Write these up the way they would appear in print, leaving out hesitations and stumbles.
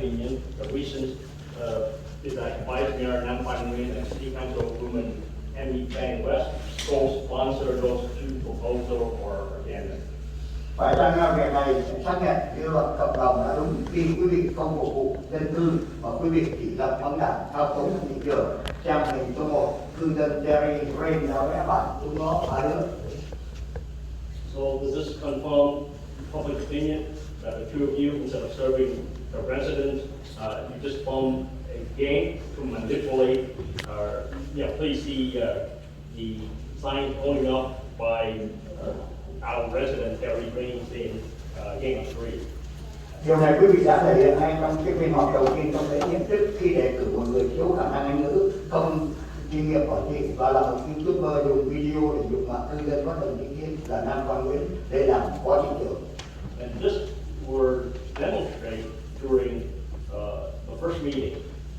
opinion, the reasons is that Vice Mayor Nam Quan Nguyen and City Councilwoman Amy Chang West co-sponsor those two proposals or agenda. Phải chăng việc này xác nhận dư luận cộng đồng đã đúng khi quý vị không phục vụ dân cư và quý vị chỉ lập vấn đảng thao túng thị trường? Xem hình số 1, cư dân Jerry Rain đã vẽ bản chúng nó phá nước. So does this confirm public opinion that the two of you, instead of serving the residents, you just formed a game to manipulate? Please see the sign going up by our resident Terry Green in Game of Three. Điều này quý vị đã thể hiện ngay trong cái phiên họp đầu tiên trong lễ nhậm chức khi đề cử một người thiếu khả năng Anh ngữ, không kinh nghiệm quản trị và là một YouTuber dùng video để dụ dỗ cư dân bất đồng chính kiến là Nam Quan Nguyễn để làm phó thị trưởng. And this were demonstrated during the first meeting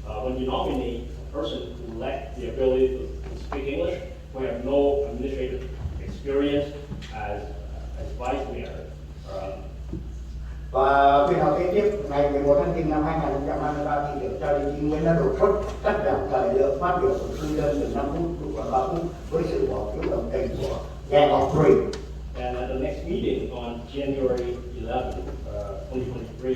when you nominate a person who lacked the ability to speak English, who have no administrative experience as vice mayor. Và phiên họp kế tiếp ngày 11 tháng 4 năm 2023, thị trưởng Charlie Chi Nguyễn đã đột xuất cắt giảm thời lượng phát biểu của cư dân từ 5 phút xuống 3 phút với sự bỏ phiếu đồng tình của Gang of Three. And at the next meeting on January 11, 2023,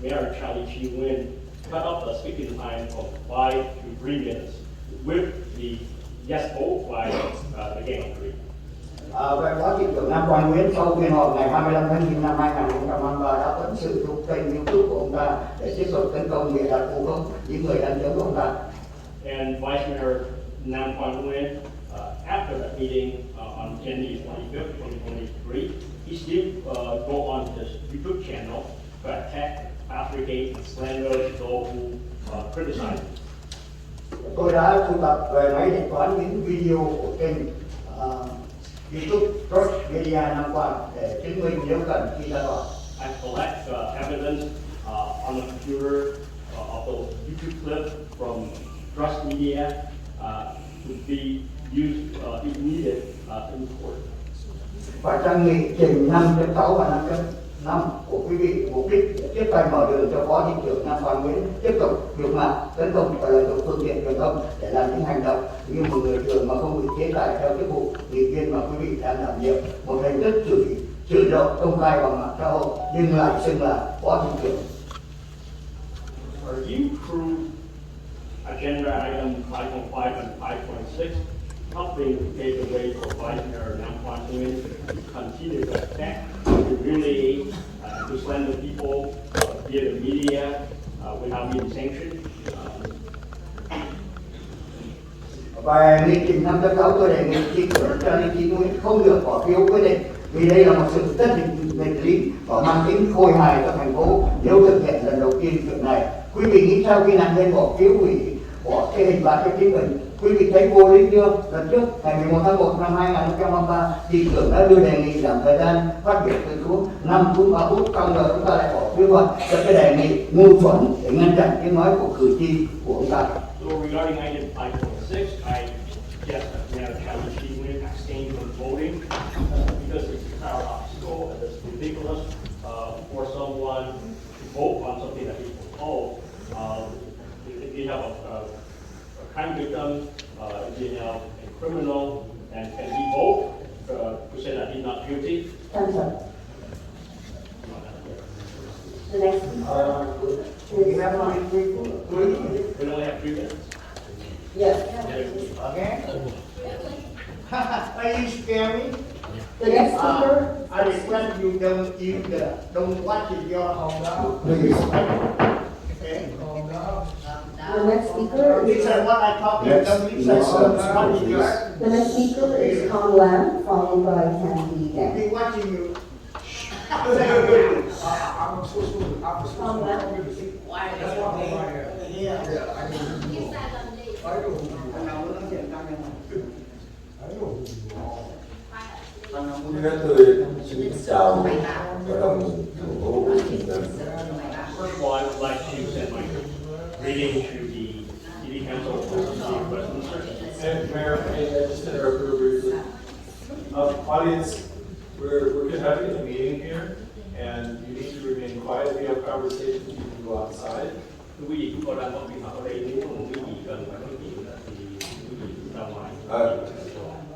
Mayor Charlie Chi Nguyen cut off the speaking time from 5 to 3 minutes with the yes vote by the Gang of Three. Về phó thị trưởng Nam Quan Nguyễn sau phiên họp ngày 25 tháng 9 năm 2023 đã vẫn sử dụng kênh YouTube của ông ta để tiếp tục tấn công bịa đặt vu khống những người đang chống ông ta. And Vice Mayor Nam Quan Nguyen, after that meeting on January 25th, 2023, he still go on his YouTube channel to attack, affligate, and slander those who criticize him. Tôi đã thu thập về máy điện toán những video của kênh YouTube Trust Media Nam Quan để chứng minh nếu cần khi ra tòa. I collect evidence on the computer of those YouTube clips from Trust Media to be used if needed in court. Và trang nghị trình 5.6 và 5.5 của quý vị mục đích để tiếp tay mở đường cho phó thị trưởng Nam Quan Nguyễn tiếp tục nhục mạ, tấn công và lợi dụng phương tiện truyền thông để làm những hành động như một người thường mà không bị chế tài theo chức vụ ủy viên mà quý vị đang đảm nhiệm, một hình thức chửi rộng công khai bằng mạng xã hội nhưng lại xưng là phó thị trưởng. Are you through agenda item 5.5 and 5.6 helping pave the way for Vice Mayor Nam Quan Nguyen to continue to attack, to humiliate, to slander people via the media without being sanctioned? Và nghị trình 5.6 tôi đề nghị chính phủ Charlie Chi Nguyễn không được bỏ phiếu quyết định vì đây là một sự tất định nghịch lý và mang tính khôi hài cho thành phố nếu thực hiện lần đầu tiên việc này. Quý vị nghĩ sao khi nặng lên bỏ phiếu hủy bỏ cái hình phạt cho chính mình? Quý vị thấy vô lý chưa? Lần trước ngày 11 tháng 1 năm 2023, thị trưởng đã đưa đề nghị giảm thời gian phát biểu từ xuống 5 phút 3 phút, trong đó chúng ta lại bỏ phiếu thuận cho cái đề nghị ngu xuẩn để ngăn chặn tiếng nói của cử tri của ông ta. So regarding item 5.6, I suggest that Mayor Charlie Chi Nguyen abstain from voting because it's paradoxical and it's ridiculous for someone to vote on something that he proposed. If you have a crime victim, if you have a criminal, and can he vote to say that he's not guilty? The next speaker. We have We only have 3 minutes. Yes. Okay. Are you scare me? The next speaker. I request you don't watch it your home now. Please. Okay. The next speaker is Listen what I talk to you. Don't listen what is yours. the next speaker is Tom Lam, followed by Candy Dang. Be watching you. I'm supposed to. Tom Lam. That's why I'm right here. Yeah, I know who you are. I know who you are. I know who you are. Tôi xin chào hội đồng thành phố Westminster. First of all, I would like to send my greeting to the City Council of the City of Westminster. And Mayor, just to interrupt real briefly. Audience, we're conducting a meeting here, and you need to remain quiet. If you have conversations, you can go outside. Thưa quý vị, chúng tôi đang có biện pháp ở đây, nếu có một cái gì cần phải nói chuyện thì quý vị ra ngoài.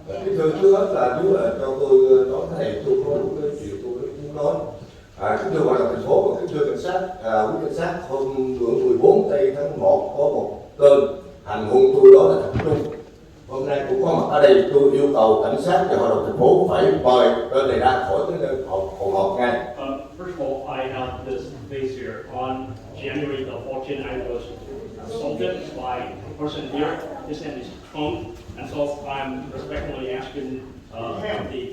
Cái thưa trước hết là chú là cho tôi nói thầy tôi có cái chuyện tôi muốn nói. Kính thưa Hội đồng thành phố và kính thưa cảnh sát, quý cảnh sát, hôm bữa 14 tây tháng 1 có một cơn hành hung tôi, đó là Thạch Trung. Hôm nay cũng có mặt ở đây, tôi yêu cầu cảnh sát và Hội đồng thành phố phải mời cơn này ra khỏi cái nơi phòng họp ngay. First of all, I have this case here. On January the 14th, I was assaulted by a person here. His name is Trump, and so I'm respectfully asking the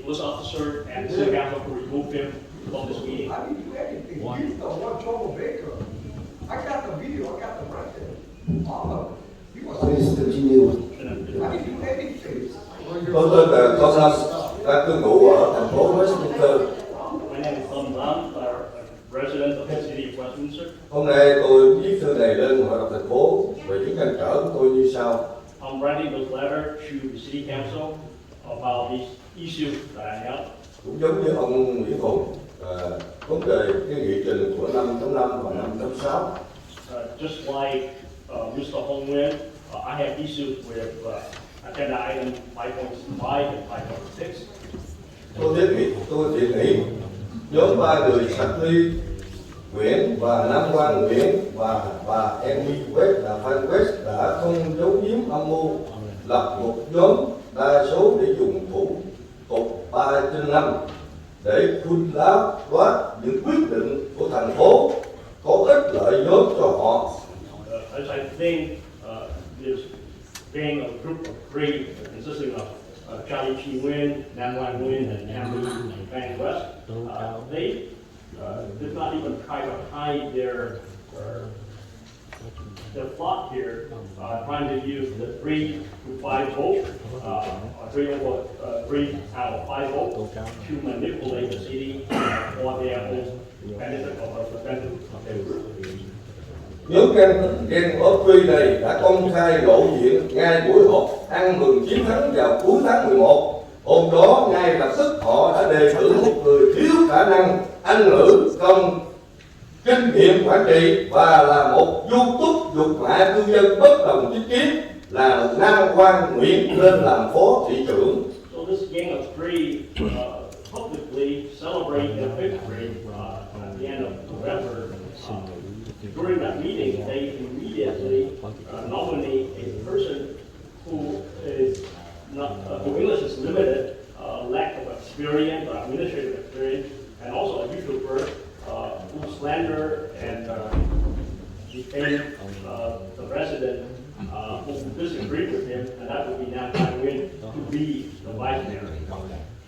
police officer and the city council to remove him from this meeting. I didn't do anything. He's the one troublemaker. I got the video. I got the record. All of it. He was. Please continue. I didn't do anything. Tôi tên là Con Lâm, đang cư ngụ ở thành phố Westminster. My name is Dân Pha, a resident of the city of Westminster. Hôm nay tôi viết thư này lên Hội đồng thành phố về những trăn trở của tôi như sau. I'm writing this letter to the city council about these issues that I have. Cũng giống như ông Nguyễn Hùng, vấn đề cái nghị trình của 5.5 và 5.6. Just like Mr. Hong Nguyen, I have issues with agenda item 5.5 and 5.6. Tôi đề nghị nhóm 3 người Sạch Ly, Nguyễn và Nam Quang Nguyễn và bà Emmy West là Phan West đã không giấu giếm âm mưu lập một nhóm đa số để dùng thủ tục 3/5 để khuân láo đoát những quyết định của thành phố có ích lợi nhóm cho họ. As I think this being a group of three consisting of Charlie Chi Nguyen, Nam Wan Nguyen, and Emmy Van West, they did not even try to hide their plot here, trying to use the 3 to 5 vote, 3 out of 5 vote, to manipulate the city for their own benefit of representatives of their group. Nhóm Gen Opry này đã công khai lộ diện ngay buổi họp ăn mừng chiến thắng vào cuối tháng 11. Hôm đó ngay lập tức họ đã đề cử một người thiếu khả năng Anh ngữ, không kinh nghiệm quản trị và là một du túc dục mạ cư dân bất đồng chính kiến là Nam Quang Nguyễn lên làm phó thị trưởng. So this gang of three publicly celebrated their victory at the end of November. During that meeting, they immediately nominate a person who is not, whose English is limited, lack of experience, administrative experience, and also a YouTuber who slander and defame the resident who disagreed with him, and that would be Nam Quang Nguyen to be the vice mayor.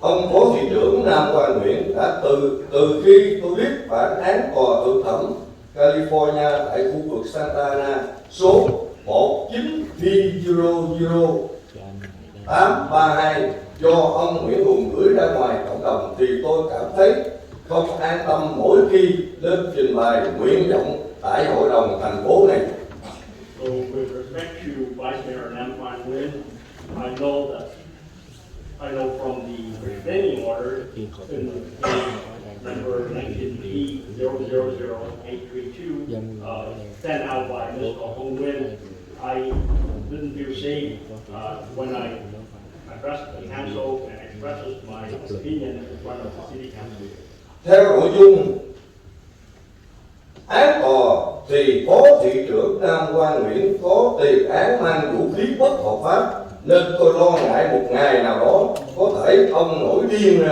Ông phó thị trưởng Nam Quang Nguyễn đã từ khi tôi biết bản án tòa thượng thẩm California tại khu vực Santa Ana số 1900832 do ông Nguyễn Hùng gửi ra ngoài cộng đồng thì tôi cảm thấy không an tâm mỗi khi lên trình bày nguyện vọng tại hội đồng thành phố này. So with respect to Vice Mayor Nam Quang Nguyen, I know from the restraining order in number 19B000832 sent out by Mr. Hong Nguyen, I didn't feel safe when I addressed the council and expressed my opinion in front of the city council. Theo nội dung án tòa thì phó thị trưởng Nam Quang Nguyễn có tiền án mang vũ khí bất hợp pháp nên tôi lo ngại một ngày nào đó có thể ông nổi điên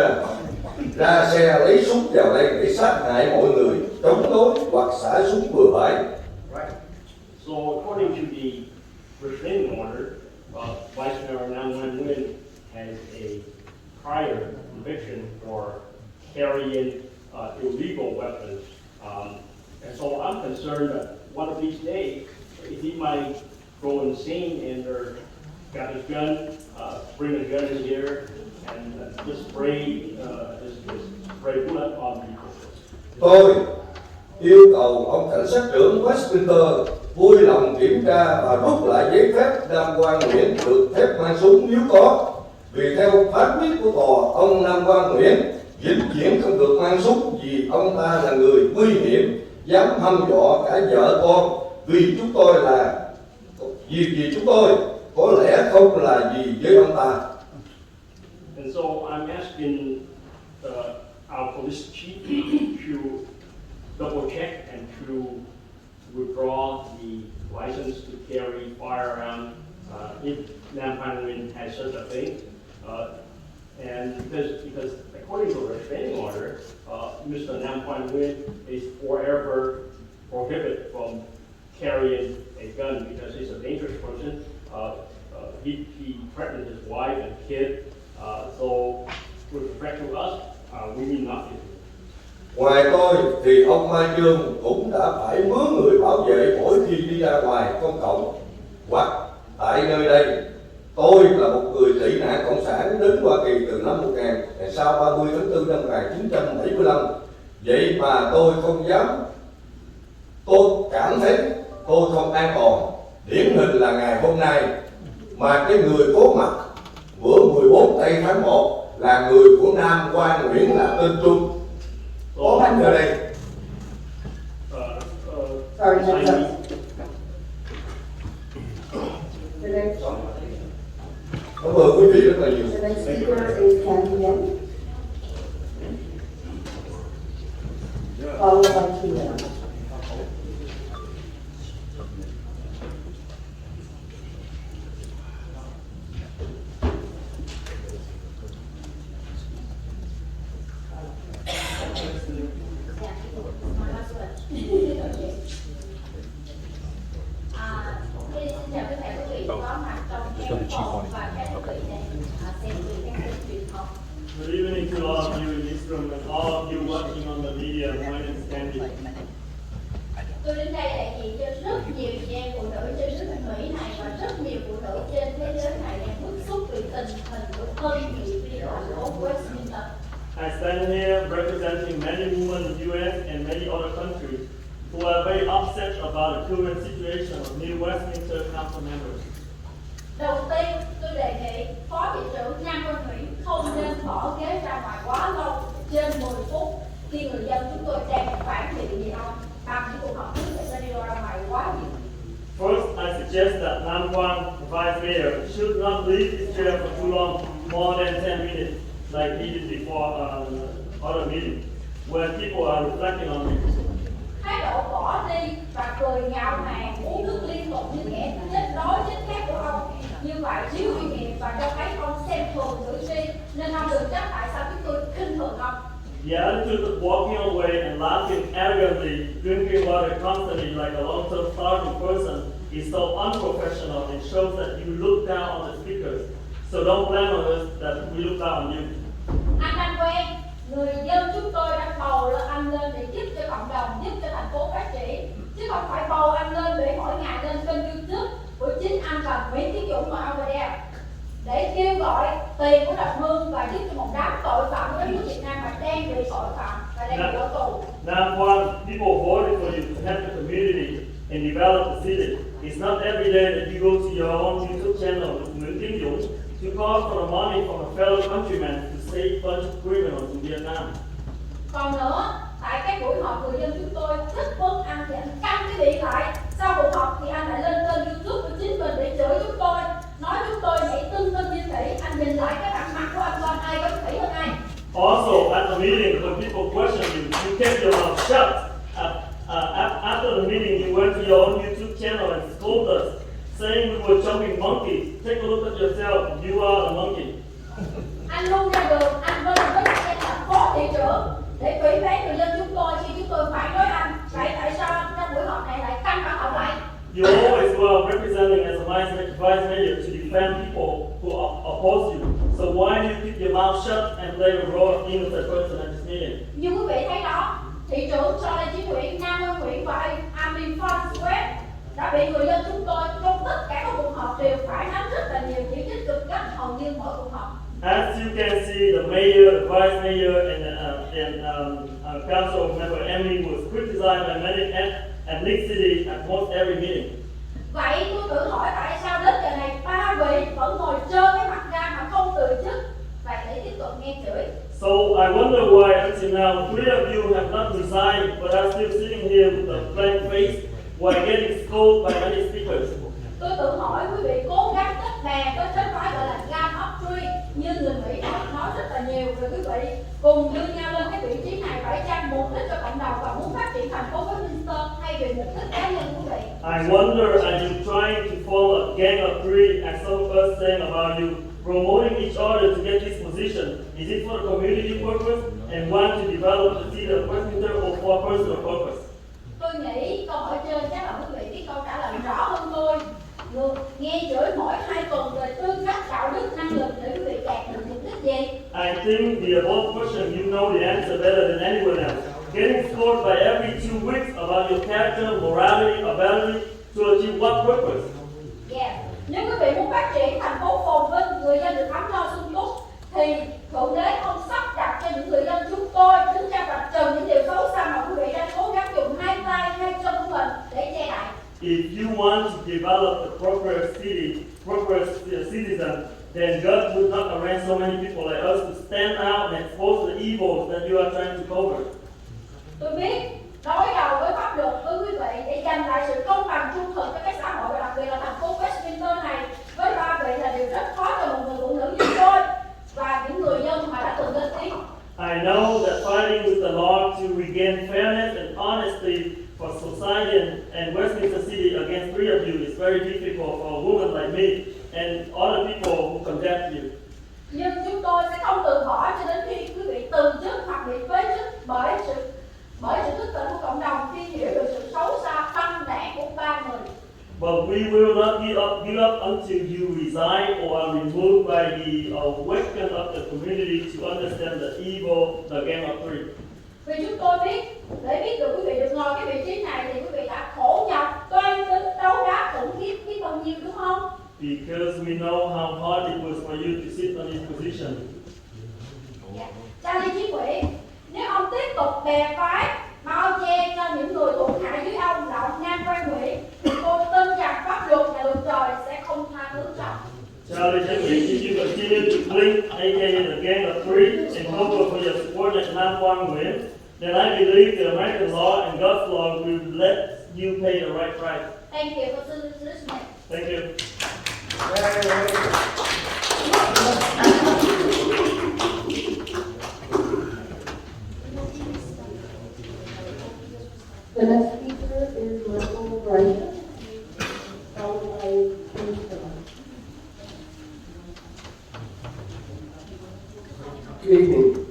ra xe lấy súng vào đây để sát hại mọi người, chống đối hoặc xả súng bừa bãi. So according to the restraining order, Vice Mayor Nam Quang Nguyen has a prior conviction for carrying illegal weapons. And so I'm concerned that one of these days he might go insane and got his gun, bring his gun in here, and just spray bullet on people. Tôi yêu cầu ông cảnh sát trưởng Westminster vui lòng kiểm tra và rút lại giấy phép Nam Quang Nguyễn được phép mang súng nếu có. Vì theo phán quyết của tòa, ông Nam Quang Nguyễn vĩnh viễn không được mang súng vì ông ta là người nguy hiểm, dám hăm dọa cả vợ con vì chúng tôi là vì chúng tôi có lẽ không là gì với ông ta. And so I'm asking our police chief to double check and to withdraw the license to carry firearm if Nam Phan Nguyen has such a thing. And because according to the restraining order, Mr. Nam Phan Nguyen is forever prohibited from carrying a gun because he's a dangerous person. He threatened his wife and kid. So with respect to us, we mean nothing. Ngoài tôi thì ông Mai Trương cũng đã phải mướn người bảo vệ mỗi khi đi ra ngoài công cộng hoặc tại nơi đây. Tôi là một người tị nạn cộng sản đến Hoa Kỳ từ năm 1000 sau 30 tháng 4 năm 1975. Vậy mà tôi không dám, tôi cảm thấy tôi không an toàn. Điển hình là ngày hôm nay mà cái người có mặt bữa 14 tây tháng 1 là người của Nam Quan Nguyễn là tên Trung. Có mặt ở đây. Sorry, I that's mean, up. The next, Cảm ơn quý vị rất là nhiều. the next speaker is Ken Yen. Followed by Kia. Xin chào tất cả quý vị có mặt trong cái họp và các quý vị đang xem các kênh truyền thông. good evening to all of you in this room and all of you watching on the media. My name is Andy. Tôi đến đây đại diện cho rất nhiều chị em phụ nữ trên nước Mỹ này và rất nhiều phụ nữ trên thế giới này đang bức xúc vì tình hình của thân nghị viên thành phố Westminster. I stand here representing many women in the US and many other countries who are very upset about the current situation of new Westminster council members. Đầu tiên, tôi đề nghị Phó thị trưởng Nam Văn Nguyễn không nên bỏ ghế ra ngoài quá lâu, trên 10 phút, khi người dân chúng tôi đang phản biện gì ông bằng những cuộc họp trước để đi ra ngoài quá nhiều. First, I suggest that Nam Quan, the vice mayor, should not leave his chair for too long, more than 10 minutes, like he did before other meetings, when people are reflecting on it. Thái độ bỏ đi và cười ngạo mạn uống nước liên tục như kẻ chết đói chết khát của ông như vậy thiếu kinh nghiệm và cho thấy ông xem thường cử tri nên ông đừng trách tại sao chúng tôi khinh thường ông. The attitude of walking away and laughing arrogantly, drinking water constantly like a long-term starving person is so unprofessional and shows that you look down on the speakers. So don't blame on us that we look down on you. Anh đang quen, người dân chúng tôi đã bầu lên anh lên để giúp cho cộng đồng, giúp cho thành phố phát triển, chứ không phải bầu anh lên để mỗi ngày lên kênh YouTube của chính anh và Nguyễn Tiến Dũng và over there để kêu gọi tiền của đồng hương và giúp cho một đám tội phạm của đất nước Việt Nam mà đang bị tội phạm và đang bị ở tù. Nam Quan, people voted for you to help the community and develop the city. It's not every day that you go to your own YouTube channel with Nguyễn Tiến Dũng to call for the money from a fellow countryman to save a bunch of criminals in Vietnam. Còn nữa, tại các buổi họp người dân chúng tôi thích vấn anh thì anh căng cái điện lại. Sau buổi họp thì anh lại lên kênh YouTube của chính mình để chửi chúng tôi, nói chúng tôi nhảy tưng như khỉ. Anh nhìn lại cái bản mặt của anh coi ai có khỉ hơn ai. Also, at the meeting, when people question you, you kept your mouth shut. After the meeting, you went to your own YouTube channel and scolded us, saying we were jumping monkeys. Take a look at yourself. You are a monkey. Anh luôn ra đường, anh với em là phó thị trưởng để ủy ban người dân chúng tôi khi chúng tôi phản đối anh. Vậy tại sao trong buổi họp này lại căng thẳng hậu lại? You always were representing as a vice mayor to defend people who oppose you. So why do you keep your mouth shut and play the role of innocent person at this meeting? Như quý vị thấy đó, thị trưởng cho lên chính quyền Nam Văn Nguyễn và Amin Farnsworth đã bị người dân chúng tôi trong tất cả các cuộc họp đều phản ánh rất là nhiều chỉ trích cực gắt hầu như mỗi cuộc họp. As you can see, the mayor, the vice mayor, and council member Emily was criticized by many ethnicity at most every meeting. Vậy tôi tự hỏi tại sao đến giờ này ba vị vẫn ngồi trơ cái mặt ra mà không từ chức và để tiếp tục nghe chửi. So I wonder why until now 3 of you have not resigned but are still sitting here with a blank face while getting scolded by many speakers. Tôi tự hỏi quý vị cố gắng kết bè với cái phái gọi là gam upgrade như người Mỹ nói rất là nhiều, rồi quý vị cùng đưa nhau lên cái vị trí này phải chăng mục đích cho cộng đồng và muốn phát triển thành phố Westminster hay vì mục đích cá nhân quý vị? I wonder, are you trying to form a gang of three, as some of us saying about you, promoting each other to get this position? Is it for the community purpose and want to develop the city of Westminster or for personal purpose? Tôi nghĩ câu hỏi trên chắc là quý vị biết câu trả lời rõ hơn tôi. Nghe chửi mỗi 2 tuần về tư cách, đạo đức, năng lực để quý vị đạt được mục đích gì? I think the above question, you know the answer better than anyone else. Getting scored by every 2 weeks about your character, morality, ability to achieve what purpose? Yeah. Nếu quý vị muốn phát triển thành phố phồn vinh, người dân được ấm no sung túc, thì Thượng Đế không sắp đặt cho những người dân chúng tôi đứng ra vạch trần những điều xấu xa mà quý vị đang cố gắng dùng 2 tay, 2 chân của mình để che đậy. If you want to develop a proper city, proper citizen, then God would not arrange so many people like us to stand out and expose the evils that you are trying to cover. Tôi biết đối đầu với pháp luật với quý vị để giành lại sự công bằng trung thực cho cái xã hội và đặc biệt là thành phố Westminster này với ba vị là điều rất khó cho một người phụ nữ như tôi và những người dân mà đã từng lên tiếng. I know that fighting with the law to regain fairness and honesty for society and Westminster City against 3 of you is very difficult for a woman like me and other people who condemn you. Nhưng chúng tôi sẽ không từ bỏ cho đến khi quý vị từ chức hoặc bị phế chức bởi sự thức tỉnh của cộng đồng khi hiểu được sự xấu xa tăng đảng của 3 người. But we will not give up until you resign or are removed by the awakening of the community to understand the evil, the game of 3. Vì chúng tôi biết, để biết được quý vị được ngồi cái vị trí này thì quý vị đã khổ nhọc, toan tính, đấu đá, khủng khiếp biết bao nhiêu đúng không? Because we know how hard it was for you to sit on this position. Charlie Chí Quỷ, nếu ông tiếp tục bè phái, bao che cho những người thuộc hạ dưới ông là ông Nam Quang Nguyễn, thì tôi tin rằng pháp luật và luật trời sẽ không tha thứ cho ông. Charlie Jeffrey, if you continue to blink, aka the gang of 3, and cover for your subordinate Nam Quang Nguyen, then I believe the American law and God's law will let you pay the right price. Thank you for listening. Thank you. The next speaker is Michael Bryson, followed by Mr. Good evening.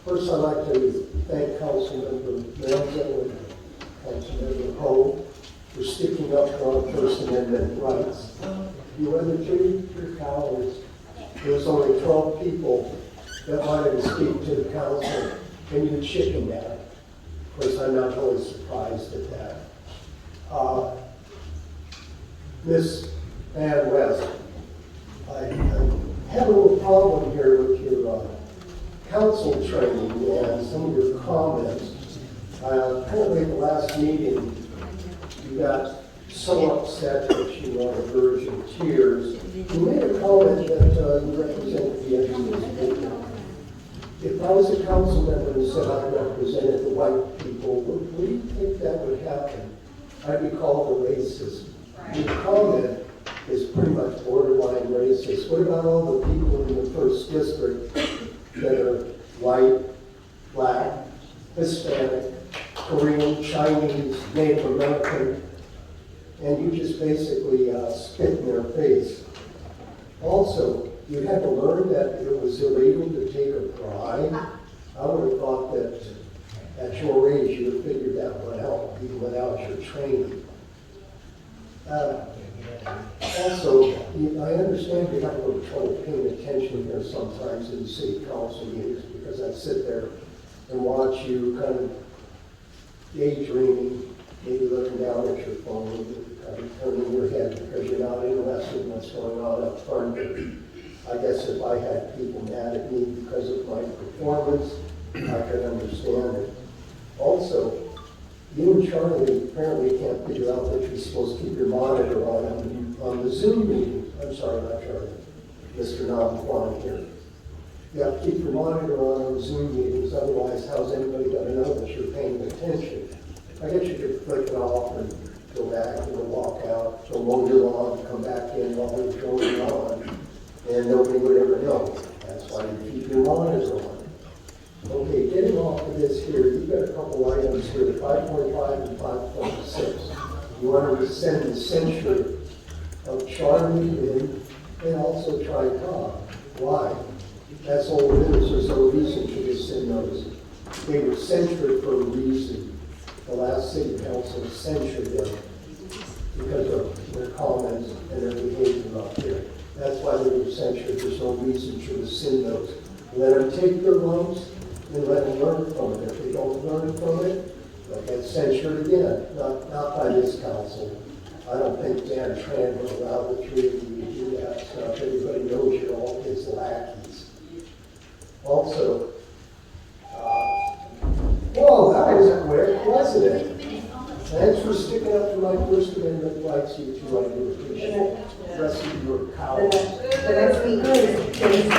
First, I'd like to thank Councilmember Manzo and Councilmember Ho for sticking up for our First Amendment rights. You other two, you're cowards. There was only 12 people that wanted to speak to the council, and you chickened out. Of course, I'm not really surprised at that. Ms. Van West, I have a little problem here with your council training and some of your comments. Apparently at the last meeting, you got so upset that you were on the verge of tears. You made a comment that you represent the interests of people. If I was a council member and said I represented the white people, what do you think that would happen? I'd be called a racist. Your comment is pretty much borderline racist. What about all the people in the first district that are white, black, Hispanic, Korean, Chinese, Native American, and you just basically spit in their face? Also, you had to learn that it was illegal to take a bribe. I would have thought that at your age you would have figured that one out, even without your training. Also, I understand you have a little trouble paying attention here sometimes in the city council meetings because I sit there and watch you kind of daydreaming, maybe looking down at your phone, kind of turning your head because you're not interested in what's going on up front. I guess if I had people mad at me because of my performance, I could understand it. Also, you and Charlie apparently can't figure out that you're supposed to keep your monitor on the Zoom meeting. I'm sorry, not Charlie, Mr. Nam Kwan here. You have to keep your monitor on Zoom meetings, otherwise how's anybody going to know that you're paying attention? I guess you could flick it off and go back, they'll walk out, they'll mow your lawn, come back in while they're going on, and nobody would ever know. That's why you keep your monitor on. Okay, getting off of this here, you've got a couple items here, 5.5 and 5.6. You want to rescind the censure of Charlie Lynn and also try Tom. Why? That's all it is. There's no reason to rescind those. They were censured for a reason. The last city council censured them because of their comments and their behavior out there. That's why they were censured. There's no reason to rescind those. Let them take their lumps and let them learn from it. If they don't learn from it, they'll get censured again. Not by this council. I don't think Dan Tran would allow the three of you to do that stuff. Everybody knows you're all his lackeys. Also, whoa, that was quick, wasn't it? Thanks for sticking up to my First Amendment rights, you two. I do appreciate it. The rest of you are cowards. The next speaker is James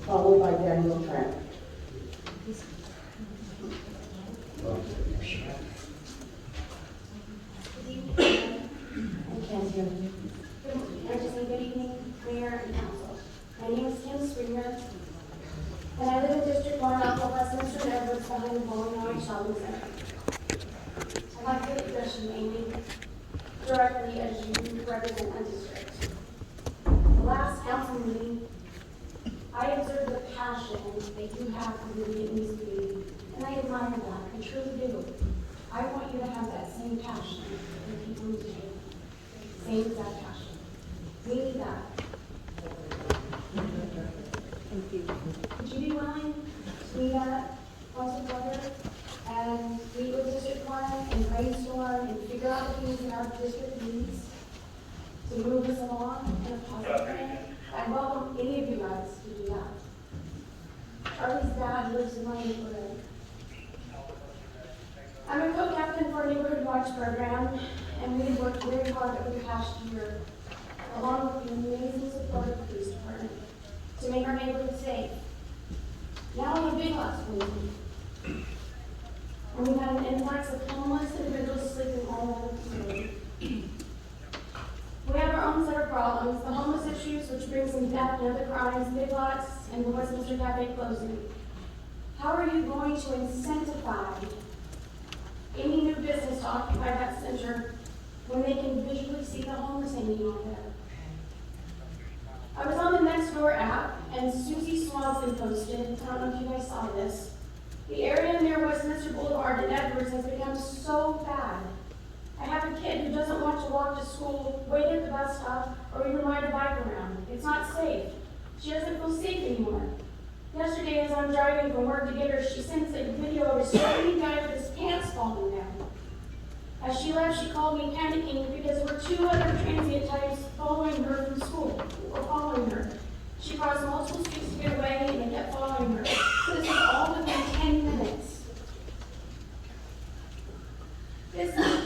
followed by Daniel Tran. I can't hear you. Good evening, Mayor and Council. My name is Kim Springer, and I live in District 1 off of Westminster and Edwards behind the Bowling Alley Shopping Center. I'd like to address you, Amy, directly as you represent a district. The last council meeting, I observed the passion that you have for the Vietnamese community, and I admire that. I truly do. I want you to have that same passion for people in the district. Same exact passion. We need that. Thank you. Would you be willing to meet that once a quarter and meet with District 1 and brainstorm and figure out the things that our district needs to move us along in a positive way? I welcome any of you guys to do that. Charlie's dad lives in my neighborhood. I'm a co-captain for a neighborhood watch program, and we've worked very hard over the past year, along with the amazing support of the police department, to make our neighborhood safe. Now we have big lots of them. And we've had an influx of homeless individuals sleeping all over the facility. We have our own set of problems, the homeless issues, which brings in theft and other crimes, big lots, and the Westminster Cafe closing. How are you going to incentivize any new business to occupy that center when they can visually see the homeless hanging out there? I was on the Nextdoor app, and Susie Swanson posted, I don't know if you guys saw this, the area near Westminster Boulevard and Edwards has become so bad. I have a kid who doesn't want to walk to school, wait at the bus stop, or even ride a bike around. It's not safe. She doesn't feel safe anymore. Yesterday, as I'm driving from work to get her, she sends a video of a screaming guy with his pants falling down. As she left, she called me panicking because there were two other transient types following her from school, or following her. She crossed multiple streets to get away, and they kept following her. This was all within 10 minutes.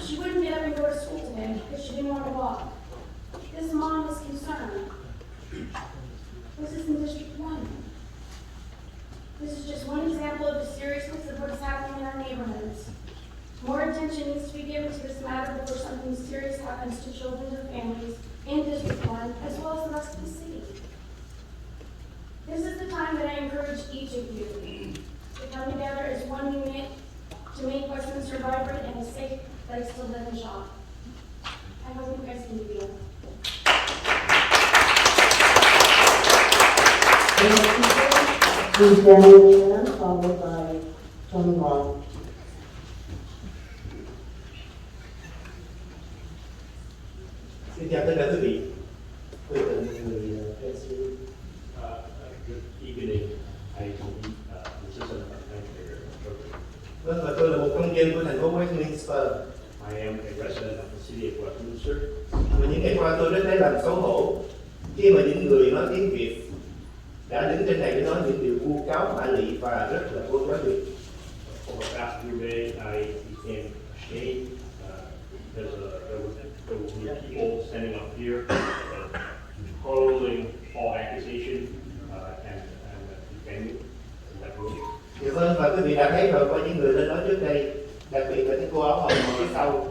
She wouldn't get up and go to school today because she didn't want to walk. This mom is concerned. This is in District 1. This is just one example of the seriousness of what's happening in our neighborhoods. More attention needs to be given to this matter before something serious happens to children and families in District 1, as well as the rest of the city. This is the time that I encourage each of you to come together as one unit to make Westminster vibrant and a safe place to live and shop. I hope you guys can do that. Please, Daniel Tran, followed by Tony Long. Xin chào tất cả quý vị. Tôi là người Pennsylvania. Good evening. I the assistant administrator. Vâng, và tôi là một công dân của thành phố Westminster. I am a resident of the city of Westminster. Và những ngày qua tôi rất thấy làm xấu hổ khi mà những người nói tiếng Việt đã đứng trên này để nói những điều vu cáo mạ lị và rất là vô nói việc. For the past few days, I became ashamed because there will be people standing up here hurling all accusation and defending that room. Dạ vâng, và quý vị đã thấy rồi, có những người lên nói trước đây đặc biệt là cái cô áo hồng ở phía sau.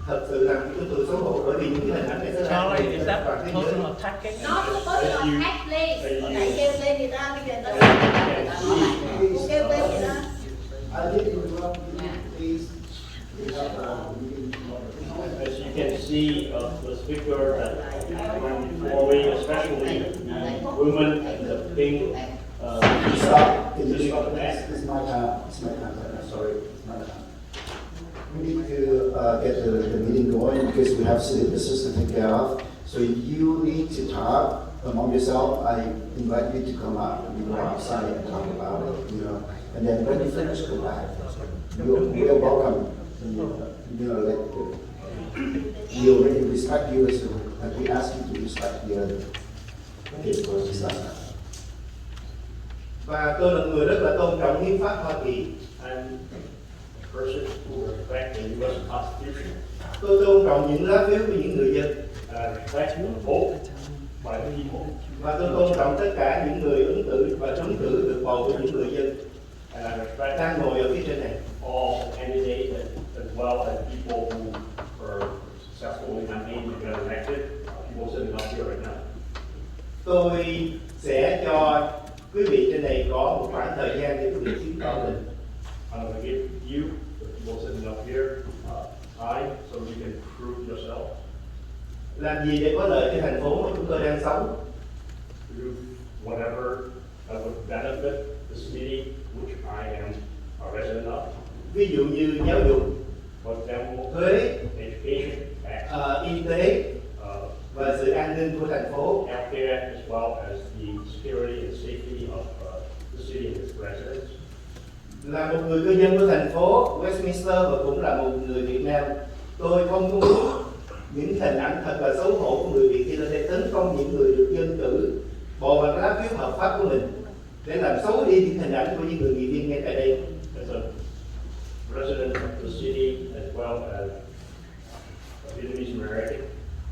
Thật sự là chúng tôi xấu hổ bởi vì những cái hình ảnh này sẽ làm Charlie, is cho that toàn thế giới. personal attacking? Nó không có sự attack please. Hồi nãy kêu tên người ta, bây giờ ta cô kêu tên người ta. I did interrupt you, please. We have a meeting. As you can see, the speaker that went before me, especially the women and the pink, Stop. This is not bad. This is my time. It's my time. I'm sorry. It's my time. We need to get the meeting going because we have city business to take care of. So you need to talk among yourself. I invite you to come out and go outside and talk about it, you know. And then when you finish, come back. You are welcome. You know, like, we already respect you as we ask you to respect the other. Okay, so it's not that. Và tôi là người rất là tôn trọng hiến pháp Hoa Kỳ. I'm a person who respects the U.S. Constitution. Tôi tôn trọng những lá phiếu của những người dân. And I respect the vote by the people. Và tôi tôn trọng tất cả những người ứng cử và trúng cử được bầu của những người dân And I respect đang ngồi ở phía trên này. all candidates as well as people who are successful in campaigning to get elected, people sitting up here right now. Tôi sẽ cho quý vị trên này có một khoảng thời gian để quý vị chứng tỏ mình. I'm going to give you, the people sitting up here, time so you can prove yourself. Làm gì để có lợi cho thành phố mà chúng tôi đang sống? Do whatever that would benefit the city which I am a resident of. Ví dụ như giáo dục, For example, thuế, education, tax, y tế và sự an ninh của thành phố. healthcare, as well as the security and safety of the city and its residents. Là một người cư dân của thành phố Westminster và cũng là một người Việt Nam, tôi không có muốn những hình ảnh thật là xấu hổ của người Việt khi lên đây tấn công những người được dân cử bầu bằng lá phiếu hợp pháp của mình để làm xấu đi những hình ảnh của những người nghị viên ngay tại đây. As a resident of the city, as well as a Vietnamese American,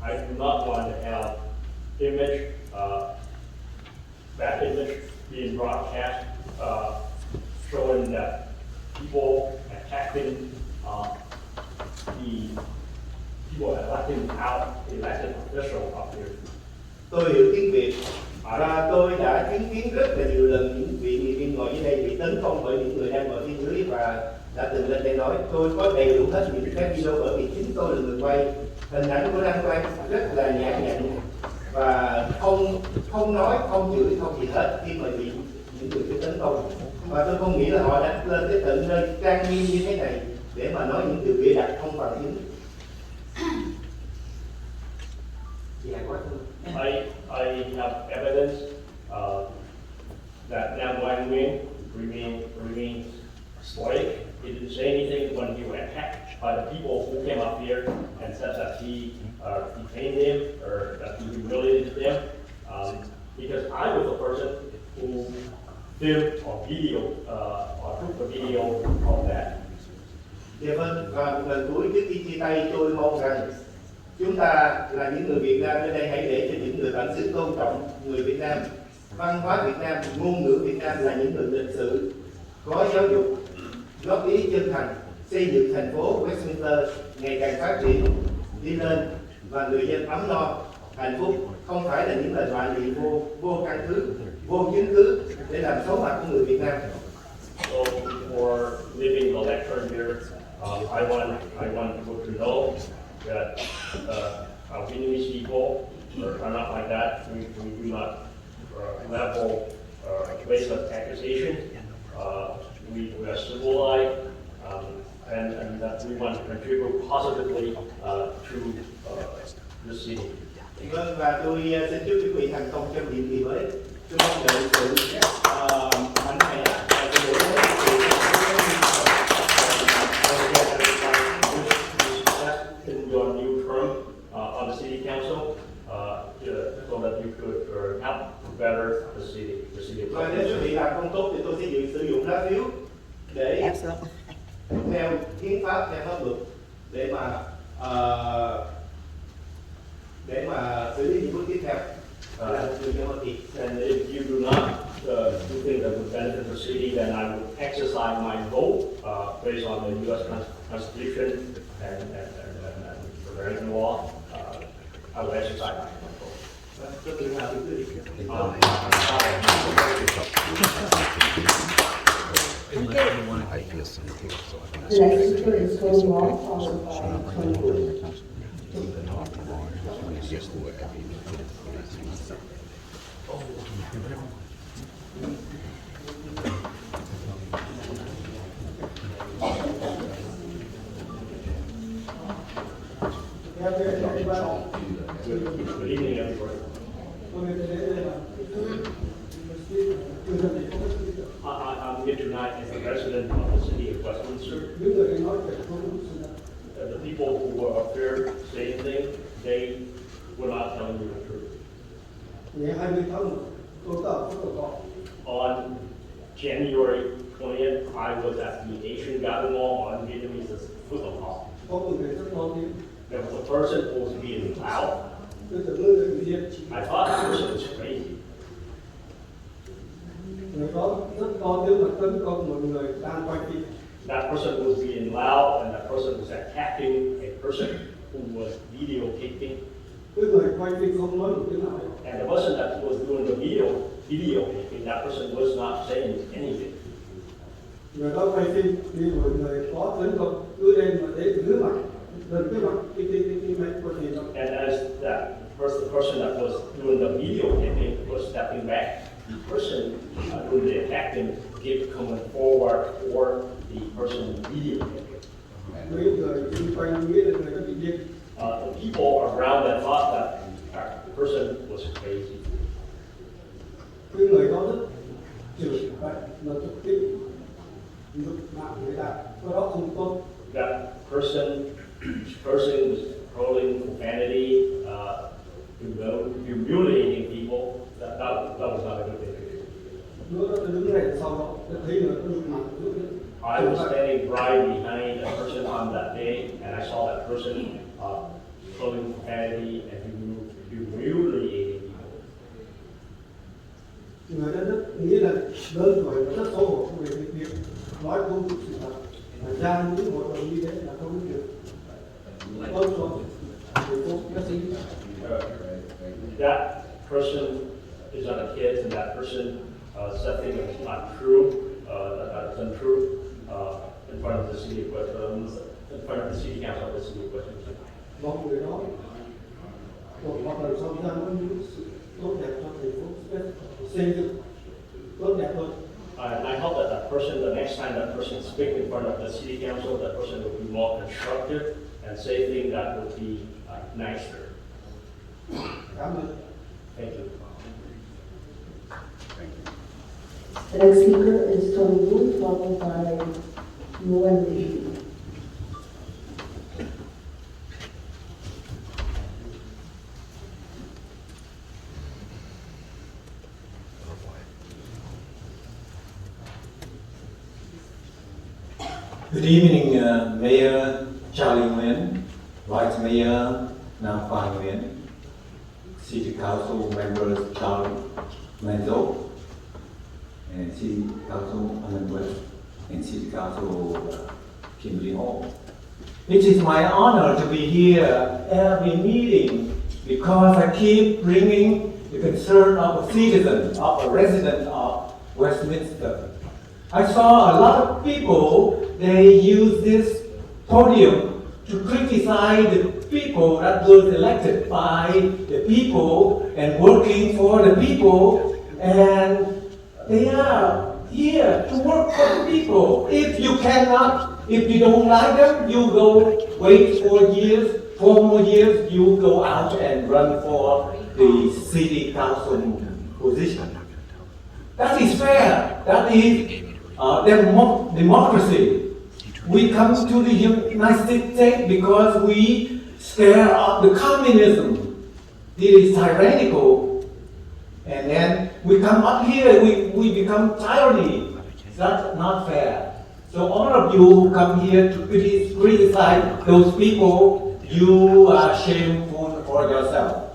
I do not want to have bad image being broadcast, showing that people attacking the people electing out elected official up here. Tôi hiểu tiếng Việt và tôi đã chứng kiến rất là nhiều lần những vị nghị viên ngồi dưới đây bị tấn công bởi những người đang ngồi phía dưới và đã từng lên đây nói tôi có đầy đủ hết những cái video bởi vì chính tôi là người quay, hình ảnh của đang quay rất là nhã nhặn và không nói, không chửi, không gì hết khi mà bị những người kia tấn công. Và tôi không nghĩ là họ đã lên cái tận nơi trang nghiêm như thế này để mà nói những điều bịa đặt không bằng chứng. I have evidence that Nam Quang Nguyen remains stoic. He didn't say anything when he was attacked by the people who came up here and said that he defamed them or that he humiliated them. Because I was the person who filmed or video or took the video of that. Dạ vâng, và một lần cuối trước khi chia tay tôi mong rằng chúng ta là những người Việt Nam ở đây hãy để cho những người bản xứ tôn trọng người Việt Nam. Văn hóa Việt Nam, ngôn ngữ Việt Nam là những người lịch sử, có giáo dục, góp ý chân thành, xây dựng thành phố Westminster ngày càng phát triển, đi lên và người dân ấm no, hạnh phúc, không phải là những lời thoại lị vô căn cứ, vô chứng cứ để làm xấu mặt của người Việt Nam. So for leaving the lecture here, I want people to know that our Vietnamese people are not like that. We do not level racist accusation. We are civilized, and that we want to contribute positively to the city. Vâng, và tôi xin chúc quý vị thành công trong nhiệm kỳ mới. Tôi mong đợi sự mạnh mẽ và sự đổi mới. In your new term on the city council, so that you could help better the city. Và nếu quý vị làm không tốt thì tôi sẽ sử dụng lá phiếu để theo hiến pháp, theo pháp luật để mà xử lý những bước tiếp theo. Là một người dân Hoa Kỳ. And if you do not do things that would Constitution and the American law, I will exercise my control. The next speaker is Tony Wong, followed by Tony Wood. Good evening, everybody. I'm here tonight as a resident of the city of Westminster. The people who were up there saying things, they were not telling you the truth. On January 20th, I was at the Asian Garden Mall on Vietnamese football hall. There was a person who was being loud. I thought that person was crazy. That person was being loud, and that person was attacking a person who was videotaping. And the person that was doing the videotaping, that person was not saying anything. And as the person that was doing the videotaping was stepping back, the person doing the attacking kept coming forward for the person videotaping. The people around that thought that the person was crazy. That person was hurling profanity, humiliating people. That was not a good thing to do. I was standing right behind a person on that day, and I saw that person hurling profanity and humiliating people. That person is not a kid, and that person said things that is not true, that is untrue, in front of the city of Westminster, in front of the city council of the city of Westminster. And I hope that that person, the next time that person speaks in front of the city council, that person will be more constructive and say things that would be nicer. Thank you. The next speaker is Tony Wood, followed by Nguyen. Good evening, Mayor Charlie Nguyen, Vice Mayor Dân Pha Nguyen, City Council members Charlie Menzo, and City Council Alan West, and City Council Kimberly Hall. It is my honor to be here every meeting because I keep bringing the concern of a citizen, of a resident of Westminster. I saw a lot of people, they use this podium to criticize the people that was elected by the people and working for the people, and they are here to work for the people. If you don't like them, you go wait 4 years, 4 more years, you go out and run for the city council position. That is fair. That is democracy. We come to the United States because we scare of the communism. It is tyrannical. And then we come up here, we become tyranny. That's not fair. So all of you who come here to criticize those people, you are shameful for yourself.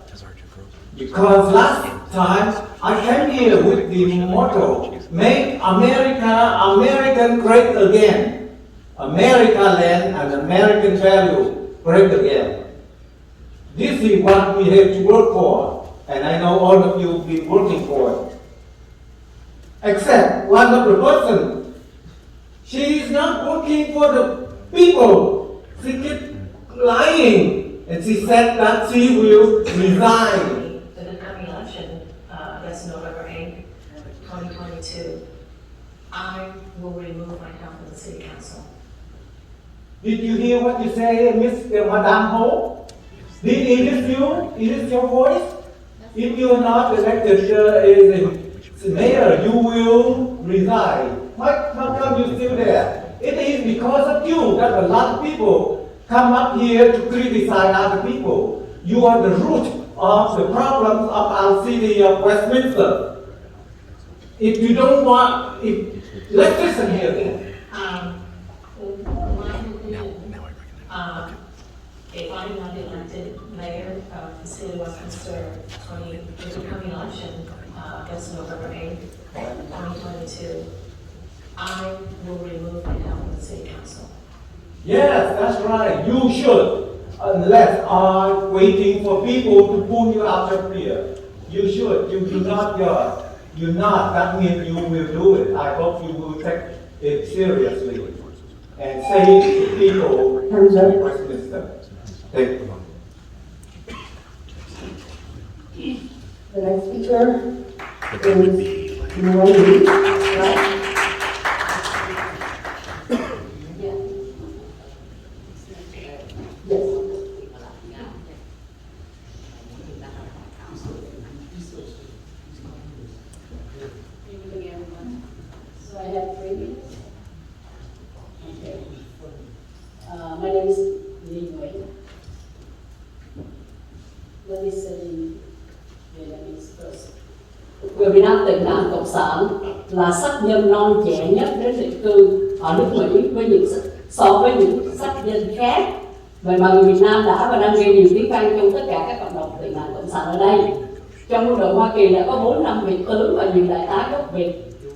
Because last time I came here with the motto, make America American great again. American land and American value break again. This is what we have to work for, and I know all of you will be working for it. Except one of the person, she is not working for the people. She keeps lying, and she said that she will resign. For the coming election, that's November 8th, 2022, I will remove myself from the city council. Did you hear what you say, Mr. Madame Ho? Did it is you? It is your voice? If you are not elected as a mayor, you will resign. How come you still there? It is because of you that a lot of people come up here to criticize other people. You are the root of the problems of our city of Westminster. If you don't want, let's listen here then. My opinion, if I'm not elected mayor of the city of Westminster, the coming election, that's November 8th, 2022, I will remove myself from the city council. Yes, that's right. You should, unless are waiting for people to pull you out of here. You should. You do not. You not. That means you will do it. I hope you will take it seriously and save people in Westminster. Thank you. The next speaker is Noemi, right? So I have 3 minutes. Okay. My name is Noemi. Let me say Vietnamese first. Người Việt Nam tị nạn cộng sản là sắc nhân non trẻ nhất đến định cư ở nước Mỹ so với những sắc nhân khác. Vậy mà người Việt Nam đã và đang gây nhiều tiếng vang trong tất cả các cộng đồng tị nạn cộng sản ở đây. Trong quân đội Hoa Kỳ đã có 4 năm vị tướng và nhiều đại tá gốc Việt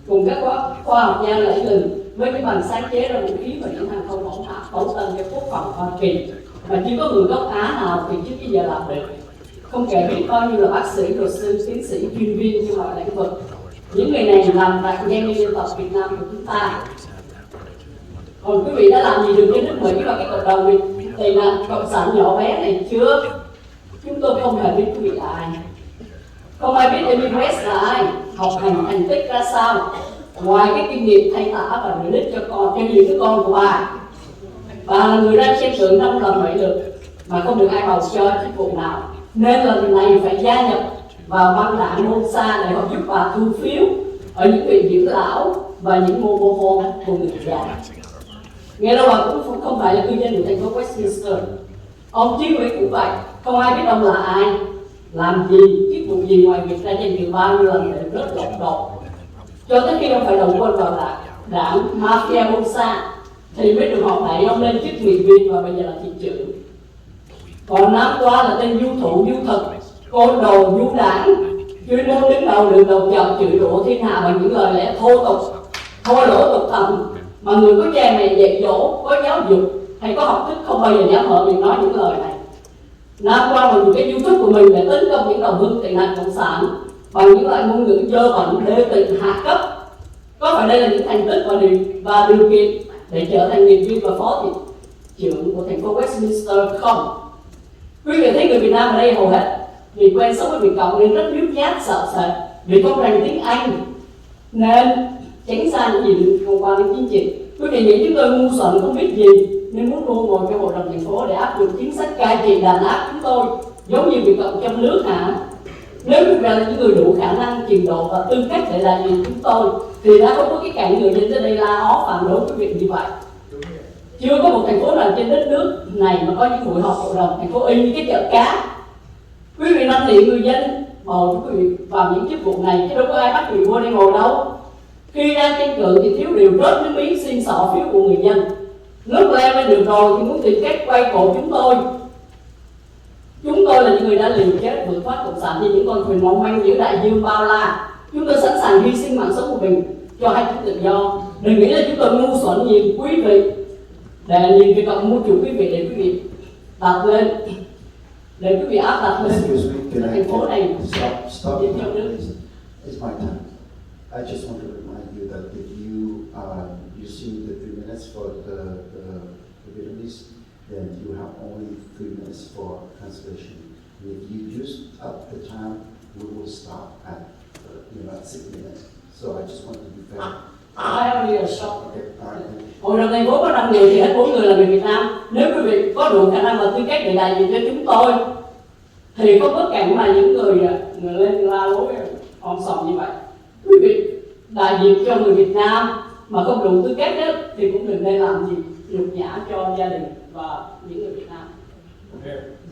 cùng các khoa học gia lẫy lừng với cái bằng sáng chế ra vũ khí và những hàng không mẫu tân cho quốc phòng Hoa Kỳ mà chưa có người gốc Á nào thì trước bây giờ làm được. Không kể biết bao nhiêu là bác sĩ, luật sư, tiến sĩ, chuyên viên trong mọi lĩnh vực. Những người này làm rạng danh như dân tộc Việt Nam của chúng ta. Còn quý vị đã làm gì được với nước Mỹ và cái cộng đồng tị nạn cộng sản nhỏ bé này chưa? Chúng tôi không hề biết quý vị là ai. Không ai biết Emmy West là ai, học hành thành tích ra sao, ngoài cái kinh nghiệm thay tả và nửa đích cho những đứa con của bà. Bà là người ra trên tượng 5 lần vậy được mà không được ai bầu cho chức vụ nào. Nên lần này phải gia nhập vào băng đảng Bolsa để họ giúp bà thu phiếu ở những viện dưỡng lão và những mô home của người già. Nghe đâu bà cũng không phải là cư dân của thành phố Westminster. Ông Chí Nguyễn cũng vậy, không ai biết ông là ai, làm gì, chức vụ gì ngoài việc ra tranh cử bao nhiêu lần để rất lộn đột. Cho tới khi ông phải đầu quân vào đảng Mafia Bolsa thì mới được họ đẩy ông lên chức nghị viên và bây giờ là thị trưởng. Còn năm qua là tên du thủ, du thực, côn đồ, du đảng, chuyên môn đứng đầu đường đầu chọc chửi rủa thiên hạ bằng những lời lẽ thô tục, thô lỗ tục tầm mà người có cha mẹ dạy dỗ, có giáo dục hay có học thức không bao giờ dám mở miệng nói những lời này. Năm qua bằng những cái YouTube của mình để tấn công những đồng hương tị nạn cộng sản bằng những loại ngôn ngữ dơ bẩn, đê tiện, hạ cấp. Có phải đây là những thành tích và điều kiện để trở thành nghị viên và phó thị trưởng của thành phố Westminster không? Quý vị thấy người Việt Nam ở đây hầu hết vì quen sống với Việt Cộng nên rất nhút nhát, sợ sệt vì không rành tiếng Anh nên tránh xa những gì liên quan đến chính trị. Quý vị nghĩ chúng tôi ngu xuẩn không biết gì nên muốn luôn ngồi trong hội đồng thành phố để áp dụng chính sách cai trị đàn áp chúng tôi giống như Việt Cộng trong nước hả? Nếu chúng ta là những người đủ khả năng, trình độ và tư cách để đại diện chúng tôi thì đã không có cái cảnh người dân tới đây la ó phản đối quý vị như vậy. Chưa có một thành phố nào trên đất nước này mà có những buổi họp hội đồng thành phố y như cái chợ cá. Quý vị năn nỉ người dân bầu quý vị vào những chức vụ này chứ đâu có ai bắt quý vị vô đây ngồi đâu. Khi ra tranh cử thì thiếu điều rớt nước miếng xin xỏ phiếu của người dân. Lúc leo lên được rồi thì muốn tìm cách quay cổ chúng tôi. Chúng tôi là những người đã liều chết vượt thoát cộng sản như những con thuyền mong manh giữa đại dương bao la. Chúng tôi sẵn sàng hy sinh mạng sống của mình cho hai chữ tự do. Đừng nghĩ là chúng tôi ngu xuẩn gì quý vị. Đề nghị cái cộng mua chủ quý vị để quý vị đặt lên, để quý vị áp đặt lên Excuse me, can I thành phố này. stop Tiếp you theo now, nữa. please? It's my time. I just want to remind you that if you use the 3 minutes for the Vietnamese, then you have only 3 minutes for translation. And if you use up the time, we will stop at at 6 minutes. So I just want to be fair. I only a shop. Okay, all right. Hội đồng thành phố có 5 người thì hết 4 người là người Việt Nam. Nếu quý vị có đủ khả năng và tư cách để đại diện cho chúng tôi thì có bất cảnh mà những người lên la lối om sòm như vậy. Quý vị đại diện cho người Việt Nam mà không đủ tư cách đó, thì cũng đừng nên làm gì nhục nhã cho gia đình và những người Việt Nam.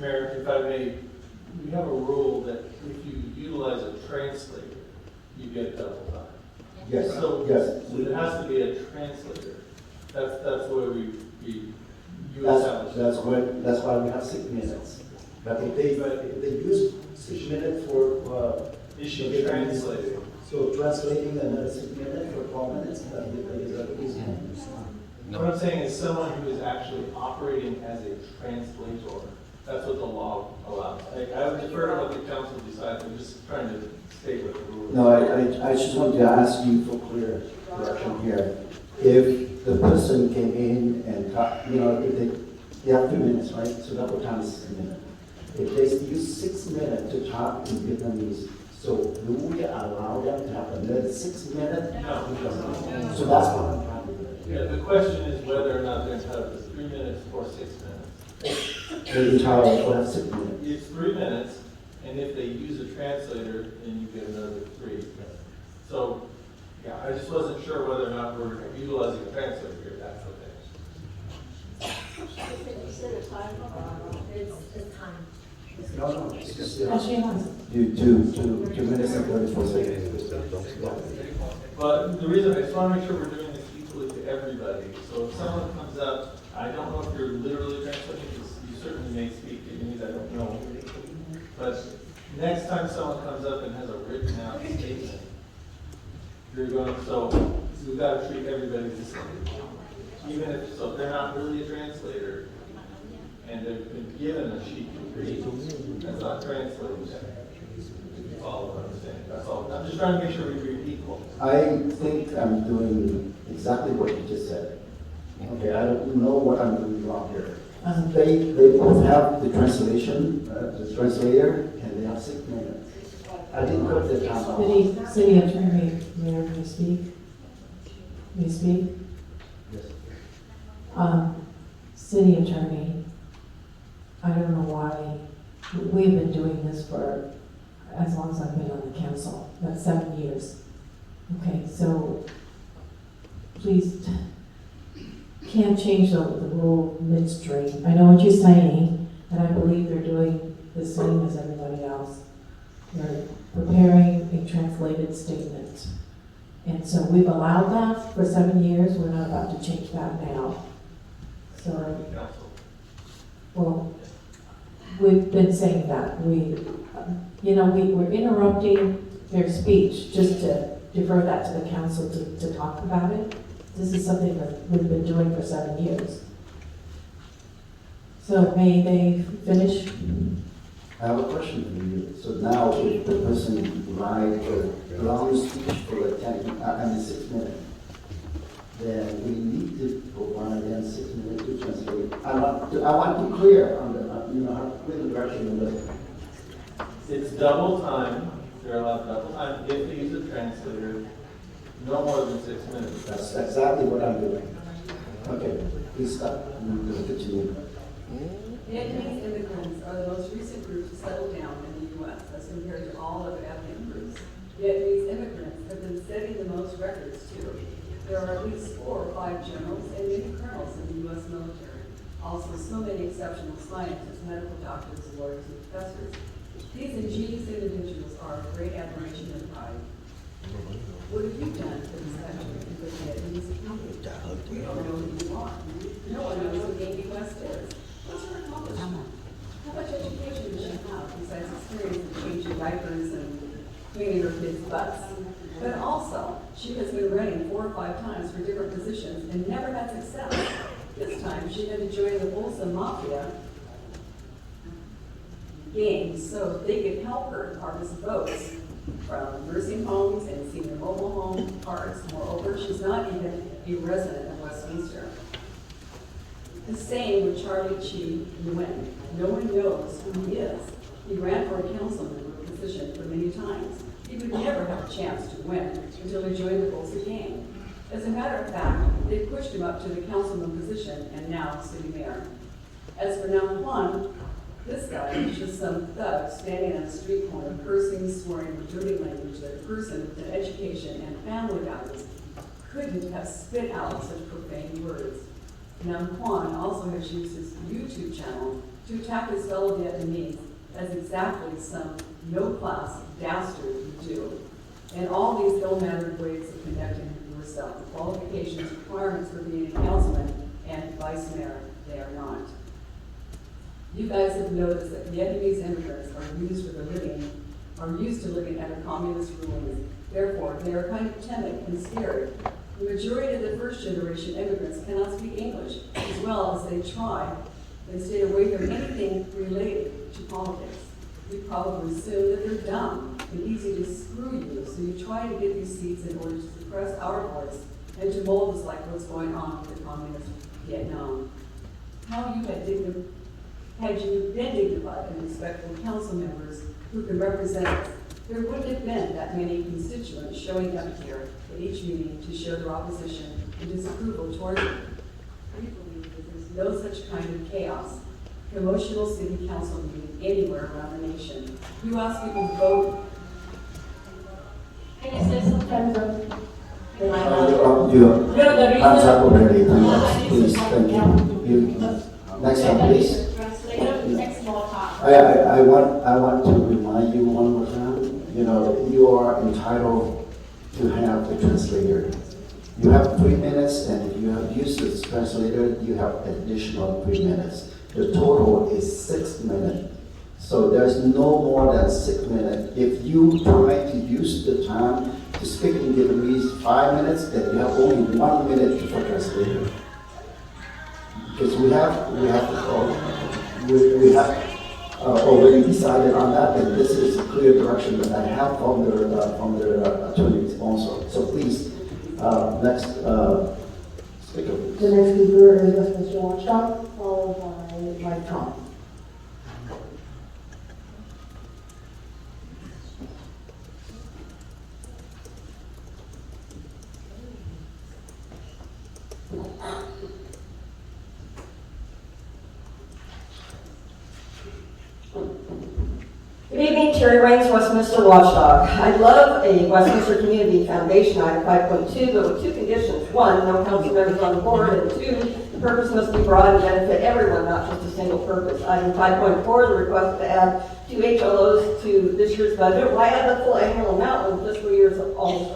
Mayor, if I may, we have a rule that if you utilize a translator, you get double time. Yes, So yes. it has to be a translator. That's the way we establish. That's why we have 6 minutes. But if they use 6 minutes for Issue translating. so translating another 6 minutes for 12 minutes, that is What I'm saying is someone who is actually operating as a translator. That's what the law allows. I would defer to what the council decides. I'm just trying to stay with the rules. No, I just want to ask you for clear direction here. If the person came in and if they have 2 minutes, right? So double time is 6 minutes. If they use 6 minutes to talk in Vietnamese, so do we allow them to have another 6 minutes? No. So that's what I'm trying to do. Yeah, the question is whether or not they're entitled to 3 minutes or 6 minutes. They're entitled to have 6 minutes. It's 3 minutes, and if they use a translator, then you get another 3. So, yeah, I just wasn't sure whether or not we're utilizing a translator here. That's okay. It's time. No, it's just Actually, yes. 2 minutes and 34 seconds. But the reason, I just want to make sure we're doing this equally to everybody. So if someone comes up, I don't know if you're literally translating, because you certainly may speak Vietnamese, I don't know. But next time someone comes up and has a written out statement, you're going, so we've got to treat everybody the same. Even if, so if they're not really a translator, and they've been given a sheet to read, that's not translated. You follow what I'm saying? That's all. I'm just trying to make sure we read equal. I think I'm doing exactly what you just said. Okay, I don't know what I'm doing wrong here. They both have the translation, the translator, and they have 6 minutes. I didn't put the time on. City Attorney, Mayor, may I speak? May I speak? Yes. City Attorney, I don't know why, we've been doing this for as long as I've been on the council, that's 7 years. Okay, so please, can't change the rule midstream. I know what you're saying, and I believe they're doing the same as everybody else. They're preparing a translated statement. And so we've allowed that for 7 years, we're not about to change that now. So, well, we've been saying that. We're interrupting their speech just to defer that to the council to talk about it. This is something that we've been doing for 7 years. So may they finish? I have a question for you. So now if the person writes a long speech for 6 minutes, then we need to provide them 6 minutes to translate. I want to clear on the direction of the. It's double time. They're allowed double time if they use a translator, no more than 6 minutes. That's exactly what I'm doing. Okay, please stop. I'm going to continue. Vietnamese immigrants are the most recent group to settle down in the U.S. as compared to all other ethnic groups. Vietnamese immigrants have been setting the most records too. There are at least 4 or 5 generals and many colonels in the U.S. military. Also, so many exceptional scientists, medical doctors, lawyers, and professors. These ingenious individuals are of great admiration and pride. What have you done for this country and for the Vietnamese people? We don't know who you are. No one knows who Amy West is. What's her accomplishment? How much education does she have besides experience in changing diapers and cleaning her kids' butts? But also, she has been running 4 or 5 times for different positions and never had success. This time, she had to join the Bolsa Mafia gang so they could help her harvest votes from nursing homes and senior mobile home parks. Moreover, she's not even a resident of Westminster. The same with Charlie Chi Nguyen. No one knows who he is. He ran for a councilman position for many times. He would never have a chance to win until he joined the Bolsa gang. As a matter of fact, they pushed him up to the councilman position and now city mayor. As for Nam Kwan, this guy is just some thug standing on a street corner cursing, swearing with dirty language that a person with an education and family values couldn't have spit out such profane words. Nam Kwan also has used his YouTube channel to attack his fellow Vietnamese as exactly some no-class dastard would do. And all these ill-mannered ways of conducting yourself, the qualifications, requirements for being a councilman and vice mayor, they are not. You guys have noticed that Vietnamese immigrants are used to living under communist rulings. Therefore, they are kind of timid and scared. The majority of the first-generation immigrants cannot speak English, as well as they try and stay away from anything related to politics. You probably assume that they're dumb and easy to screw you, so you try to get these seats in order to suppress our voice and to mold us like what's going on with the communist Vietnam. How you had you been dignified and respectful council members who can represent us, there wouldn't have been that many constituents showing up here at each meeting to show their opposition and disapproval towards it. We believe that there's no such kind of chaos, emotional city council meeting anywhere around the nation. You ask people to vote. Can you say something? Your hands up already. Please, thank you. Next time, please. I want to remind you one more time. You know, you are entitled to have the translator. You have 3 minutes, and if you have used this translator, you have additional 3 minutes. The total is 6 minutes. So there's no more than 6 minutes. If you try to use the time to speak in Vietnamese 5 minutes, then you have only 1 minute for translator. Because we have already decided on that, and this is a clear direction that I have from their attorneys also. So please, next speaker. The next speaker is Mr. Watchdog, followed by Mike Trump. Good evening, Terry Raines, Westminster Watchdog. I'd love a Westminster Community Foundation item 5.2, but with 2 conditions. 1, no council members on the board, and 2, the purpose must be broad and benefit everyone, not just a single purpose. Item 5.4, the request to add 2 HLOs to this year's budget. Why add the full annual amount when fiscal year is almost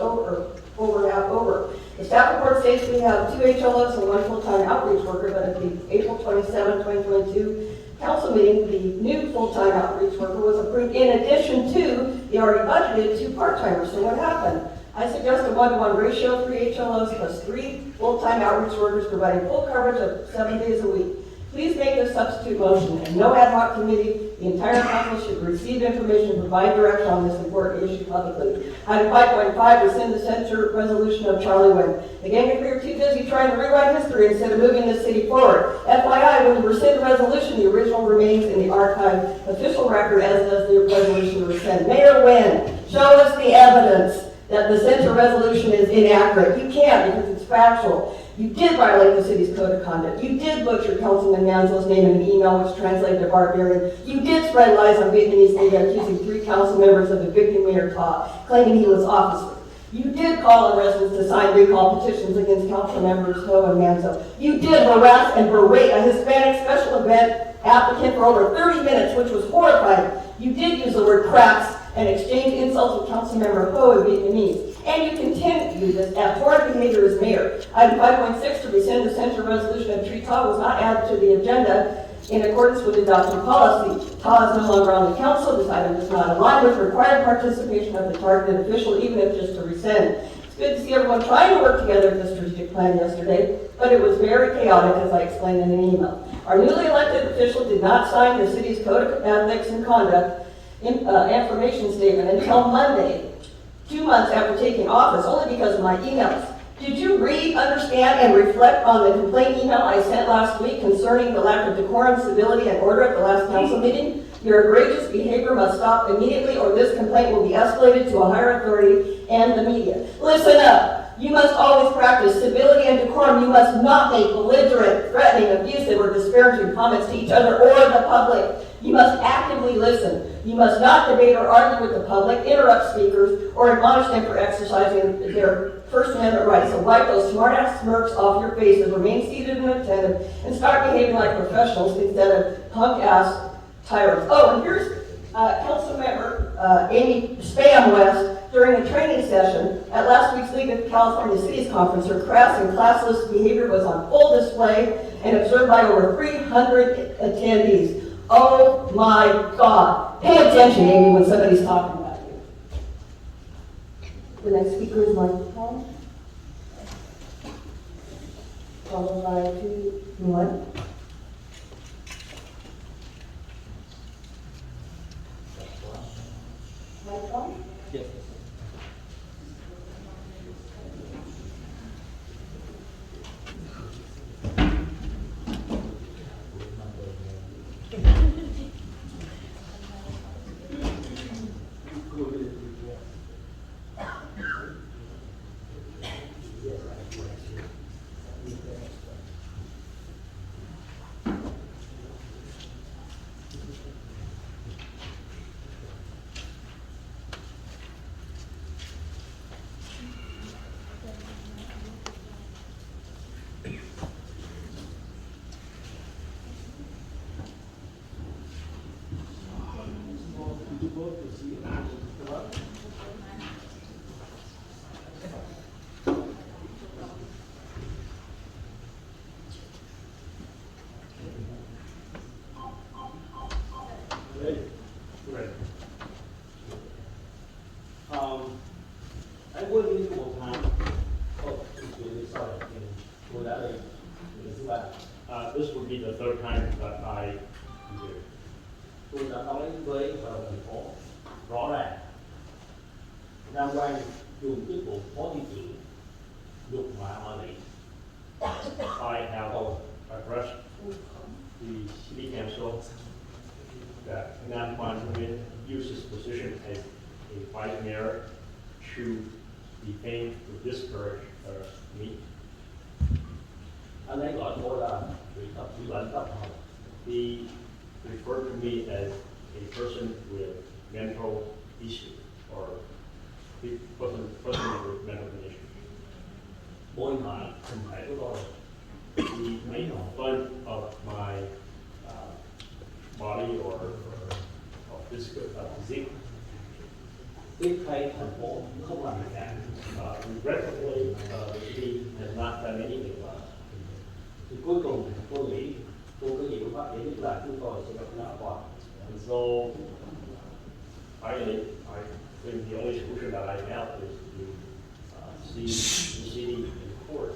half over? The staff report states we have 2 HLOs and 1 full-time outreach worker, but at the April 27, 2022 council meeting, the new full-time outreach worker was approved in addition to the already budgeted 2 part-timers. So what happened? I suggest a 1-to-1 ratio, 3 HLOs plus 3 full-time outreach workers providing full coverage of 7 days a week. Please make this substitute motion, and no ad hoc committee. The entire council should receive information and provide direction on this important issue publicly. Item 5.5, rescind the censure resolution of Charlie Wynn. The gang of are too busy trying to rewrite history instead of moving the city forward. FYI, when you rescind the resolution, the original remains in the archive official record, as does the resolution to rescind. Mayor Wynn, show us the evidence that the censure resolution is inaccurate. You can't, because it's factual. You did violate the city's code of conduct. You did butcher Councilman Manzo's name in an email which translated to barbarian. You did spread lies on Vietnamese media accusing 3 council members of evicting Mayor Ta, claiming he was officeless. You did call on residents to sign recall petitions against council members Ho and Manzo. You did harass and berate a Hispanic special event applicant for over 30 minutes, which was horrifying. You did use the word cracks and exchange insults with council member Ho in Vietnamese. And you continue to do this abhorrent behavior as mayor. Item 5.6, to rescind the censure resolution of Tree Ta was not added to the agenda in accordance with adopted policy. Ta is no longer on the council. This item does not align with required participation of the targeted official, even if just to rescind. It's good to see everyone trying to work together at this strategic plan yesterday, but it was very chaotic, as I explained in an email. Our newly elected official did not sign the city's code of ethics and conduct information statement until Monday, 2 months after taking office, only because of my emails. Did you read, understand, and reflect on the complaint email I sent last week concerning the lack of decorum, civility, and order at the last council meeting? Your egregious behavior must stop immediately, or this complaint will be escalated to a higher authority and the media. Listen up. You must always practice civility and decorum. You must not make belligerent, threatening, abusive, or disparaging comments to each other or the public. You must actively listen. You must not debate or argue with the public, interrupt speakers, or admonish them for exercising their First Amendment rights. So wipe those smart-ass smirks off your faces, remain seated and attentive, and start behaving like professionals instead of punk-ass tyrants. Oh, and here's Council Member Amy Spam West during a training session at last week's League of California Cities Conference. Her crass and classless behavior was on full display and observed by over 300 attendees. Oh my God. Pay attention, Amy, when somebody's talking about you. The next speaker is Michael Paul, followed by 2-1. Michael? Yes. Anh quên đi một tháng. This would be the third time that I do. Tôi đã nói với hội đồng thành phố rõ ràng Nam Quang dùng chức vụ phó thị trưởng đục mạ Hoa Mỹ. I have addressed the city council that Nam Quan used his position as a vice mayor to defame, to discourage me. Anh ấy gọi tôi là bị bệnh tâm thần. He referred to me as a person with mental issues or a person with mental condition. Bôi nhọ thân thể của tôi. He made fun of my body or physical physique. Tiếc thay thành phố không làm gì cả. Regrettably, the city has not done anything about it. Thì cuối cùng tôi nghĩ tôi có nhiều pháp để biết là chúng tôi sẽ gặp nhau qua. And so, finally, I think the only solution that I have is to see the city in court.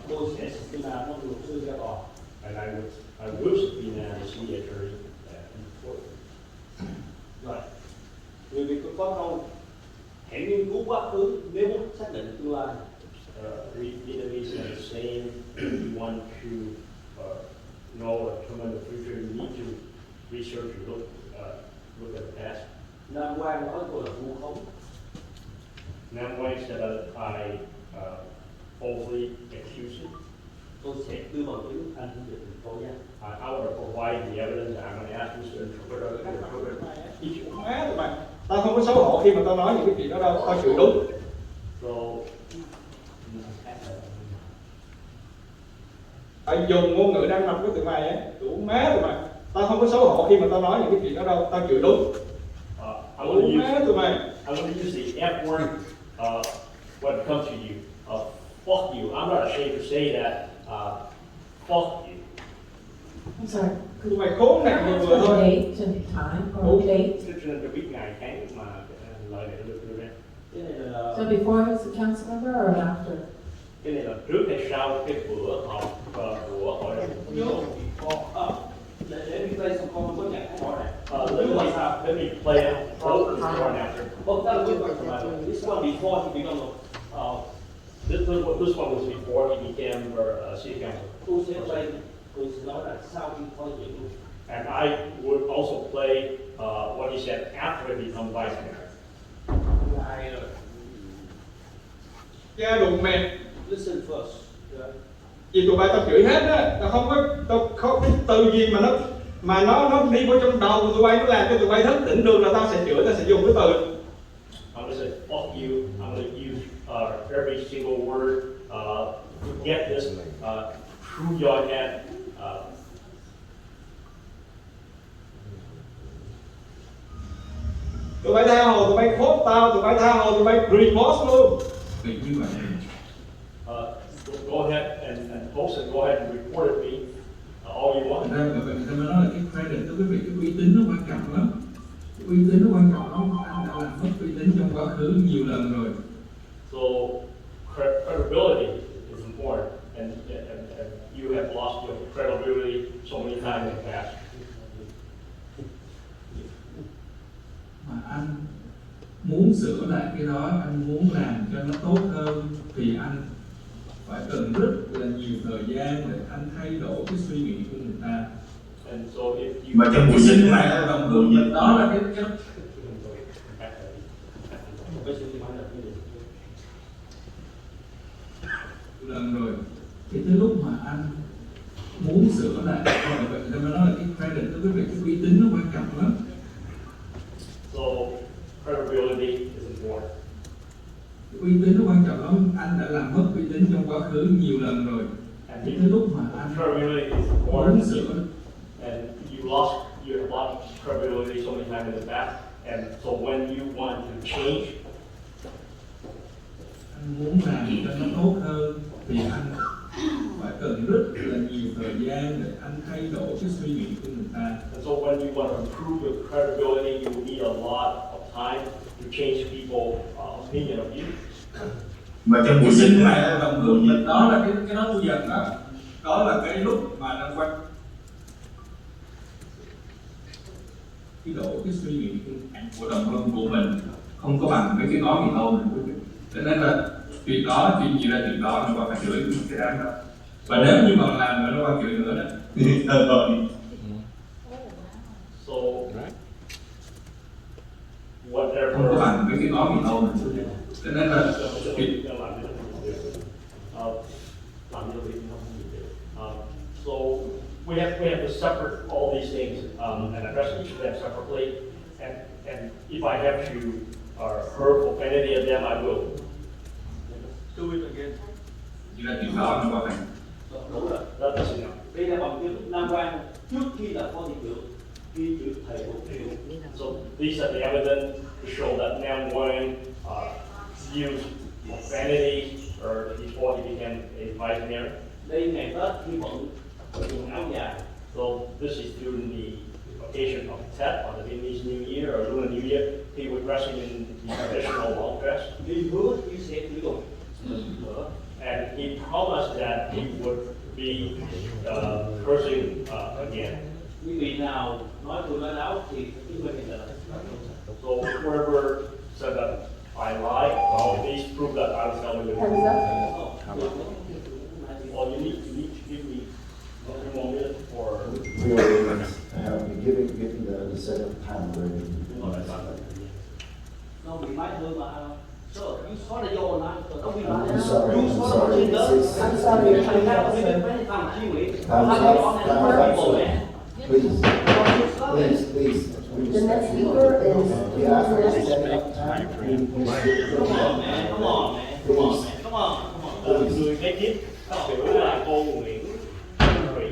Tôi sẽ subpoena một luật sư ra tòa. And I will subpoena the city attorney in court. Rồi, người Việt có câu hãy nghiên cứu quá khứ nếu muốn xác định tương lai. We Vietnamese have the saying, if you want to know or determine the future, you need to research and look at the past. Nam Quang nói tôi là vu khống. Nam Quang said that I falsely accused him. Tôi sẽ đưa vào chứng anh được tố giác. I will provide the evidence. I'm going to ask Mr. Interpreter to interpret each one. Má tụi mày, tao không có xấu hổ khi mà tao nói những cái chuyện đó đâu, tao chịu đúng. So, Tao dùng ngôn ngữ đang nằm của tụi mày á, đủ má tụi mày. Tao không có xấu hổ khi mà tao nói những cái chuyện đó đâu, tao chịu đúng. I want to Má tụi mày. use the F word when it comes to you. Fuck you. I'm not ashamed to say that. Fuck you. Không sao, tụi mày khốn nạn nhiều người thôi. Date and time or date. Cho nên biết ngày tháng mà lời này được đưa ra. Cái này là So before he was a council member or after? cái này là trước hay sau cái bữa họp của hội đồng Let me play some common với nhạc rõ ràng. let me play it both before and after. Oh, that was good. This one before he became This one was before he became city council. tôi sẽ play, tôi sẽ nói là sau khi thôi chuyện luôn. And I would also play what he said after he became vice mayor. Lại rồi. Cha đụng mẹ. Listen first. Vì tụi bay tao chửi hết á, tao không cái từ gì mà nó đi vô trong đầu của tụi bay, nó làm cho tụi bay thức tỉnh được là tao sẽ chửi, tao sẽ dùng cái từ. I'm going to say, fuck you. I'm going to use every single word to get this through your head. Tụi bay tha hồ, tụi bay phốt tao, tụi bay tha hồ, tụi bay report luôn. Vì như vậy Go ahead and post and go ahead and report at me all you want. Thật ra bởi vậy người ta mới nói là cái credit đối với cái uy tín nó quan trọng lắm. Cái uy tín nó quan trọng lắm, anh đã làm mất uy tín trong quá khứ nhiều lần rồi. So credibility is important, and you have lost your credibility so many times in the past. Mà anh muốn sửa lại cái đó, anh muốn làm cho nó tốt hơn thì anh phải cần rất là nhiều thời gian để anh thay đổi cái suy nghĩ của người ta. And so if you Mà trong buổi sinh hoạt đồng hương mình đó là cái lần rồi thì tới lúc mà anh muốn sửa lại rồi vậy người ta mới nói là cái credit đối với việc cái uy tín nó quan trọng lắm. So credibility is important. Uy tín nó quan trọng lắm, anh đã làm mất uy tín trong quá khứ nhiều lần rồi. And Thì tới lúc mà anh credibility is muốn important. sửa And you have lost credibility so many times in the past. And so when you want to change, anh muốn làm cho nó tốt hơn thì anh phải cần rất là nhiều thời gian để anh thay đổi cái suy nghĩ của người ta. and so when you want to improve your credibility, you need a lot of time to change people's opinion of you. Mà trong buổi sinh hoạt đồng hương mình đó là cái đó tôi dần đó, đó là cái lúc mà nó quan cái độ cái suy nghĩ của đồng hương của mình không có bằng với cái gói mì tôm này quý vị. Cho nên là chuyện đó, chuyện gì ra chuyện đó nó còn phải chửi cái đám đó. Và nếu như mà làm nữa nó qua chửi nữa đó thì rồi. So whatever. Không có bằng với cái gói mì tôm này. Cho nên là so we have to separate all these things and address each of them separately. And if I have to hurt profanity of them, I will. Do it again. Chỉ là chuyện đó nó qua thành. Đúng rồi. That's enough. Đây là bằng chứng Nam Quang trước khi là phó thị trưởng ghi chữ thầy của triều. So these are the evidence to show that Nam Quang used profanity or before he became a vice mayor. Đây ngày Tết khi bận quần áo dài. So this is during the occasion of Tet or the Vietnamese New Year or Lunar New Year. He was dressing in the traditional long dress. Đi hứa chia sẻ kỷ luật. And he promised that he would be cursing again. Quý vị nào nói tôi nói láo thì chúng mình là So whoever said that I lied, well, please prove that I was telling the truth. Well, you need to give me a few more minutes for. We are giving the set of time already. nó bị máy hơi mà so you saw the your line, so don't be lying. I'm sorry, You I'm saw sorry. the I'm sorry. you're coming out with a time chi nguyện. Please. The next speaker is. We ask for the set of time. Come on, man. Người kế tiếp chữ là cô Nguyễn Thủy.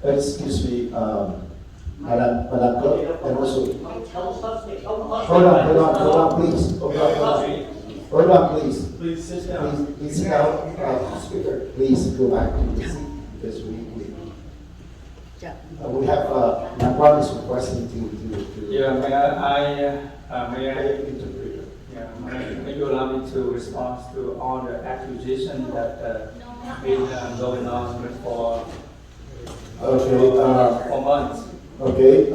Excuse me, Madam Clerk, and also. Hold on, please. Hold on, please. Please sit down. Please sit down, speaker. Please go back to the seat because we. We have, Namquan is requesting to. Yeah, may you allow me to respond to all the accusations that been going on for months. Okay, I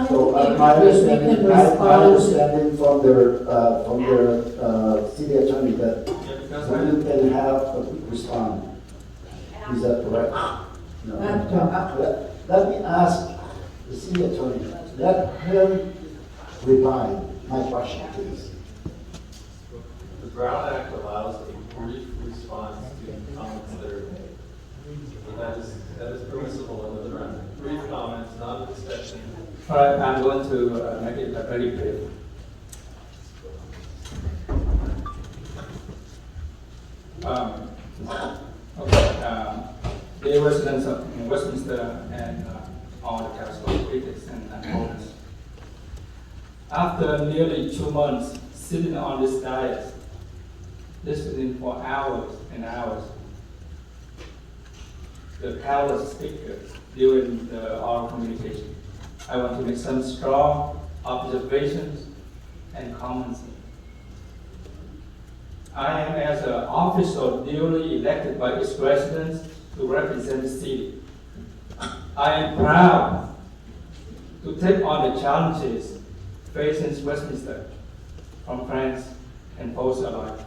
so think my we understanding, can my respond. understanding from their city attorney that you can have a quick response. Is that correct? No. Let me ask the city attorney, let her reply my question, please. The Brown Act allows a brief response to comments that are made. So that is permissible under the Brown Act. Brief comments, not a discussion. All right, I'm going to make it very brief. The residents of Westminster and all the council critics and opponents. After nearly 2 months sitting on this dais, listening for hours and hours, the countless speakers during our communication, I want to make some strong observations and comments. I am as an official duly elected by its residents to represent the city. I am proud to take on the challenges facing Westminster from friends and foes alike.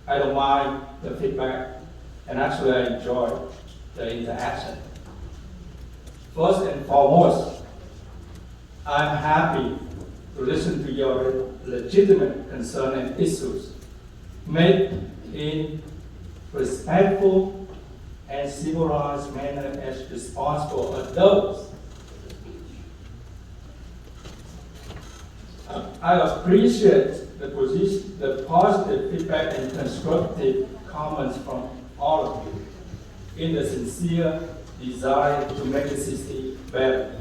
I don't mind the feedback, and actually I enjoy the interaction. First and foremost, I'm happy to listen to your legitimate concern and issues made in respectful and civilized manner as responsible adults. I appreciate the positive feedback and constructive comments from all of you in the sincere desire to make the city better.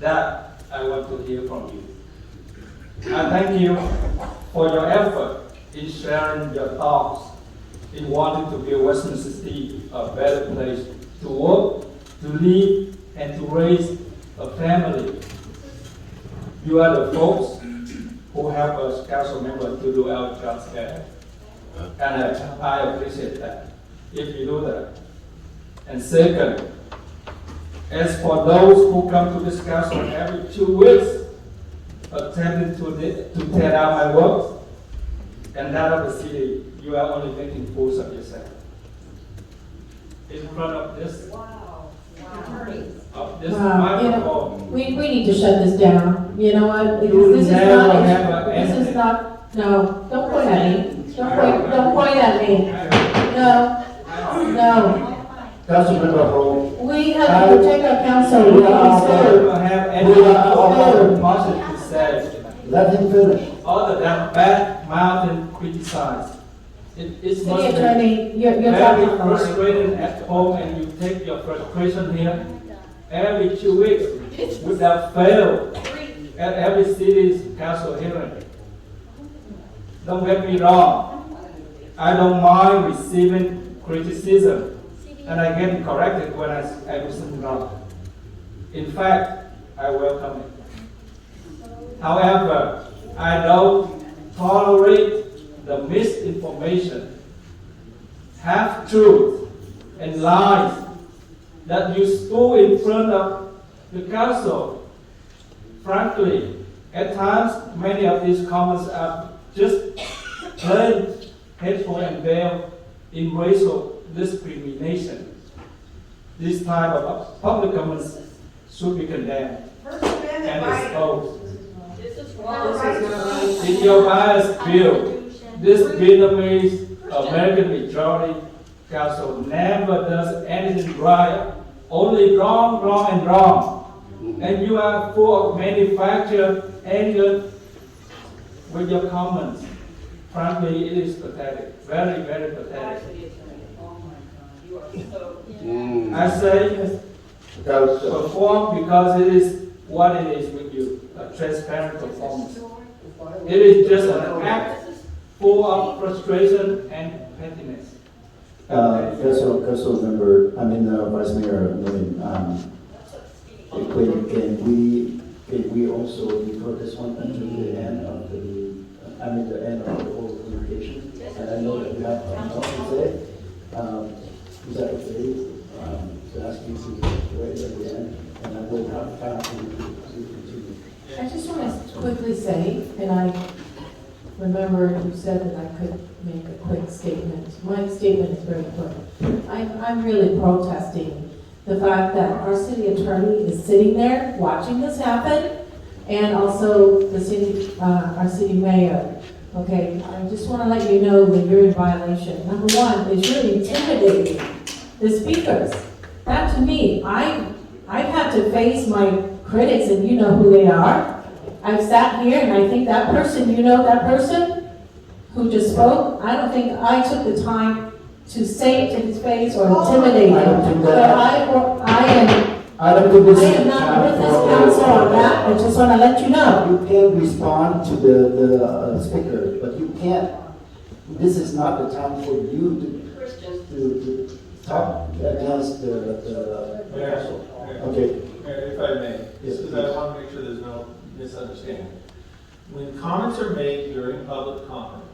That I want to hear from you. I thank you for your effort in sharing your thoughts, in wanting to build Westminster City a better place to work, to live, and to raise a family. You are the folks who help us council members to do our jobs better. And I appreciate that, if you do that. And second, as for those who come to this council every 2 weeks, attempting to tear down my work and that of the city, you are only making fools of yourself. In front of this, microphone. We need to shut this down. You know what? This is not, no, don't point at me. Don't point at me. No. Councilmember Ho. We have to protect our council. We don't have any positive to say. Let him finish. Other than bad mouthing criticize. It's City Attorney, you're very talking frustrated at home, and you take your frustration here every 2 weeks without fail at every city's council hearing. Don't get me wrong. I don't mind receiving criticism, and I get corrected when I do something wrong. In fact, I welcome it. However, I don't tolerate the misinformation, half-truth, and lies that you spew in front of the council. Frankly, at times, many of these comments are just plain hateful and veiled in racial discrimination. This type of public comments should be condemned and exposed. In your biased view, this Vietnamese American majority council never does anything right, only wrong, wrong, and wrong. And you are full of manufactured anger with your comments. Frankly, it is pathetic, very, very pathetic. I say perform because it is what it is with you, a transparent performance. It is just an act full of frustration and pettiness. Council member, Vice Mayor, can we also refer this one until the end of the end of the whole communication? And I know that you have something to say. Is that okay? To ask you to wait at the end, and I will have time to continue. I just want to quickly say, and I remember you said that I could make a quick statement. My statement is very quick. I'm really protesting the fact that our city attorney is sitting there watching this happen, and also the city, our city mayor. Okay, I just want to let you know that you're in violation. Number one, is you're intimidating the speakers. That to me, I've had to face my critics, and you know who they are. I've sat here, and I think that person, you know that person who just spoke, I don't think I took the time to say it to his face or intimidate him. But I am not with this council on that. I just want to let you know. You can respond to the speaker, but you can't. This is not the time for you to talk against the council. Okay. If I may, because I want to make sure there's no misunderstanding. When comments are made during public comment,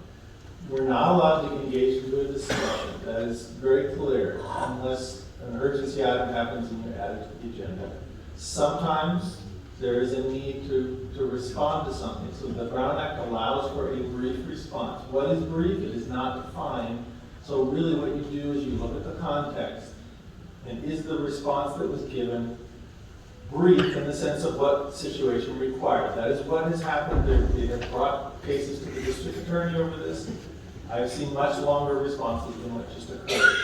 we're not allowed to engage into a discussion. That is very clear, unless an urgency item happens and you add it to the agenda. Sometimes there is a need to respond to something. So the Brown Act allows for a brief response. What is brief? It is not defined. So really what you do is you look at the context, and is the response that was given brief in the sense of what situation required. That is what has happened. They have brought cases to the district attorney over this. I've seen much longer responses than what just occurred.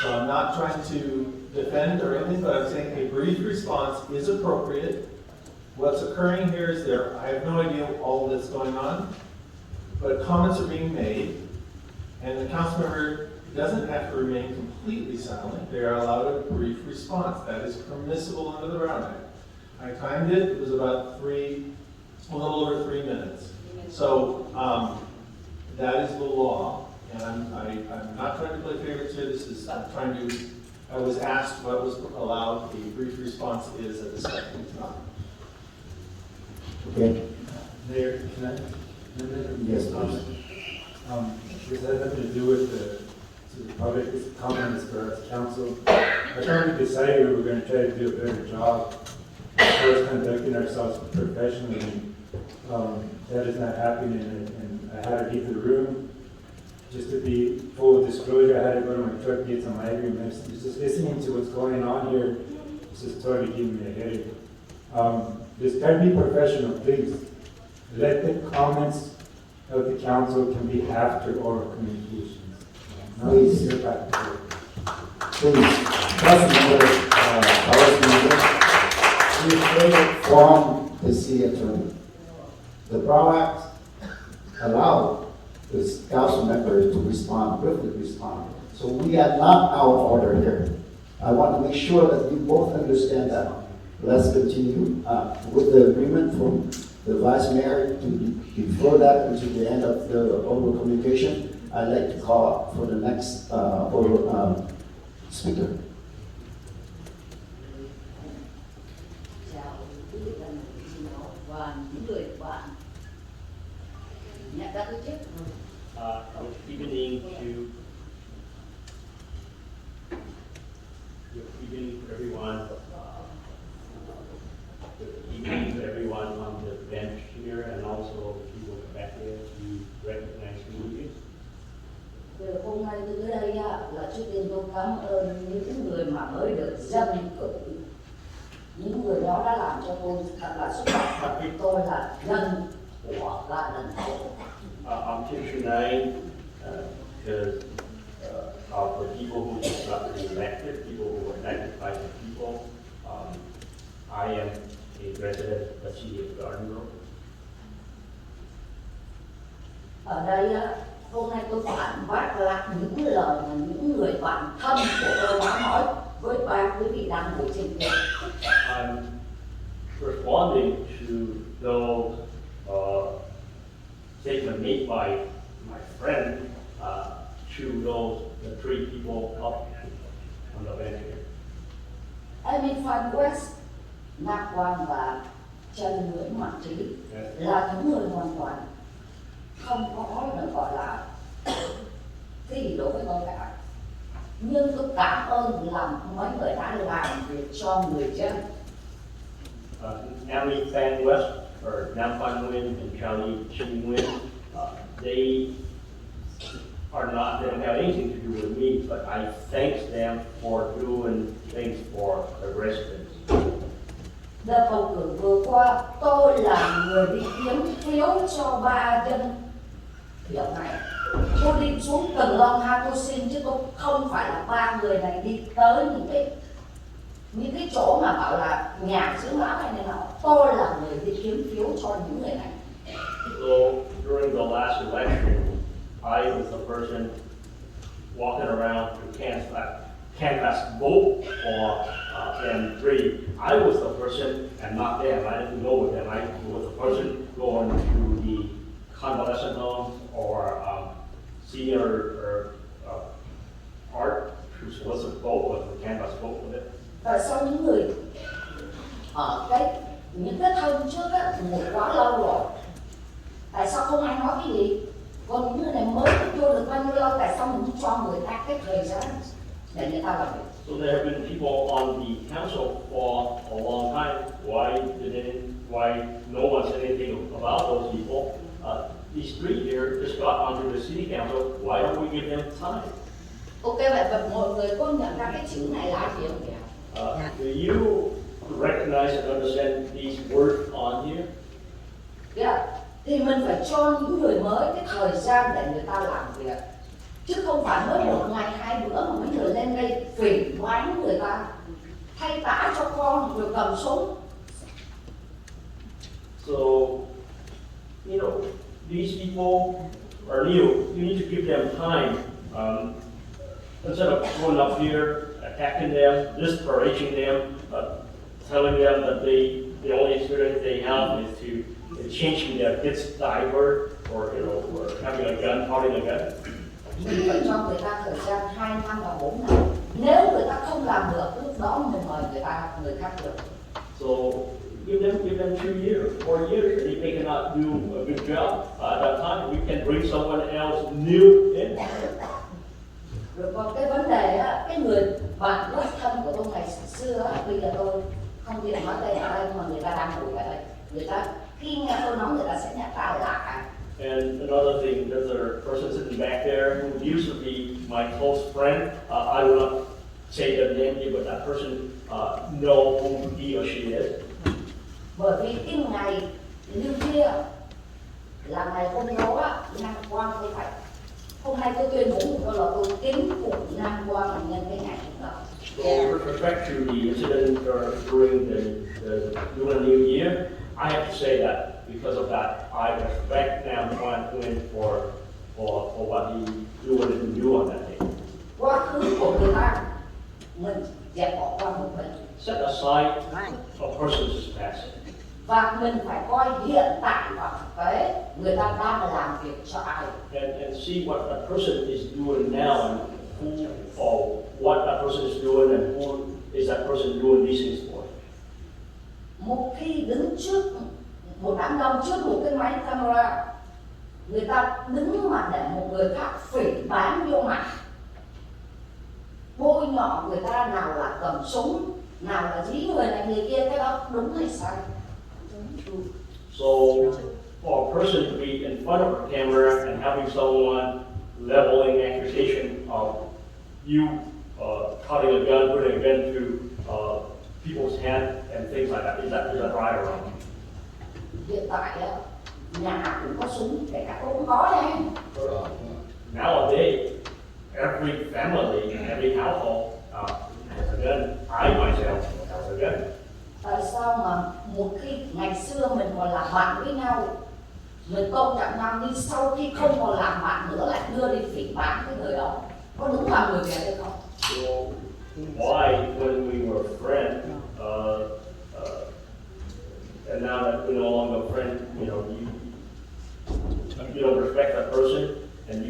So I'm not trying to defend or anything, but I'm saying a brief response is appropriate. What's occurring here is I have no idea all that's going on, but comments are being made, and the council member doesn't have to remain completely silent. They are allowed a brief response. That is permissible under the Brown Act. I timed it. It was about a little over 3 minutes. So that is the law, and I'm not trying to play favorites here. I was asked what was allowed. The brief response is a discussion. It's not. Okay. Mayor, can I? Yes, please. This has nothing to do with the public. This comment is for us council. I thought we decided we were going to try to do a better job as far as conducting ourselves professionally. That is not happening, and I had to leave the room. Just to be full disclosure, I had to go to my truck, get some ivory mist. Just listening to what's going on here, it's just totally giving me a headache. Just try to be professional, please. Let the comments of the council can be after oral communications. Please. Get back to work. Please. Councilmember, we heard from the city attorney. The Brown Act allowed the council members to respond, briefly respond. So we are not out of order here. I want to make sure that you both understand that. Let's continue with the agreement from the Vice Mayor to defer that until the end of the oral communication. I'd like to call for the next oral speaker. Good evening to everyone. Good evening to everyone on the bench here, and also the people back there. We recognize you. Hôm nay tôi tới đây là trước tiên tôi cảm ơn những người mà mới được dân cử. Những người đó đã làm cho tôi thật là xúc động, bởi vì tôi là dân của la Đần. I'm here tonight because of the people who got elected, people who were elected by the people. I am a resident of the city of Garden Grove. Ở đây hôm nay tôi phản bác lại những lời mà những người bạn thân của tôi đã nói với ba quý vị đang ngồi trên kia. I'm responding to those statements made by my friend to those the three people up on the bench here. Amy Phan West, Nam Quang và Trần Nguyễn Mạnh Trí là những người hoàn toàn không có được gọi là cái gì đối với tôi cả. Nhưng tôi cảm ơn lòng mấy người đã làm việc cho người dân. Amy Phan West, or Nam Phan Nguyen and Charlie Chin Nguyen, they don't have anything to do with me, but I thank them for doing things for the residents. Đợt bầu cử vừa qua, tôi là người đi kiếm phiếu cho 3 dân hiệu này. Tôi đi xuống từng lon ha tôi xin, chứ tôi không phải là 3 người này đi tới những cái chỗ mà bảo là nhà dưỡng lão hay này nọ. Tôi là người đi kiếm phiếu cho những người này. So during the last election, I was the person walking around to canvass vote for them three. I was the person and not them. I didn't go with them. I was the person going to the convalescent homes or senior or art to solicit vote with the canvass vote with it. Và sau những người ở những cái thân trước á, ngồi quá lâu rồi, tại sao không ai nói cái gì? Còn những người này mới vô được bao nhiêu lâu, tại sao mình cho người ta cái thời gian để người ta làm việc? So there have been people on the council for a long time. Why no one said anything about those people? These three here just got onto the city council. Why don't we give them time? Ok, vậy mọi người có nhận ra cái chữ này là gì không? Do you recognize and understand these words on here? Yeah. Thì mình phải cho những người mới cái thời gian để người ta làm việc, chứ không phải mới một ngày hai bữa mà mấy người lên đây phỉ báng người ta, thay tả cho con rồi cầm súng. So, these people are new. You need to give them time. Instead of going up here, attacking them, disparaging them, telling them that the only experience they have is to changing their kids' diaper or having a gun, holding a gun. Mình phải cho người ta thời gian 2 năm và 4 năm. Nếu người ta không làm được, lúc đó mình mời người khác được. So give them 2 years, 4 years, and if they cannot do a good job at that time, we can bring someone else new in. Rồi còn cái vấn đề á, cái người bạn rất thân của tôi ngày xưa á, bây giờ tôi không biết nói đây ở đây mà người ta đang ngồi ở đây, người ta khi nghe tôi nói người ta sẽ nhận ra là. And another thing, there's a person sitting back there who used to be my close friend. I will not say their name, but that person know who he or she is. Bởi vì cái ngày như kia là ngày hôm đó á, Nam Quang tôi phải hôm nay tôi tuyên bố một câu là tôi kính phục Nam Quang nhân cái ngày hôm đó. So with respect to the incident during the Lunar New Year, I have to say that because of that, I respect Nam Quang Nguyen for what he do and didn't do on that day. Quá khứ của người ta mình dẹp bỏ qua một bên. Set aside a person's past. Và mình phải coi hiện tại và thực tế người ta đang làm việc cho ai. And see what that person is doing now and who or what that person is doing and who is that person doing these things for. Một khi đứng trước một đám đông trước một cái máy camera, người ta đứng mà để một người khác phỉ báng vô mặt, bôi nhọ người ta, nào là cầm súng, nào là dí người này người kia, cái đó đúng hay sai? So for a person to be in front of a camera and having someone leveling accusation of you cutting a gun, putting a gun to people's hand and things like that, is that right or wrong? Hiện tại nhà nào cũng có súng, kể cả tôi cũng có đấy. Nowadays, every family, every household has a gun. I myself has a gun. Tại sao mà một khi ngày xưa mình còn làm bạn với nhau, mình tôn trọng nhau, nhưng sau khi không còn làm bạn nữa lại đưa đi phỉ báng cái người đó, có đúng là người Việt hay không? So why, when we were friends, and now that we're no longer friends, you don't respect that person, and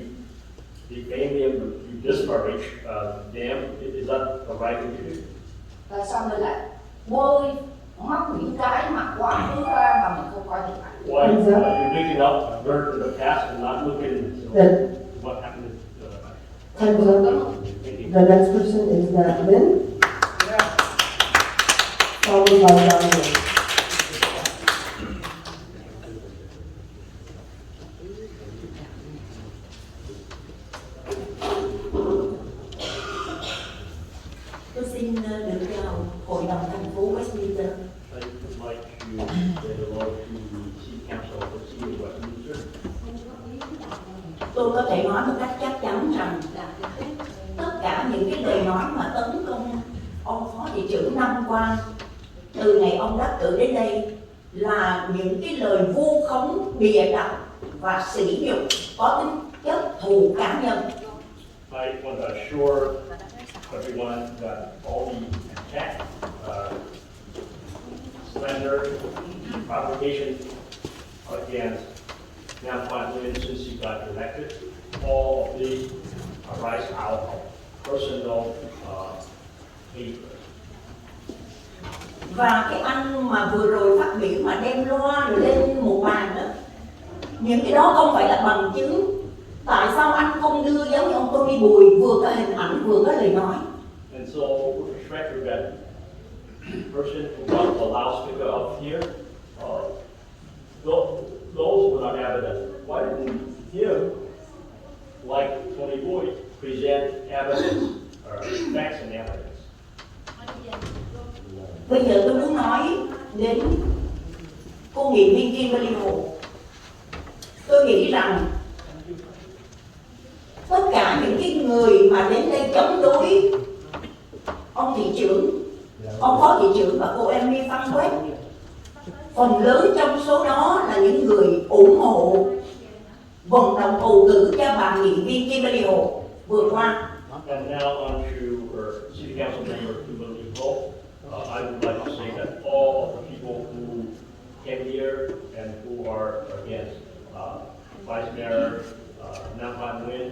defame them, you disparage them. Is that the right thing to do? Tại sao mình lại bôi móc những cái mà quá khứ ra mà mình không coi thiệt hại? Why are you picking up dirt in the past and not looking at what happened? Time's up. The next person is Nat Lynn. Followed by Daniel. Tôi xin được chào Hội đồng thành phố Westminster. I would like to say hello to the City Council of the City of Westminster. Tôi có thể nói một cách chắc chắn rằng tất cả những cái lời nói mà tấn công ông Phó Thị trưởng năm qua từ ngày ông đắc cử đến đây là những cái lời vu khống bịa đặt và sỉ nhục có tính chất thù cá nhân. I want to assure everyone that all the attack, slander, provocation against Nam Phan Nguyen since he got elected, all of these arise out of personal hatred. Và cái anh mà vừa rồi phát biểu mà đem loa rồi lên một bàn đó, những cái đó không phải là bằng chứng. Tại sao anh không đưa giống như ông Tony Bùi vừa có hình ảnh vừa có lời nói? And so, with respect to that person who got the loudspeaker up here, those were not evidence. Why didn't him, like Tony Boyd, present evidence or facts and evidence? Bây giờ tôi muốn nói đến cô nghị viên Kimberly Hồ. Tôi nghĩ rằng tất cả những cái người mà đến đây chống đối ông thị trưởng, ông phó thị trưởng và cô Emily Phan Quét, phần lớn trong số đó là những người ủng hộ vận động bầu cử cho bà nghị viên Kimberly Hồ vừa qua. And now on to our City Council member Kimberly Ho. I would like to say that all of the people who came here and who are against Vice Mayor Nam Phan Nguyen,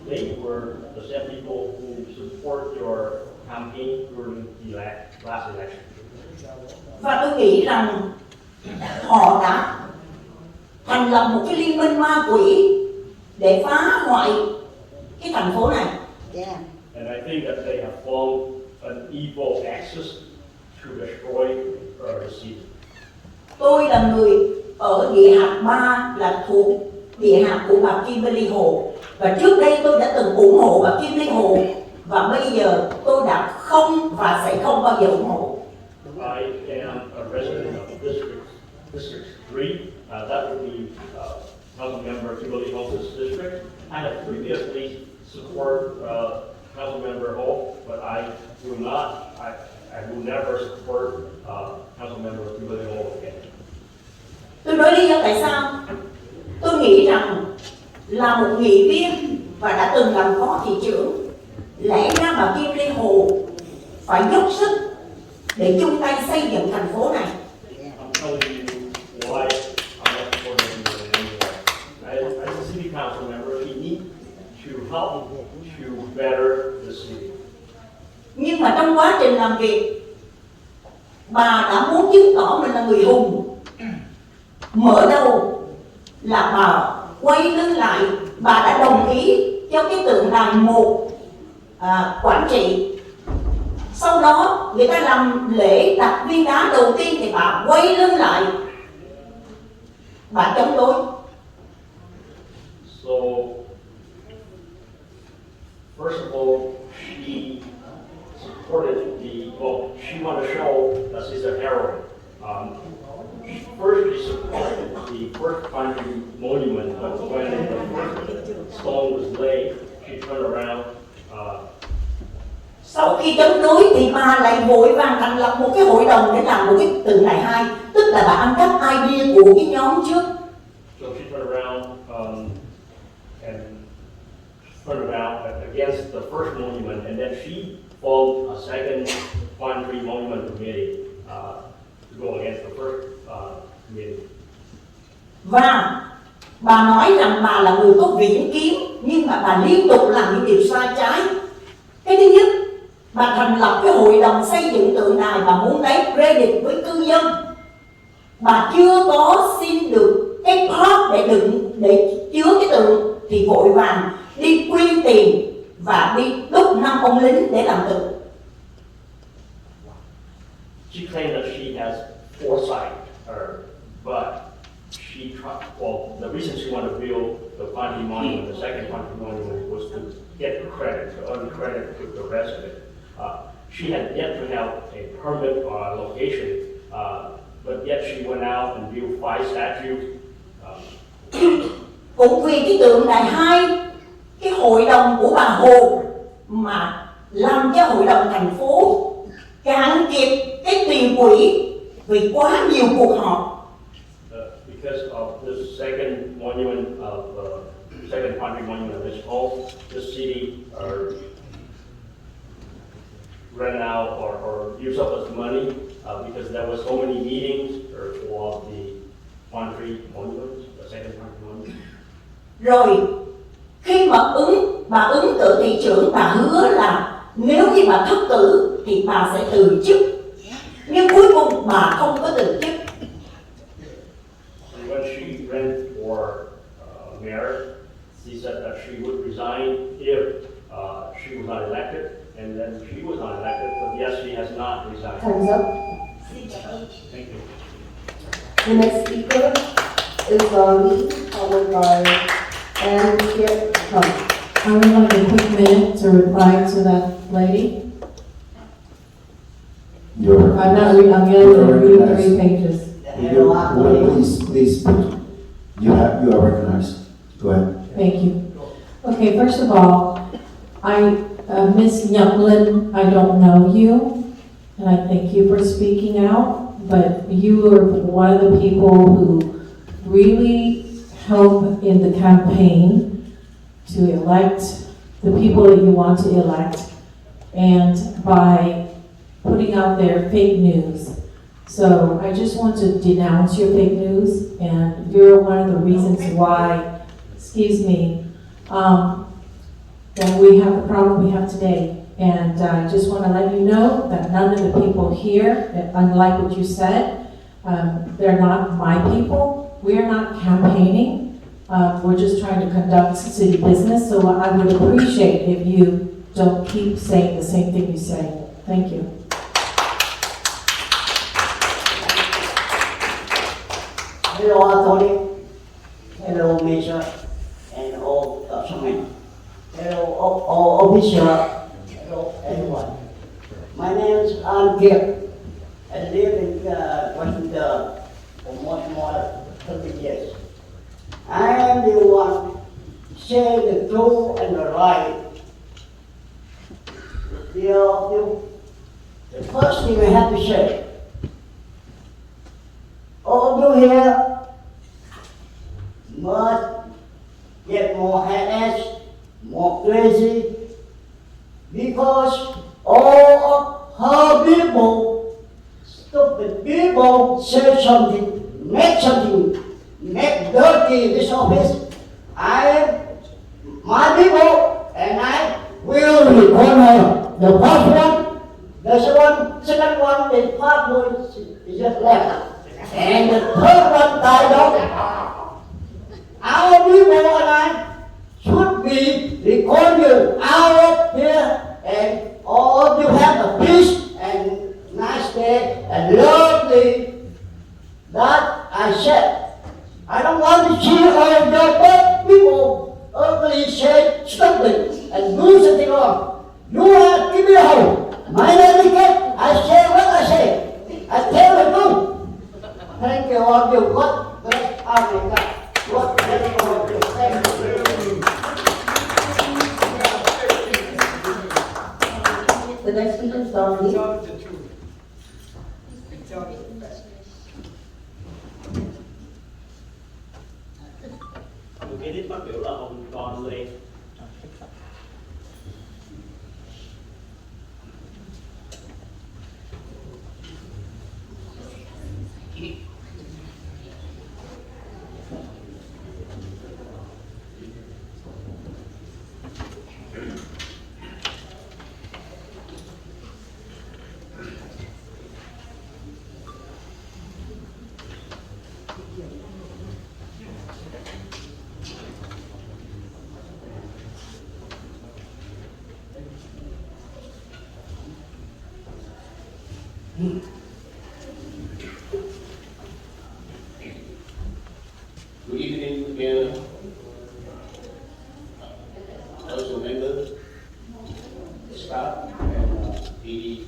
they were the same people who support your campaign during the last election. Và tôi nghĩ rằng họ đã thành lập một cái liên minh ma quỷ để phá hoại cái thành phố này. And I think that they have formed an evil axis to destroy the city. Tôi là người ở địa hạt 3 là thuộc địa hạt của bà Kimberly Hồ. Và trước đây tôi đã từng ủng hộ bà Kimberly Hồ. Và bây giờ tôi đã không và sẽ không bao giờ ủng hộ. I am a resident of District 3. That would be Council Member Kimberly Ho's district. I have previously supported Council Member Ho, but I will never support Council Member Kimberly Ho again. Tôi nói lý do tại sao? Tôi nghĩ rằng là một nghị viên và đã từng làm phó thị trưởng, lẽ ra bà Kimberly Hồ phải dốc sức để chung tay xây dựng thành phố này. I'm telling you why I'm not supporting him anymore. As a city council member, we need to help to better the city. Nhưng mà trong quá trình làm việc, bà đã muốn chứng tỏ mình là người hùng. Mở đầu là bà quay lưng lại, bà đã đồng ý cho cái tượng đài một quản trị. Sau đó người ta làm lễ đặt viên đá đầu tiên thì bà quay lưng lại, bà chống đối. So, first of all, she supported she wanted to show that she's a heroine. First, she supported the first country monument, but when the first stone was laid, she turned around. Sau khi chống đối thì bà lại vội vàng thành lập một cái hội đồng để làm một cái tượng đài 2, tức là bà ăn cắp idea của cái nhóm trước. So she turned around and turned around against the first monument, and then she formed a second country monument committee to go against the first committee. Và bà nói rằng bà là người có viễn kiến nhưng mà bà liên tục làm những điều sai trái. Cái thứ nhất, bà thành lập cái hội đồng xây dựng tượng đài, bà muốn lấy credit với cư dân. Bà chưa có xin được cái plot để đựng, để chứa cái tượng, thì vội vàng đi quyên tiền và đi đúc 5 ông lính để làm tượng. She claimed that she has foresight, but she tried, well, the reason she wanted to build the Quantity Monument, the second Quantity Monument, was to get credit, to earn credit with the rest of it. She had yet to have a permit or a location, but yet she went out and built 5 statues. Cũng vì cái tượng đài 2, cái hội đồng của bà Hồ mà làm cho hội đồng thành phố cạn kiệt cái tiền quỹ vì quá nhiều cuộc họp. Because of the second monument of second Quantity Monument of this whole, the city ran out or used up its money because there were so many meetings for the Quantity Monument, the second Quantity Monument. Rồi khi mà bà ứng cử thị trưởng, bà hứa là nếu như bà thất cử thì bà sẽ từ chức, nhưng cuối cùng bà không có từ chức. And when she ran for mayor, she said that she would resign if she was not elected, and then she was not elected, but yes, she has not resigned. Time's up. Thank you. The next speaker is Lee, followed by Ann Kiet Trump. I would like a quick minute to reply to that lady. I'm going to read 3 pages. Please, you are recognized. Go ahead. Thank you. Okay, first of all, Miss Younglin, I don't know you, and I thank you for speaking out, but you are one of the people who really help in the campaign to elect the people that you want to elect, and by putting out their fake news. So I just want to denounce your fake news, and you're one of the reasons why, that we have the problem we have today. And I just want to let you know that none of the people here, unlike what you said, they're not my people. We are not campaigning. We're just trying to conduct city business. So I would appreciate if you don't keep saying the same thing you say. Thank you. Hello, Tony. Hello, Major, and all councilmen. Hello, all officials. Hello, everyone. My name is Ann Kiet. I live in Westminster for more than 30 years. I am the one saying the truth and the right. The first thing I have to say, all of you here must get more headaches, more crazy, because all of her people, stupid people, say something, make dirty this office. My people, and I will record her. The first one, the second one, the part one is just left. And the third one died off. Our people and I should be recorded out of here, and all of you have a peace and nice day and lovely. That I said. I don't want to see all of your bad people ugly, say stupid and do something wrong. You have to give me a home. My name is Ken. I say what I say. I tell the truth. Thank you all of you. God bless America. God bless you. Thank you. The next speaker is Lee. Người kế tiếp phát biểu là ông Don Lê. Good evening, Mayor, also members, staff, and PD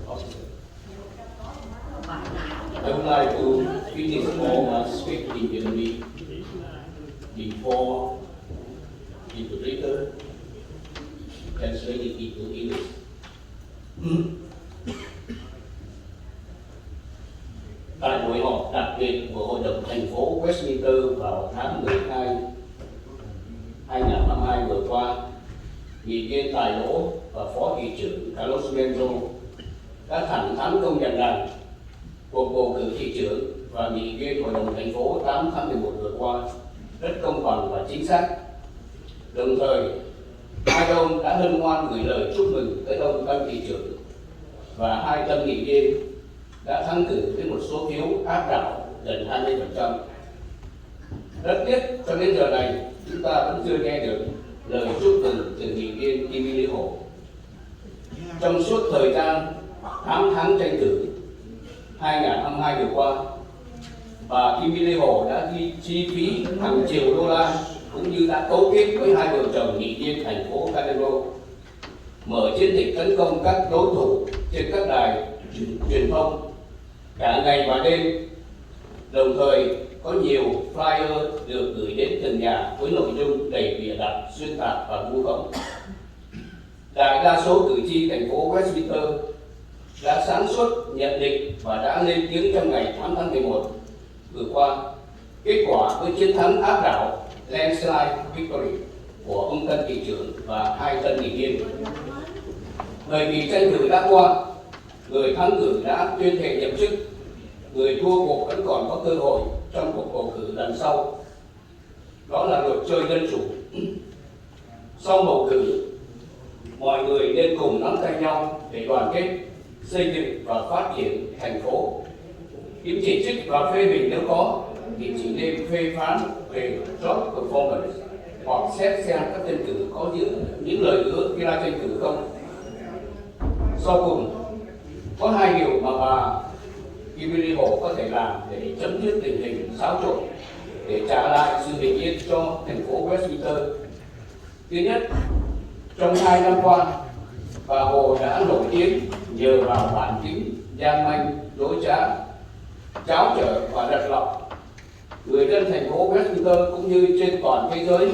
officers. I would like to finish all my speech in Vietnamese before interpreter translated into English. Tại buổi họp đặc biệt của Hội đồng thành phố Westminster vào tháng 12 2022 vừa qua, nghị viên Tài Lỗ và Phó Thị trưởng Carlos Menzo đã thẳng thắn công nhận rằng cuộc bầu cử thị trưởng và nghị viên Hội đồng thành phố 8 tháng 11 vừa qua rất công bằng và chính xác. Đồng thời, hai ông đã hân hoan gửi lời chúc mừng tới ông tân thị trưởng và hai tân nghị viên đã thắng cử với một số phiếu áp đảo gần 20%. Rất tiếc cho đến giờ này chúng ta vẫn chưa nghe được lời chúc mừng từ nghị viên Kim Ly Hồ. Trong suốt thời gian 8 tháng tranh cử 2022 vừa qua, bà Kim Ly Hồ đã chi phí hàng triệu đô la cũng như đã cấu kết với hai vợ chồng nghị viên thành phố Canero mở chiến dịch tấn công các đối thủ trên các đài truyền thông cả ngày và đêm. Đồng thời có nhiều flyer được gửi đến từng nhà với nội dung đầy bịa đặt, xuyên tạc và vu khống. Đại đa số cử tri thành phố Westminster đã sáng suốt nhận định và đã lên tiếng trong ngày 8 tháng 11 vừa qua. Kết quả với chiến thắng áp đảo landslide victory của ông tân thị trưởng và hai tân nghị viên. Thời kỳ tranh cử đã qua, người thắng cử đã tuyên thệ nhậm chức, người thua cuộc vẫn còn có cơ hội trong cuộc bầu cử lần sau. Đó là luật chơi dân chủ. Sau bầu cử, mọi người nên cùng nắm tay nhau để đoàn kết, xây dựng và phát triển thành phố. Những chỉ trích và phê bình nếu có thì chỉ nên phê phán về job performance hoặc xét xem các tranh cử có những lời hứa khi ra tranh cử không. Sau cùng, có hai điều mà bà Kim Ly Hồ có thể làm để chấm dứt tình hình xáo trộn, để trả lại sự bình yên cho thành phố Westminster. Thứ nhất, trong 2 năm qua, bà Hồ đã nổi tiếng nhờ vào bản tính gian manh, dối trá, tráo trở và lật lọng. Người dân thành phố Westminster cũng như trên toàn thế giới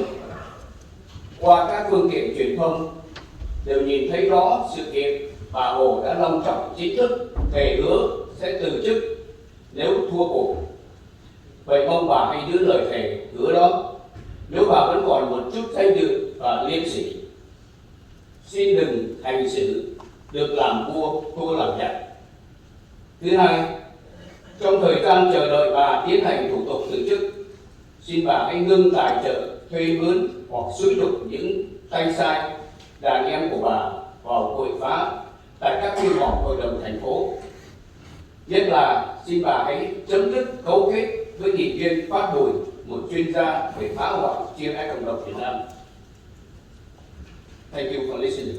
qua các phương tiện truyền thông đều nhìn thấy rõ sự kiện bà Hồ đã long trọng chính thức thề hứa sẽ từ chức nếu thua cuộc. Vậy mong bà hãy giữ lời thề hứa đó. Nếu bà vẫn còn một chút danh dự và liêm sỉ, xin đừng hành xử được làm vua thua làm giặc. Thứ hai, trong thời gian chờ đợi bà tiến hành thủ tục từ chức, xin bà hãy ngưng tài trợ, thuê mướn hoặc xúi giục những tay sai đàn em của bà vào hội phá tại các phiên họp hội đồng thành phố. Nhất là xin bà hãy chấm dứt cấu kết với nghị viên Phát Bùi, một chuyên gia về phá hoại chia rẽ cộng đồng Việt Nam. Thank you for listening.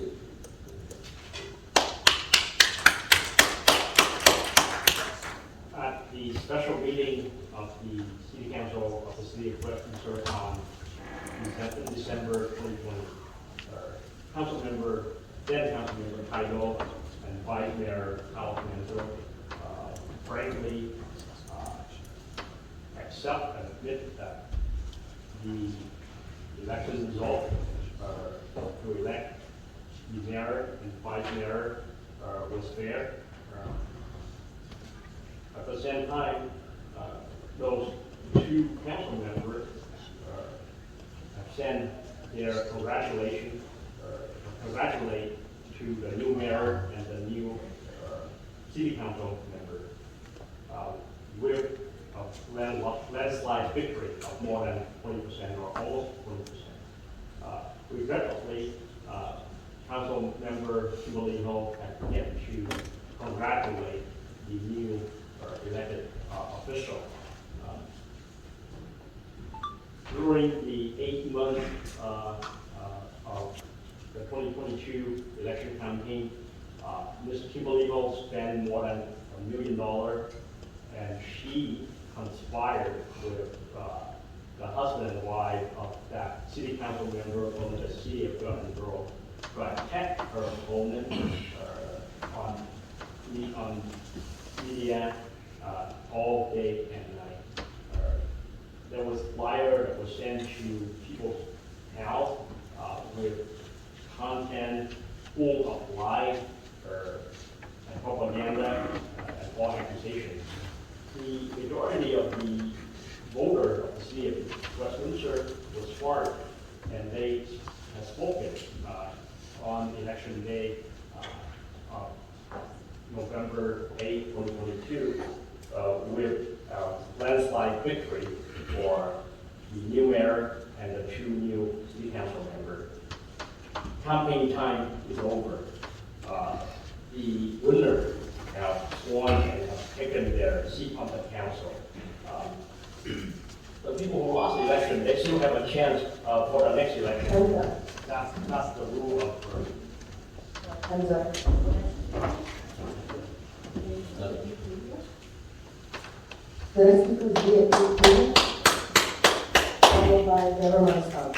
At the special meeting of the City Council of the City of Westminster on December 2020, then Council Member Kaido and Vice Mayor Carlos Menzo frankly accept and admit that the election result to elect the mayor and vice mayor was fair. At the same time, those two council members have sent their congratulate to the new mayor and the new city council member with a landslide victory of more than 20% or almost 20%. Regrettably, Council Member Kimberly Ho had yet to congratulate the new elected official. During the 8 months of the 2022 election campaign, Ms. Kimberly Ho spent more than $1 million, and she conspired with the husband and wife of that city council member from the city of Glasgow to attack her opponent on media all day and night. There was flyer that was sent to people's house with content full of lies and propaganda and false accusations. The majority of the voters of the city of Westminster was smart, and they have spoken on election day of November 8, 2022, with landslide victory for the new mayor and the 2 new city council members. Campaign time is over. The winners have sworn and have taken their seat on the council. The people who lost the election, they still have a chance for the next election. That's the rule of The next speaker is Beatrice, followed by Deborah Scott.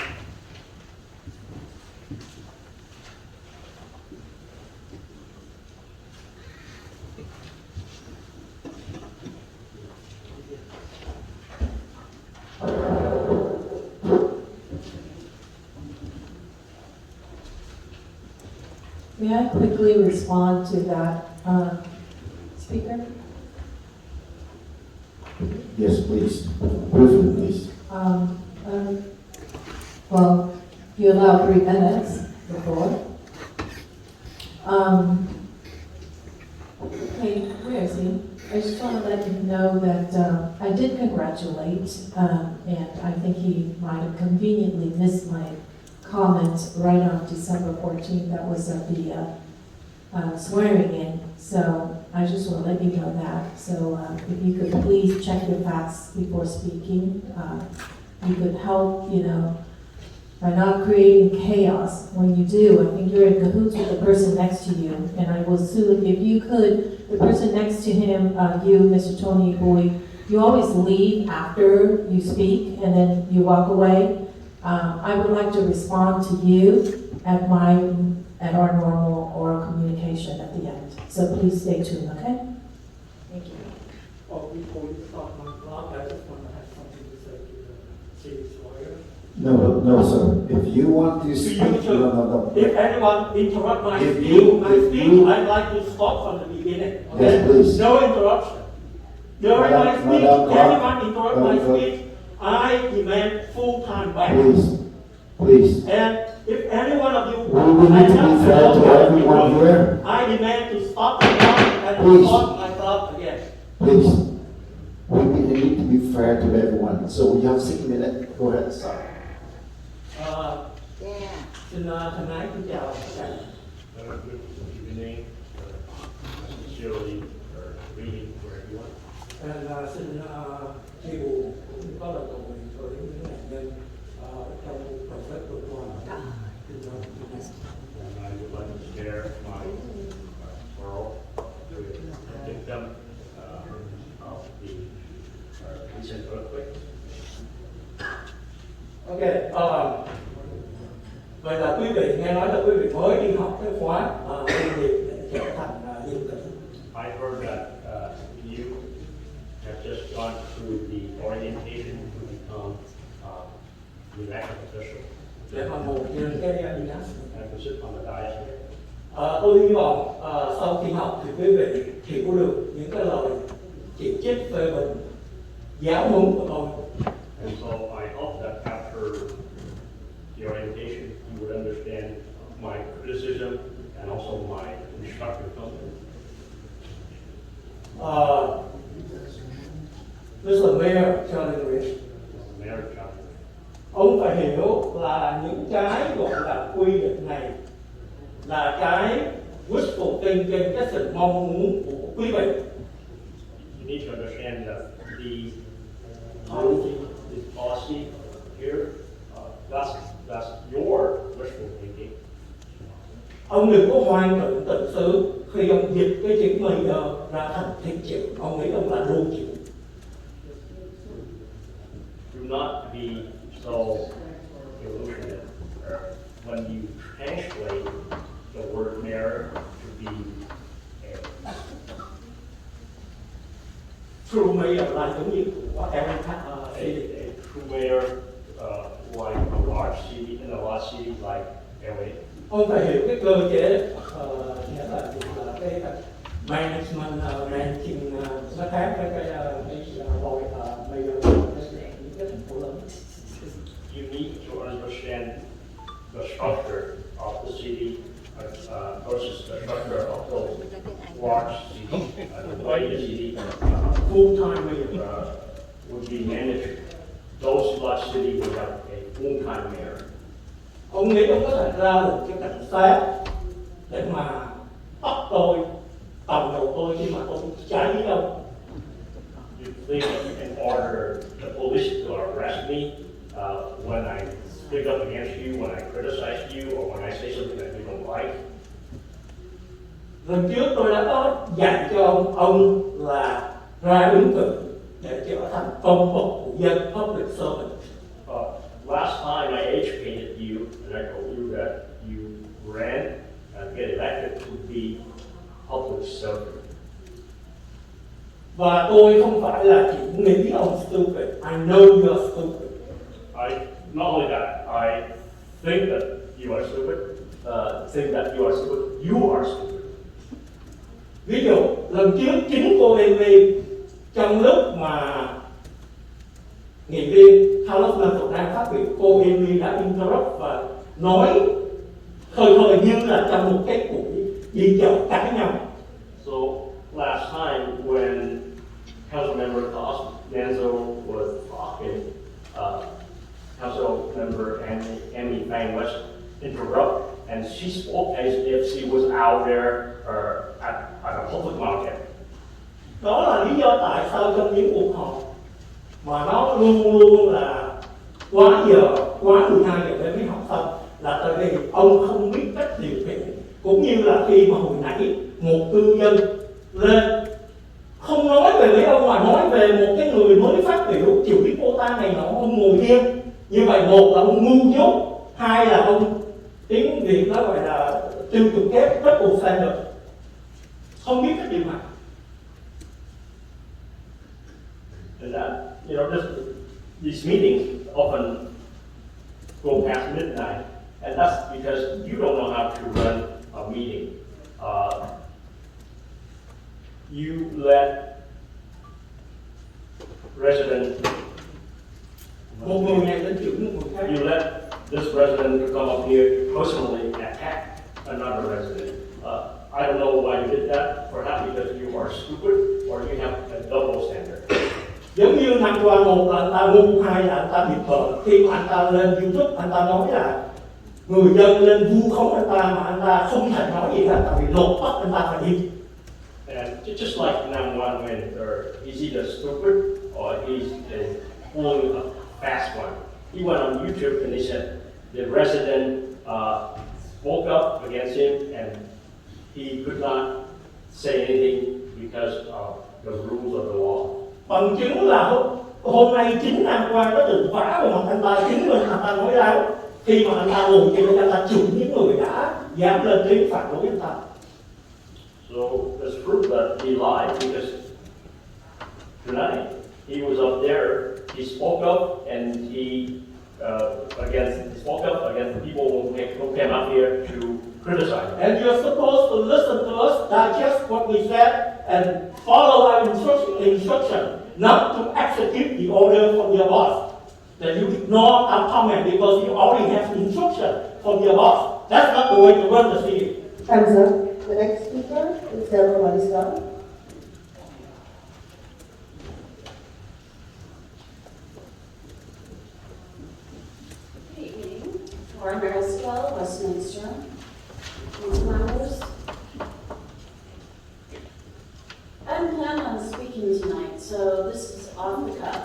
May I quickly respond to that, speaker? Yes, please. Briefly, please. Well, you allow 3 minutes before. Okay, where is he? I just want to let you know that I did congratulate, and I think he might have conveniently missed my comment right on December 14th. That was at the swearing in. So I just want to let you know that. So if you could please check your facts before speaking, you could help, by not creating chaos. When you do, I think you're in cahoots with the person next to you. And I will assume if you could, the person next to him, you, Mr. Tony Boyd, you always leave after you speak and then you walk away. I would like to respond to you at our normal oral communication at the end. So please stay tuned, okay? Thank you. Before you start my blog, I just want to have something to say to the city's lawyer. No, sir. If you want to speak, no. If anyone interrupt my speech, I'd like to stop from the beginning. Okay? Yes, please. No interruption. During my speech, anyone interrupt my speech, I demand full-time back. Please. And if any one of you, We need to be fair to everyone here. I demand to stop the clock and start my clock again. Please. We need to be fair to everyone. So you have 6 minutes. Go ahead, sir. Xin thân ái kính chào tất cả. Good evening. Sincerely reading for everyone. Xin chia buồn cũng có lời cầu nguyện cho đến những nạn nhân trong vụ động đất vừa qua. And I would like to share my sorrow with the victim of the recent earthquake. Ok, vậy là quý vị nghe nói là quý vị mới đi học cái khóa doanh nghiệp để trở thành dân tỉnh. I heard that you have just gone through the orientation to become the elected official. Để mà ngồi trên cái đi đó. And to sit on the dais here. Tôi hy vọng sau khi học thì quý vị hiểu được những cái lời chỉ trích phê bình giáo huấn của tôi. And so I hope that after the orientation, you would understand my criticism and also my constructive comment. Mr. Mayor Charlie Rich, Mayor Charlie, ông phải hiểu là những cái gọi là quy định này là cái wishful thinking, cái sự mong muốn của quý vị. You need to understand that the policy here, that's your wishful thinking. Ông đừng có hoang tưởng tự xứ khi ông dịch cái chữ mayor ra thành thị trưởng, ông nghĩ ông là đô trưởng. Do not be so illusioned when you translate the word mayor to be a True mayor là giống như của LA. a true mayor like a large city in a large city like LA. Ông phải hiểu cái cơ chế nghĩa là cái management ranking nó khác với cái gọi mayor những cái thành phố lớn. You need to understand the structure of the city versus the structure of those large cities. The way the city full-time mayor would be managed. Those large cities would have a full-time mayor. Ông nghĩ ông có thể ra được cho cảnh sát để mà bắt tôi, tầm đầu tôi khi mà tôi trái với ông. You think you can order the police to arrest me when I speak up against you, when I criticize you, or when I say something that you don't like? Lần trước tôi đã có dạy cho ông là ra ứng cử để trở thành công một của dân, public servant. Last time I educated you and I told you that you ran and get elected to be public servant. Và tôi không phải là chỉ nghĩ ông stupid. I know you're stupid. Not only that, I think that you are stupid. Think that you are stupid. You are stupid. Ví dụ, lần trước chính cô Emily trong lúc mà nghị viên Carlos Mental đang phát biểu, cô Emily đã interrupt và nói khơi như là trong một cái buổi đi chợ cãi nhau. So last time when Council Member Manzo was talking, Council Member Amy Fang was interrupt, and she spoke as if she was out there at a public market. Đó là lý do tại sao trong những cuộc họp mà nó luôn luôn là quá giờ, quá 12 giờ để mới học xong, là tại vì ông không biết cách điều khiển. Cũng như là khi mà hồi nãy một cư dân lên không nói về mấy ông mà nói về một cái người mới phát biểu chửi cô ta này nọ, ông ngồi yên. Như vậy một là ông ngu dốt, hai là ông tiếng Việt nó gọi là tiêu cực kép, triple standard, không biết cách điều hành. And that, these meetings often go past midnight, and that's because you don't know how to run a meeting. You let residents, một người này lên chửi một người khác. you let this resident to come up here personally attack another resident. I don't know why you did that. Perhaps because you are stupid or you have a double standard. Giống như năm qua, một là anh ta ngu, hai là anh ta bị vợ. Khi mà anh ta lên YouTube, anh ta nói là người dân lên vu khống anh ta mà anh ta không thể nói gì hết, tại vì lột bắt anh ta phải đi. And just like number one, when he's either stupid or he's pulling a fast one. He went on YouTube and he said the resident spoke up against him and he could not say anything because of the rules of the law. Bằng chứng là hôm nay 9 năm qua có được vả vào mặt anh ta, chứng minh anh ta nói láo. Khi mà anh ta ngồi trên anh ta chửi những người đã dám lên tiếng phản đối anh ta. So it's proof that he lied because tonight he was up there, he spoke up and he spoke up against the people who came up here to criticize him. And you're supposed to listen to us, digest what we said, and follow our instruction, not to execute the order from your boss. That you ignore our comment because you already have instruction from your boss. That's not the way to run the city. Time's up. The next speaker is Deborah Mariscal. Good evening. Lauren Mariscal, Westminster. Members. I hadn't planned on speaking tonight, so this is off the cuff.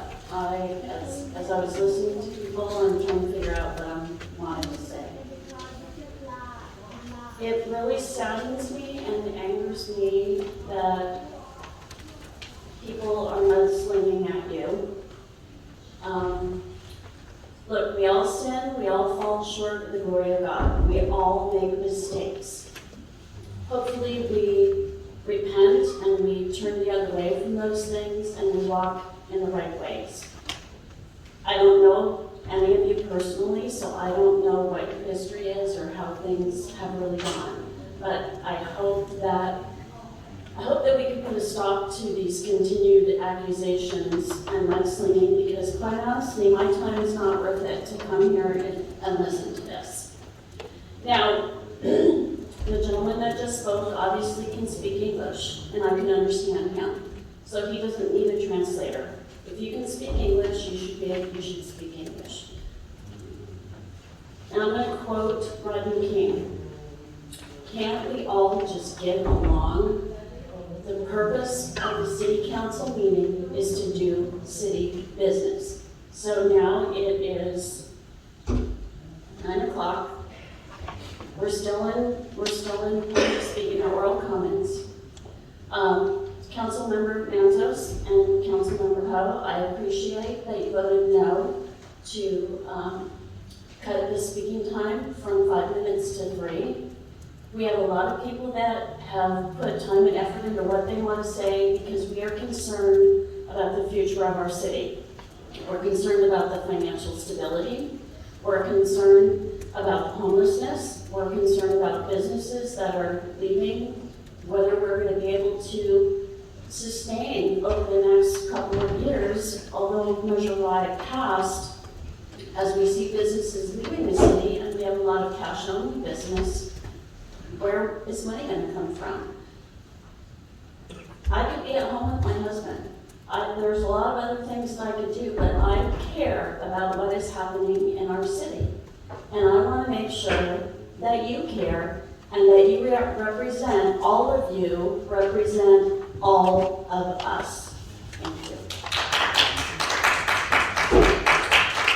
As I was listening to people and trying to figure out what I wanted to say. It really saddens me and angers me that people are mudslinging at you. Look, we all sin, we all fall short of the glory of God. We all make mistakes. Hopefully we repent and we turn the other way from those things and we walk in the right ways. I don't know any of you personally, so I don't know what your history is or how things have really gone. But I hope that we can put a stop to these continued accusations and mudslinging, because quite honestly, my time is not worth it to come here and listen to this. Now, the gentleman that just spoke obviously can speak English, and I can understand him. So he doesn't need a translator. If you can speak English, you should speak English. And I'm going to quote Rodney King. Can't we all just get along? The purpose of the city council meeting is to do city business. So now it is 9 o'clock. We're still in speaking our oral comments. Councilmember Mantos and Councilmember Ho, I appreciate that you voted no to cut the speaking time from 5 minutes to 3. We have a lot of people that have put time and effort into what they want to say because we are concerned about the future of our city. We're concerned about the financial stability. We're concerned about homelessness. We're concerned about businesses that are leaving, whether we're going to be able to sustain over the next couple of years, although Measure Y passed, as we see businesses leaving the city and we have a lot of cash-only business. Where is money going to come from? I could be at home with my husband. There's a lot of other things that I could do, but I care about what is happening in our city. And I want to make sure that you care and that you represent, all of you represent all of us. Thank you.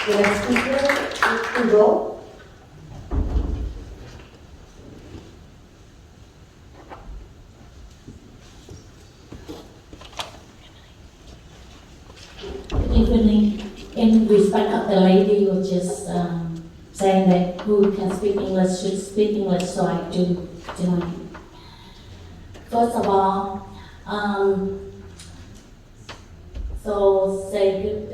The next speaker is Udo. Good evening. In respect of the lady who just saying that who can speak English should speak English, so I do tonight. First of all, so say good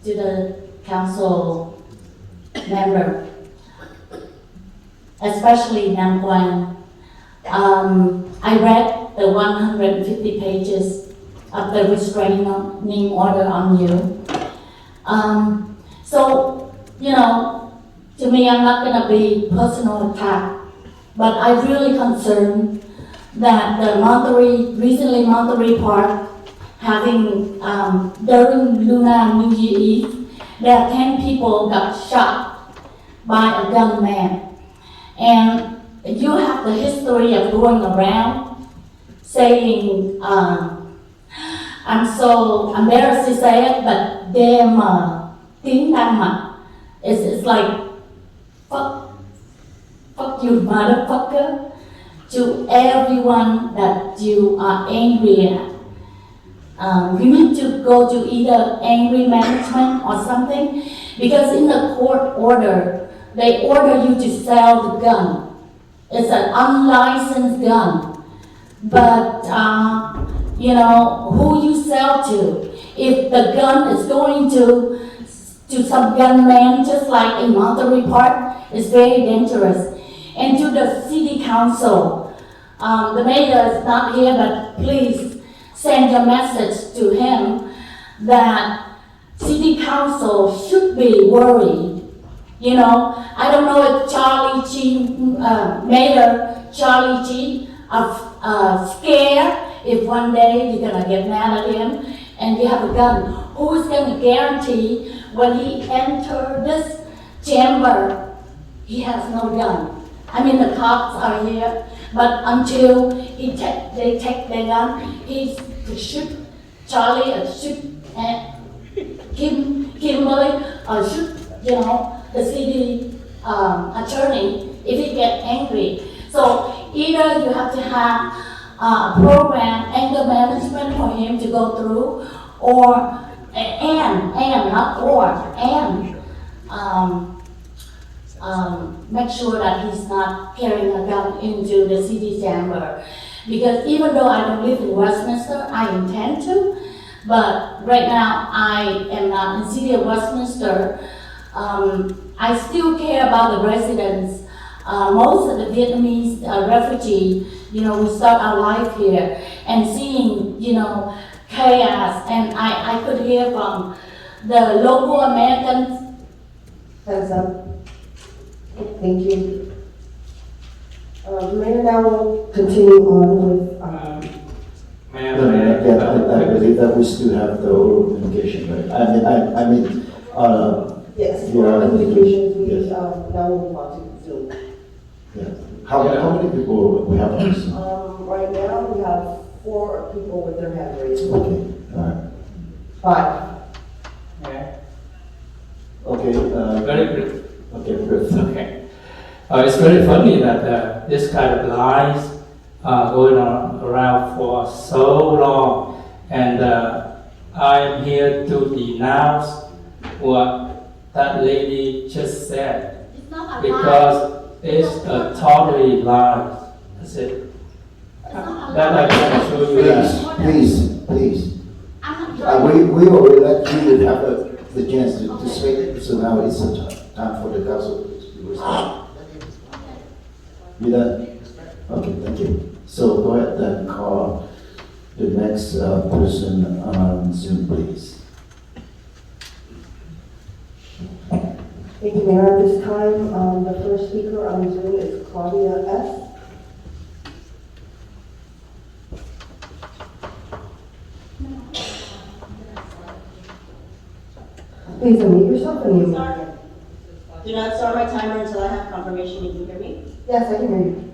to the council member, especially Nam Quang. I read the 150 pages of the restraining order on you. So, you know, to me, I'm not going to be personal attack, but I'm really concerned that the recently Monterey Park having, during Lunar New Year Eve, there are 10 people got shot by a gunman. And you have the history of going around saying, I'm so embarrassed to say it, but damn tiếng Đan Mạch. It's like, fuck you, motherfucker, to everyone that you are angry at. You need to go to either angry management or something, because in the court order, they order you to sell the gun. It's an unlicensed gun. But, you know, who you sell to. If the gun is going to some gunman, just like in Monterey Park, it's very dangerous. And to the city council, the mayor is not here, but please send your message to him that city council should be worried. You know, I don't know if Mayor Charlie G are scared if one day you're gonna get mad at him and you have a gun. Who is gonna guarantee when he enters this chamber, he has no gun? I mean, the cops are here, but until they take their gun, he shoot Charlie or shoot Kimberly or shoot, you know, the city attorney if he gets angry. either you have to have a program, anger management for him to go through, or make sure that he's not carrying a gun into the city chamber. Because even though I don't live in Westminster, I intend to, but right now I am not in city of Westminster. I still care about the residents. Most of the Vietnamese refugees, we start our life here, and seeing, chaos, and I could hear from the local Americans. Hands up. Thank you. Mayor, now we'll continue on with, I believe that we still have the oral communication, right? yes, yeah, oral communications, we, yes. now we'll move on to Zoom. Yeah. How many people we have on Zoom? Right now, we have 4 people with their hand raised. Okay, all right. 5. Okay. Very brief. Okay, brief. Okay. It's very funny that this kind of lies are going on around for so long, and I am here to denounce what that lady just said, because it's a totally lie. That's it. That I can show you. Please. We already let you have the chance to speak, so now it's time for the council to respond. You done? Okay, thank you. So go ahead and call the next person on Zoom, please. Thank you, Mayor. At this time, the first speaker on Zoom is Claudia S. Please unmute yourself and you. Do not start my timer until I have confirmation you can hear me. Yes, I can hear you.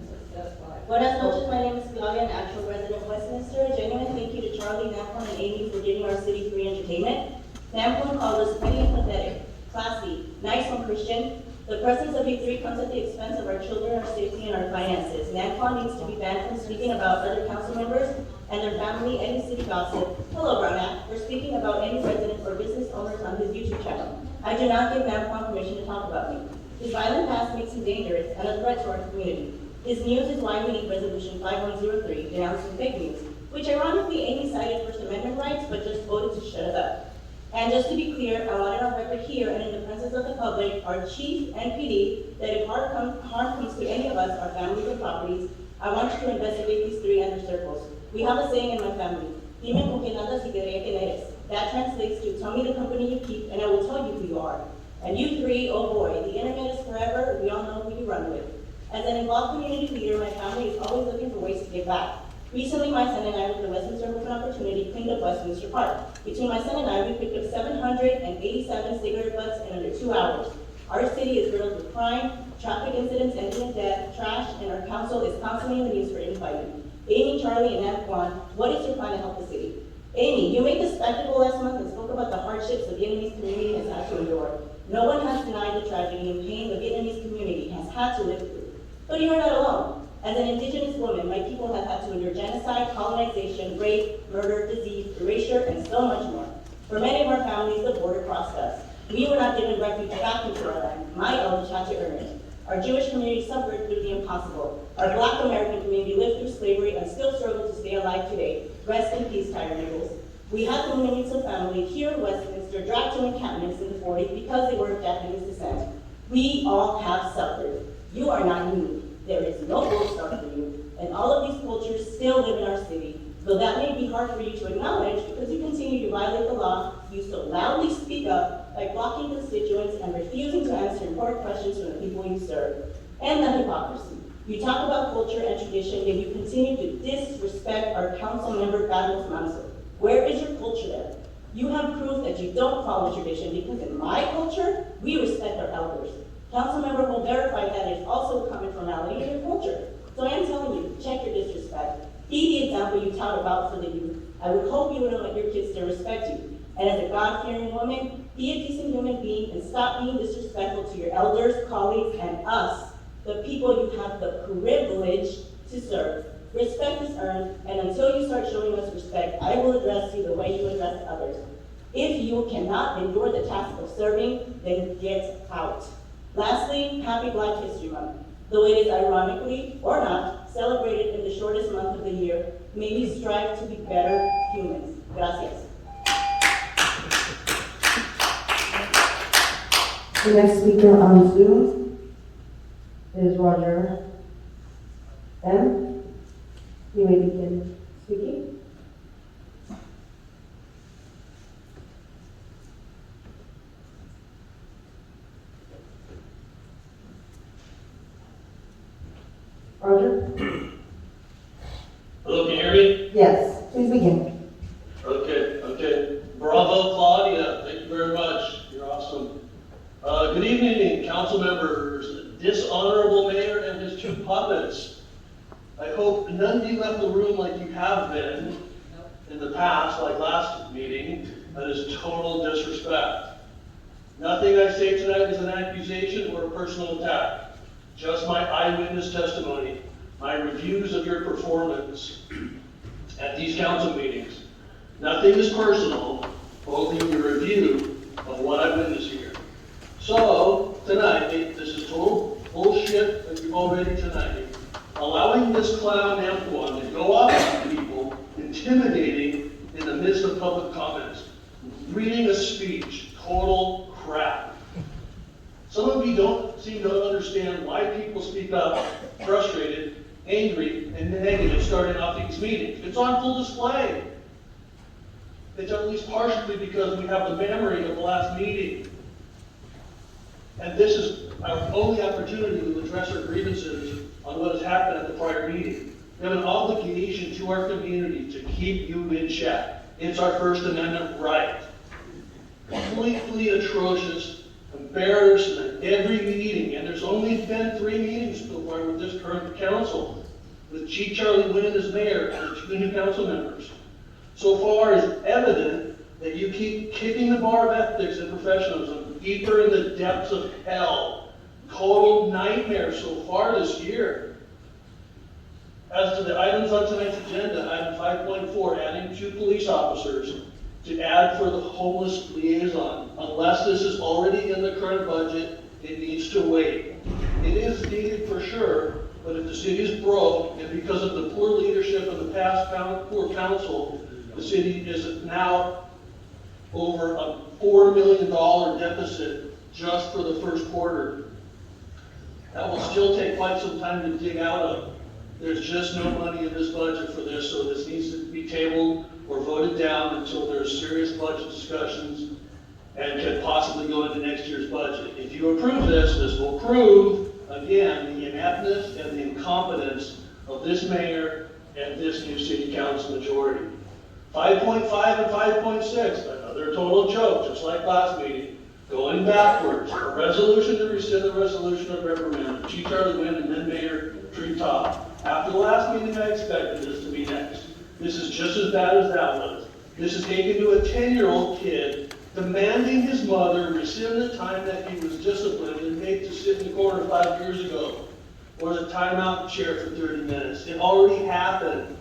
Buenas noches, my name is Claudia, an actual resident of Westminster. A genuine thank you to Charlie, Nampon, and Amy for giving our city free entertainment. Nampon called us petty and pathetic, classy, nice and Christian. The presence of you 3 comes at the expense of our children, our safety, and our finances. Nampon needs to be banned from speaking about other council members and their family, any city gossip. Hello, Brown for speaking about any resident or business owners on his YouTube channel. I do not give Nampon permission to talk about me. His violent past makes him dangerous and a threat to our community. His news is why we need Resolution 5103, denouncing fake news, which ironically Amy cited First Amendment rights, but just voted to shut it up. And just to be clear, I want it on record here and in the presence of the public, our chief and PD, that if harm comes to any of us, our families or properties, I want you to investigate these 3 under circles. We have a saying in my family, dime con que nada si te diré quién eres. That translates to, tell me the company you keep and I will tell you who you are. And you 3, oh boy, the internet is forever, we all know who you run with. As an involved community leader, my family is always looking for ways to give back. Recently, my son and I, with the Westminster Open Opportunity, cleaned up Westminster Park. Between my son and I, we picked up 787 cigarette butts in under 2 hours. Our city is riddled with crime, traffic incidents ending in death, trash, and our council is constantly in the news for infighting. Amy, Charlie, and Antoine, what is your plan to help the city? Amy, you made the spectacle last month and spoke about the hardships the Vietnamese community has had to endure. No one has denied the tragedy and pain the Vietnamese community has had to live through. But you're not alone. As an indigenous woman, my people have had to endure genocide, colonization, rape, murder, disease, erasure, and so much more. For many of our families, the border crossed us. We were not given refuge back into our land. My elder Chacha earned it. Our Jewish community suffered through the impossible. Our Black American community lived through slavery and still struggle to stay alive today. Rest in peace, Tyre Nichols. We had the Munitso family here in Westminster dragged to encampments in the 40s because they were of Japanese descent. We all have suffered. You are not unique. There is no gold star for you, and all of these cultures still live in our city. Though that may be hard for you to acknowledge because you continue to violate the law, you so loudly speak up by blocking constituents and refusing to answer important questions from the people you serve. And the hypocrisy. You talk about culture and tradition, yet you continue to disrespect our council member, Carlos Manso. Where is your culture there? You have proof that you don't follow tradition because in my culture, we respect our elders. Councilmember will verify that it's also a common formality in your culture. So I am telling you, check your disrespect. Be the example you tout about for the youth. I would hope you would want your kids to respect you. And as a God-fearing woman, be a decent human being and stop being disrespectful to your elders, colleagues, and us, the people you have the privilege to serve. Respect is earned, and until you start showing us respect, I will address you the way you address others. If you cannot endure the task of serving, then get out. Lastly, happy Black History Month. Though it is ironically, or not, celebrated in the shortest month of the year, may we strive to be better humans. Gracias. The next speaker on Zoom is Roger M. You may begin speaking. Roger? Hello, can you hear me? Yes, please begin. Okay. Bravo, Claudia. Thank you very much. You're awesome. Good evening, council members, dishonorable mayor and his two puppets. I hope none of you left the room like you have been in the past, like last meeting. That is total disrespect. Nothing I say tonight is an accusation or a personal attack. Just my eyewitness testimony, my reviews of your performance at these council meetings. Nothing is personal, only a review of what I've witnessed here. So, tonight, this is total bullshit that you've already tonight. Allowing this clown F1 to go off on people, intimidating in the midst of public comments, reading a speech, total crap. Some of you don't seem to understand why people speak up, frustrated, angry, and negative starting off these meetings. It's on full display. It's at least partially because we have the memory of the last meeting. And this is our only opportunity to address our grievances on what has happened at the prior meeting. We have an obligation to our community to keep you in check. It's our First Amendment right. Completely atrocious, embarrassment every meeting, and there's only been 3 meetings so far with this current council, with Chief Charlie Wynn as mayor and 2 new council members. So far, it's evident that you keep kicking the bar of ethics and professionalism deeper in the depths of hell. Total nightmare so far this year. As to the items on tonight's agenda, item 5.4, adding 2 police officers to add for the homeless liaison. Unless this is already in the current budget, it needs to wait. It is needed for sure, but if the city is broke, and because of the poor leadership of the past poor council, the city is now over a $4 million deficit just for the first quarter. That will still take quite some time to dig out of. There's just no money in this budget for this, so this needs to be tabled or voted down until there's serious budget discussions and can possibly go into next year's budget. If you approve this, this will prove, again, the ineptness and the incompetence of this mayor and this new city council majority. 5.5 and 5.6, another total joke, just like last meeting. Going backwards, a resolution to rescind the resolution of reprimand, Chief Charlie Wynn and then Mayor Treetop. After the last meeting, I expected this to be next. This is just as bad as that was. This is taken to a 10-year-old kid demanding his mother rescind the time that he was disciplined and made to sit in the corner 5 years ago, or the timeout chair for 30 minutes. It already happened.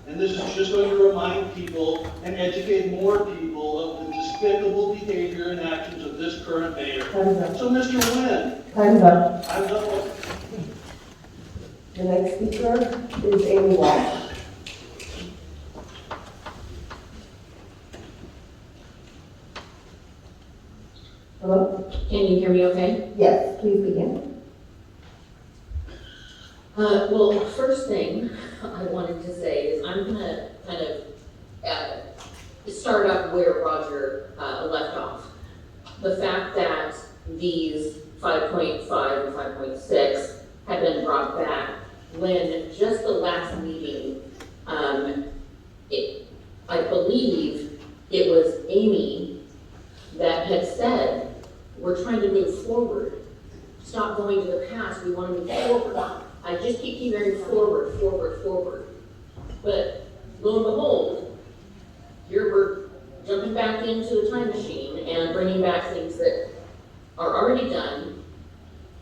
And this is just going to remind people and educate more people of the despicable behavior and actions of this current mayor. So, Mr. Wynn, I'm done. I'm done. The next speaker is Amy Walsh. Hello? Can you hear me okay? Yes, please begin. Well, first thing I wanted to say is I'm going to kind of start up where Roger left off. The fact that these 5.5 and 5.6 have been brought back when just the last meeting, I believe it was Amy that had said, we're trying to move forward. Stop going to the past, we want to move forward. I just keep hearing forward, forward, forward. But lo and behold, here we're jumping back into a time machine and bringing back things that are already done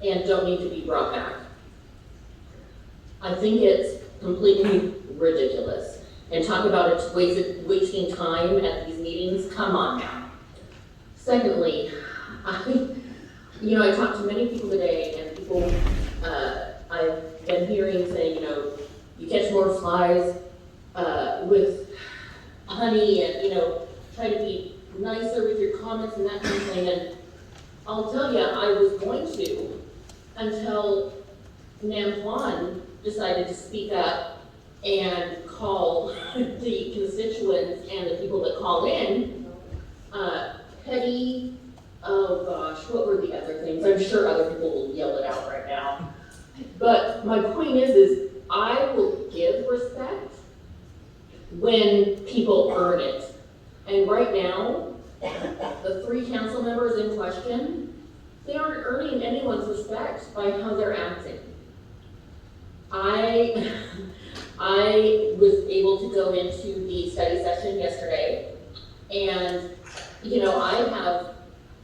and don't need to be brought back. I think it's completely ridiculous. And talk about it wasting time at these meetings, come on now. Secondly, I talked to many people today, and people, I've been hearing saying, you catch more flies with honey, and, try to be nicer with your comments and that kind of thing. And I'll tell you, I was going to until Nam Juan decided to speak up and call the constituents and the people that call in petty. Oh gosh, what were the other things? I'm sure other people will yell it out right now. But my point is I will give respect when people earn it. And right now, the 3 council members in question, they aren't earning anyone's respect by how they're acting. I was able to go into the study session yesterday, and I have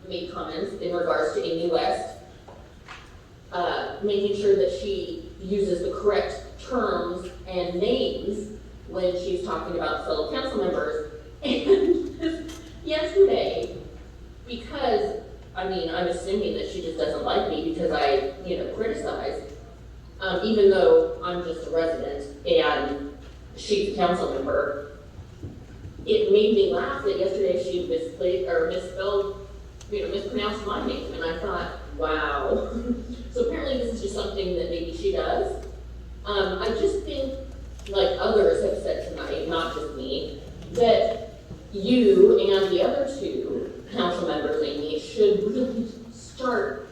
made comments in regards to Amy West, making sure that she uses the correct terms and names when she's talking about fellow council members. And yesterday, because I'm assuming that she just doesn't like me because I criticize, even though I'm just a resident and she's a council member. It made me laugh that yesterday she mispronounced my name, and I thought, wow. So apparently this is just something that maybe she does. I just think, like others have said tonight, not just me, that you and the other 2 council members, Amy, should really start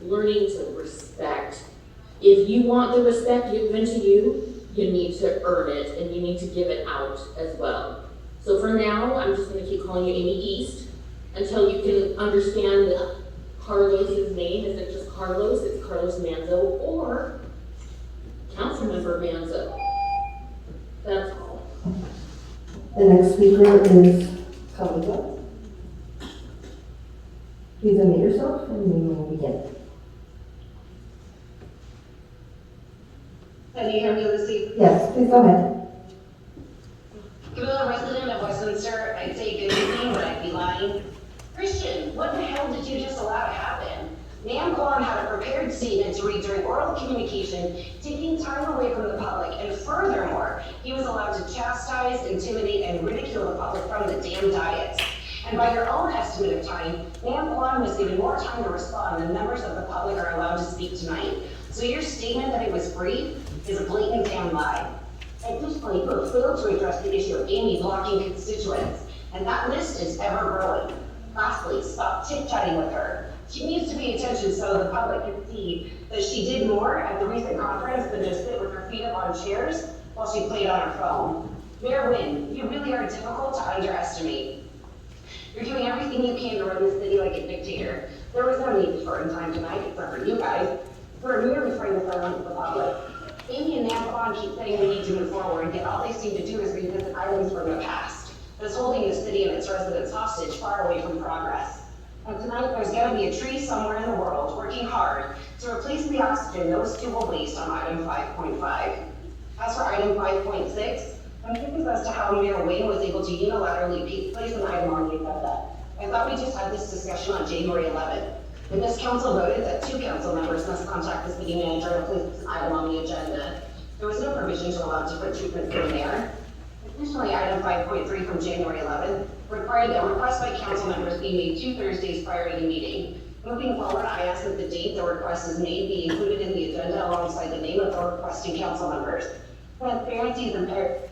learning to respect. If you want the respect given to you, you need to earn it, and you need to give it out as well. So for now, I'm just going to keep calling you Amy East until you can understand that Carlos's name isn't just Carlos, it's Carlos Manzo or Councilmember Manzo. That's all. The next speaker is Camila. Please unmute yourself and we will begin. Can you hear me, Lucy? Yes, please go ahead. Camila, resident of Westminster, I'd say good evening, but I'd be lying. Christian, what the hell did you just allow to happen? Nam Kwan had a prepared statement to read during oral communication, taking time away from the public, and furthermore, he was allowed to chastise, intimidate, and ridicule the public from the damn dais. And by your own estimate of time, Nam Kwan was given more time to respond than members of the public are allowed to speak tonight. So your statement that it was brief is a blatant damn lie. Additionally, you have failed to address the issue of Amy blocking constituents, and that list is ever growing. Lastly, stop chit-chatting with her. She needs to pay attention so the public can see that she did more at the recent conference than just sit with her feet up on chairs while she played on her phone. Fair win, you really are difficult to underestimate. You're doing everything you can to run the city like a dictator. There was no need to shorten time tonight, except for you guys. We're merely trying to silence the public. Amy and Nam Kwan keep saying we need to move forward, yet all they seem to do is revisit items from the past. That's holding the city and its residents hostage far away from progress. And tonight there's going to be a tree somewhere in the world working hard to replace the oxygen those 2 will waste on item 5.5. As for item 5.6, I'm curious as to how Mayor Wayne was able to unilaterally place an item on the agenda. I thought we just had this discussion on January 11th. When this council voted that 2 council members must contact the city manager to place an item on the agenda, there was no provision to allow different treatment for the mayor. Additionally, item 5.3 from January 11th required that requests by council members be made 2 Thursdays prior to the meeting. Moving forward, I ask that the date the request is made be included in the agenda alongside the name of the requesting council members. Transparency is imperative,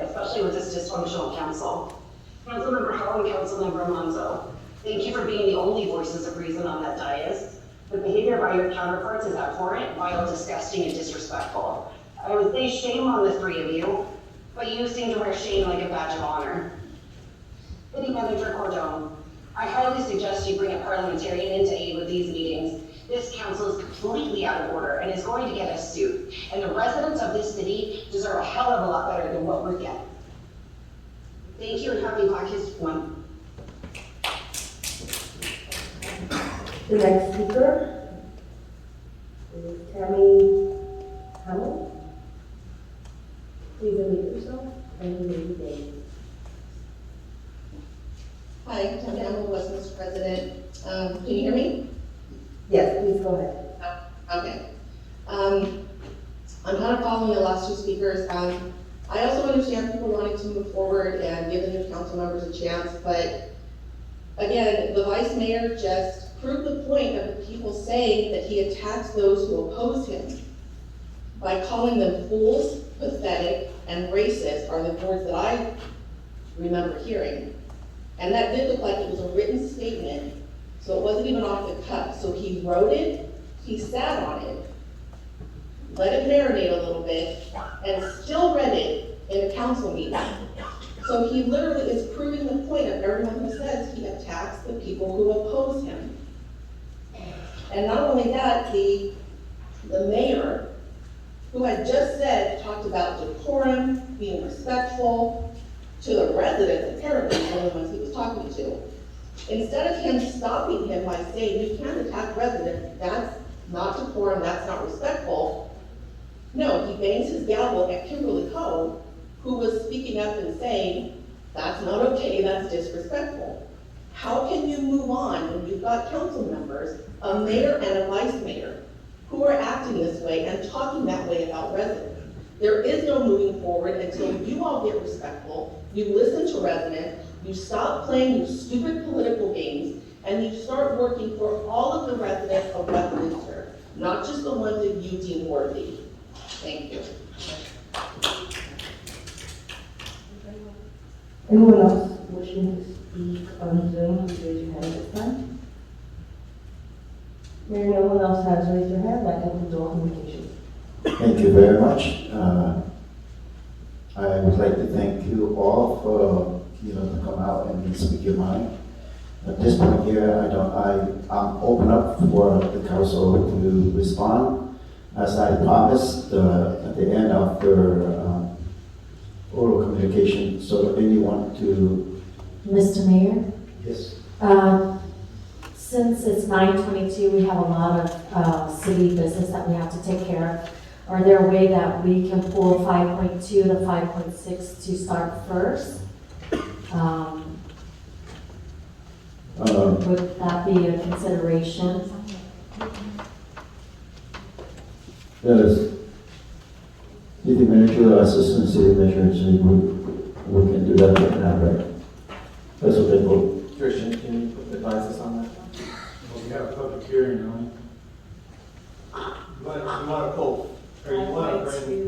especially with this dysfunctional council. Councilmember Hall and Councilmember Alonso, thank you for being the only voices of reason on that dais. The behavior by your counterparts is abhorrent, vile, disgusting, and disrespectful. I would say shame on the 3 of you, but you seem to wear shame like a badge of honor. City Manager Cordone, I highly suggest you bring a parliamentarian into aid with these meetings. This council is completely out of order and is going to get us sued. And the residents of this city deserve a hell of a lot better than what we're getting. Thank you and happy Black History Month. The next speaker is Tammy Hamill. Anybody today? Hi, Tammy, I'm the Westminster president. Can you hear me? Yes, please go ahead. Okay. I'm kind of following the last two speakers. I also understand people wanting to move forward and give the new council members a chance, but again, the vice mayor just proved the point of the people saying that he attacks those who oppose him by calling them fools, pathetic, and racist are the words that I remember hearing. And that did look like it was a written statement, so it wasn't even off the cuff. So he wrote it, he sat on it, let it marinate a little bit, and still read it in a council meeting. So he literally is proving the point of everyone who says he attacks the people who oppose him. And not only that, the mayor, who had just talked about decorum, being respectful to the residents, apparently, the only ones he was talking to. Instead of him stopping him by saying, you can't attack residents, that's not decorum, that's not respectful. No, he bangs his gavel at Kimberly Coe, who was speaking up and saying, that's not okay, that's disrespectful. How can you move on when you've got council members, a mayor and a vice mayor, who are acting this way and talking that way about residents? There is no moving forward until you all get respectful, you listen to residents, you stop playing these stupid political games, and you start working for all of the residents of Westminster, not just the ones that you deem worthy. Thank you. Anyone else wishing to speak on Zoom, raise your hand at this time. Hearing no one else has raised their hand, that concludes all communications. Thank you very much. I would like to thank you all for, to come out and speak your mind. At this point here, I'm open up for the council to respond. As I promised at the end of the oral communication, so anyone to... Mr. Mayor? Yes. Since it's 9:22, we have a lot of city business that we have to take care of. Are there a way that we can pull 5.2 to 5.6 to start first? Would that be a consideration? Yes. City manager, assistant city manager, we can do that right now, right? That's what they vote. Christian, can you advise us on that? Well, we have a public hearing on You want to pull, or you want to bring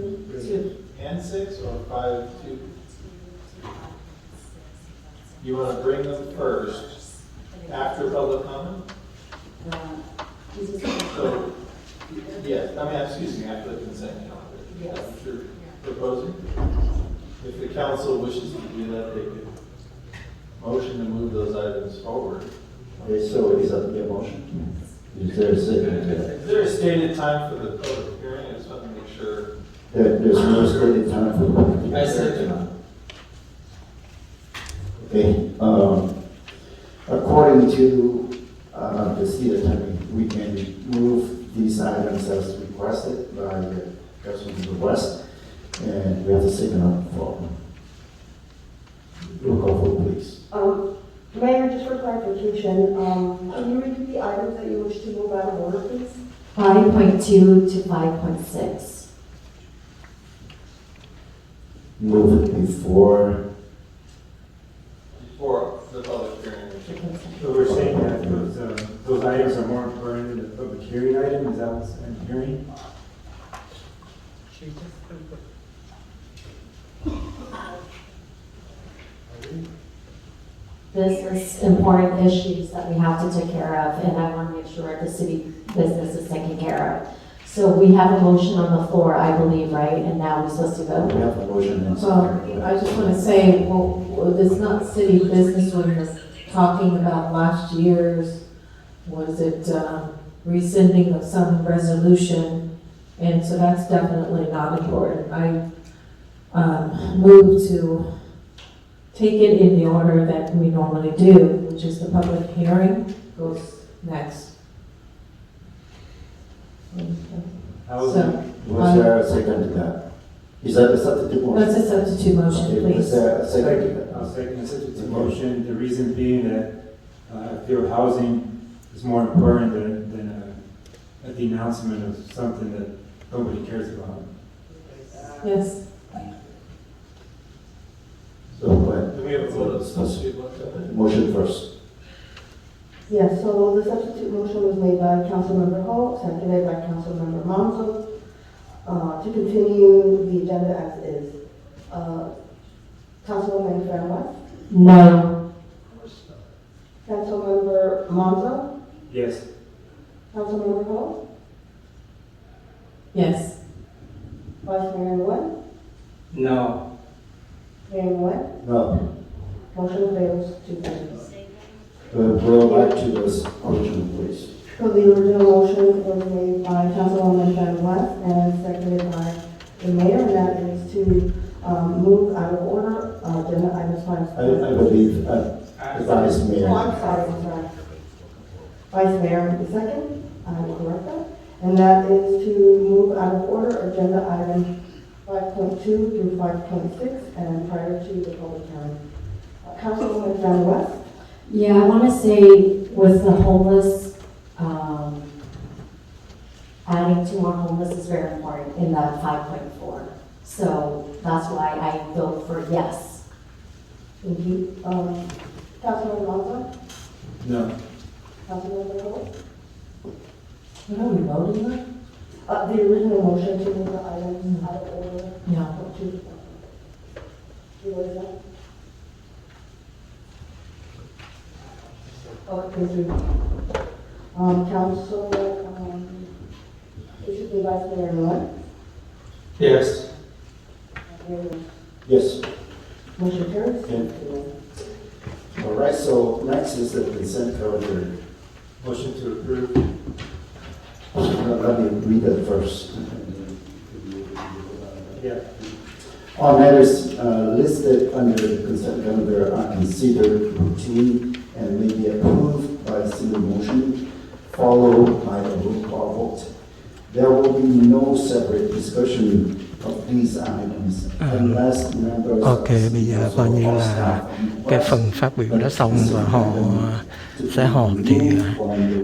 and 6 or 5.2? You want to bring them first after public comment? So, yes, excuse me, after the consent calendar. Yes. That's what you're proposing? If the council wishes to do that, they could motion to move those items forward. Okay, so is that the motion? Is there a second to that? Is there a stated time for the public hearing? I just want to make sure. There's no stated time for the public hearing. I second. Okay, according to the city attorney, we can move these items as requested by Councilman West, and we have to second on the floor. Roll call vote, please. Mayor, just for clarification, can you repeat the items that you wish to move out of order, please? 5.2 to 5.6. Move it before the public hearing. So we're saying that those items are more important than the public hearing item, is that what's I'm hearing? This is important issues that we have to take care of, and I want to make sure the city business is taken care of. So we have a motion on the floor, I believe, right? And now we're supposed to vote? we have a motion and Well, I just want to say, well, it's not city business when you're talking about last year's, was it rescinding of some resolution? And so that's definitely not important. I move to take it in the order that we normally do, which is the public hearing goes next. Was there a second to that? Is that a substitute motion? That's a substitute motion, Okay, please. is there a second? I'll second the substitute motion, the reason being that I feel housing is more important than a denouncement of something that nobody cares about. Yes. So, go ahead. Do we have a vote of substitute motion? Motion first. Yes, so the substitute motion was made by Councilmember Ho, seconded by Councilmember Monzo, to continue the agenda as is. Councilwoman Fan West, No. Councilmember Monzo, Yes. Councilmember Ho, Yes. Vice Mayor Nguyen, No. Mayor Nguyen, No. motion fails 2-0. Go back to this motion, please. So the original motion was made by Councilwoman Fan West and seconded by the mayor, and that is to move out of order agenda items 5. I believe, the Vice Mayor. Oh, I'm sorry. Vice Mayor, the second, I will correct that. And that is to move out of order agenda item 5.2 through 5.6 and prior to the public hearing. Councilwoman Fan West? Yeah, I want to say with the homeless, adding 2 more homeless is very important in that 5.4. So that's why I vote for yes. Thank you. Councilman Monzo? No. Councilmember Ho? What are we voting on? The original motion to move the items out of order. No. What is that? Oh, thank you. Council, it should be Vice Mayor Nguyen. Yes. Yes. Motion carries. All right, so next is the consent calendar. Motion to approve. Let me read that first. Yeah. All matters listed under the consent calendar are considered routine and may be approved by a single motion, followed by a roll call vote. There will be no separate discussion of these items unless members Ok, bây giờ coi như là cái phần phát biểu đã xong và họ sẽ họp thì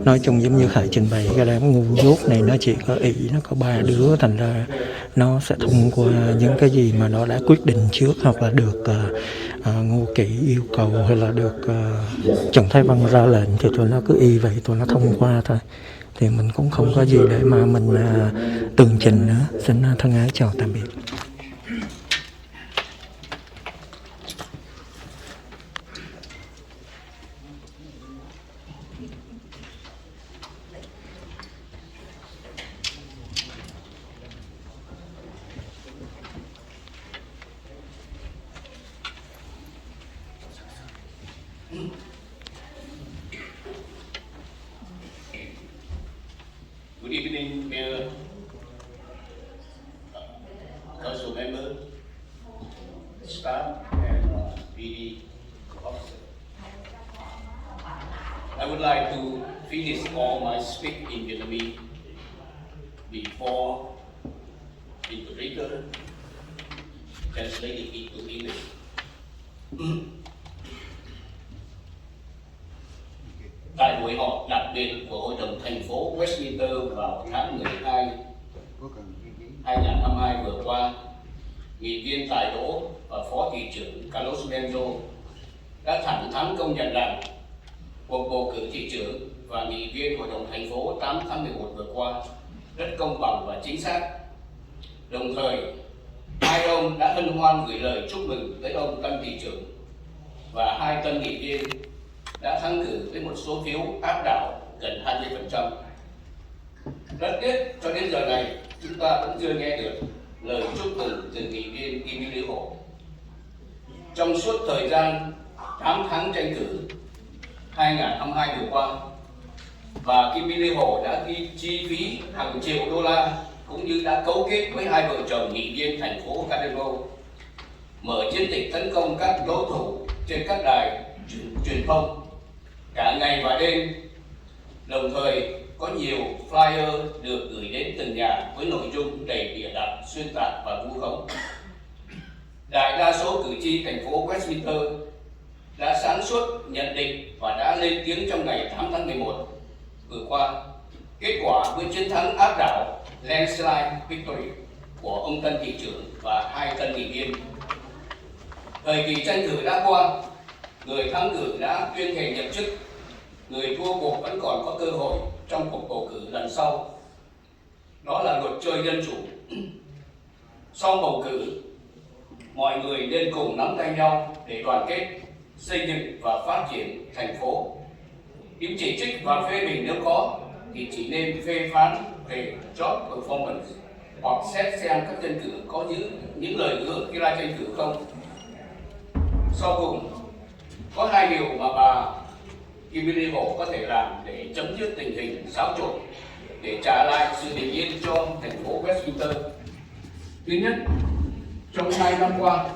nói chung giống như Khải trình bày cái đám ngu dốt này nó chỉ có ý, nó có 3 đứa, thành ra nó sẽ thông qua những cái gì mà nó đã quyết định trước hoặc là được Ngô Kỵ yêu cầu hay là được Trần Thái Văn ra lệnh thì tụi nó cứ y vậy, tụi nó thông qua thôi. Thì mình cũng không có gì để mà mình tường trình nữa. Xin thân ái chào tạm biệt. Good evening, Mayor, Council member, staff, and PD officer. I would like to finish all my speak in Vietnamese before interpreter translating it to English. Tại buổi họp đặc biệt của Hội đồng thành phố Westminster vào tháng 12 2022 vừa qua, nghị viên Tài Đỗ và Phó thị trưởng Carlos Menzo đã thẳng thắn công nhận rằng cuộc bầu cử thị trưởng và nghị viên Hội đồng thành phố 8 tháng 11 vừa qua rất công bằng và chính xác. Đồng thời, hai ông đã hân hoan gửi lời chúc mừng tới ông tân thị trưởng và hai tân nghị viên đã thắng cử với một số phiếu áp đảo gần 20%. Rất tiếc cho đến giờ này chúng ta vẫn chưa nghe được lời chúc mừng từ nghị viên Kim Lưu Hồ. Trong suốt thời gian 8 tháng tranh cử 2022 vừa qua, bà Kim Lưu Hồ đã chi phí hàng triệu đô la cũng như đã cấu kết với hai vợ chồng nghị viên thành phố Cadero mở chiến dịch tấn công các đối thủ trên các đài truyền thông cả ngày và đêm, đồng thời có nhiều flyer được gửi đến từng nhà với nội dung đầy bịa đặt, xuyên tạc và vu khống. Đại đa số cử tri thành phố Westminster đã sáng suốt nhận định và đã lên tiếng trong ngày 8 tháng 11 vừa qua. Kết quả với chiến thắng áp đảo landslide victory của ông tân thị trưởng và 2 tân nghị viên. Thời kỳ tranh cử đã qua, người thắng cử đã tuyên thệ nhậm chức, người thua cuộc vẫn còn có cơ hội trong cuộc bầu cử lần sau. Đó là luật chơi dân chủ. Sau bầu cử, mọi người nên cùng nắm tay nhau để đoàn kết, xây dựng và phát triển thành phố. Những chỉ trích và phê bình nếu có thì chỉ nên phê phán về job performance hoặc xét xem các tranh cử có những lời hứa khi ra tranh cử không. Sau cùng, có 2 điều mà bà Kimberly Hall có thể làm để chấm dứt tình hình xáo trộn, để trả lại sự bình yên cho thành phố Westminster. Thứ nhất, trong 2 năm qua,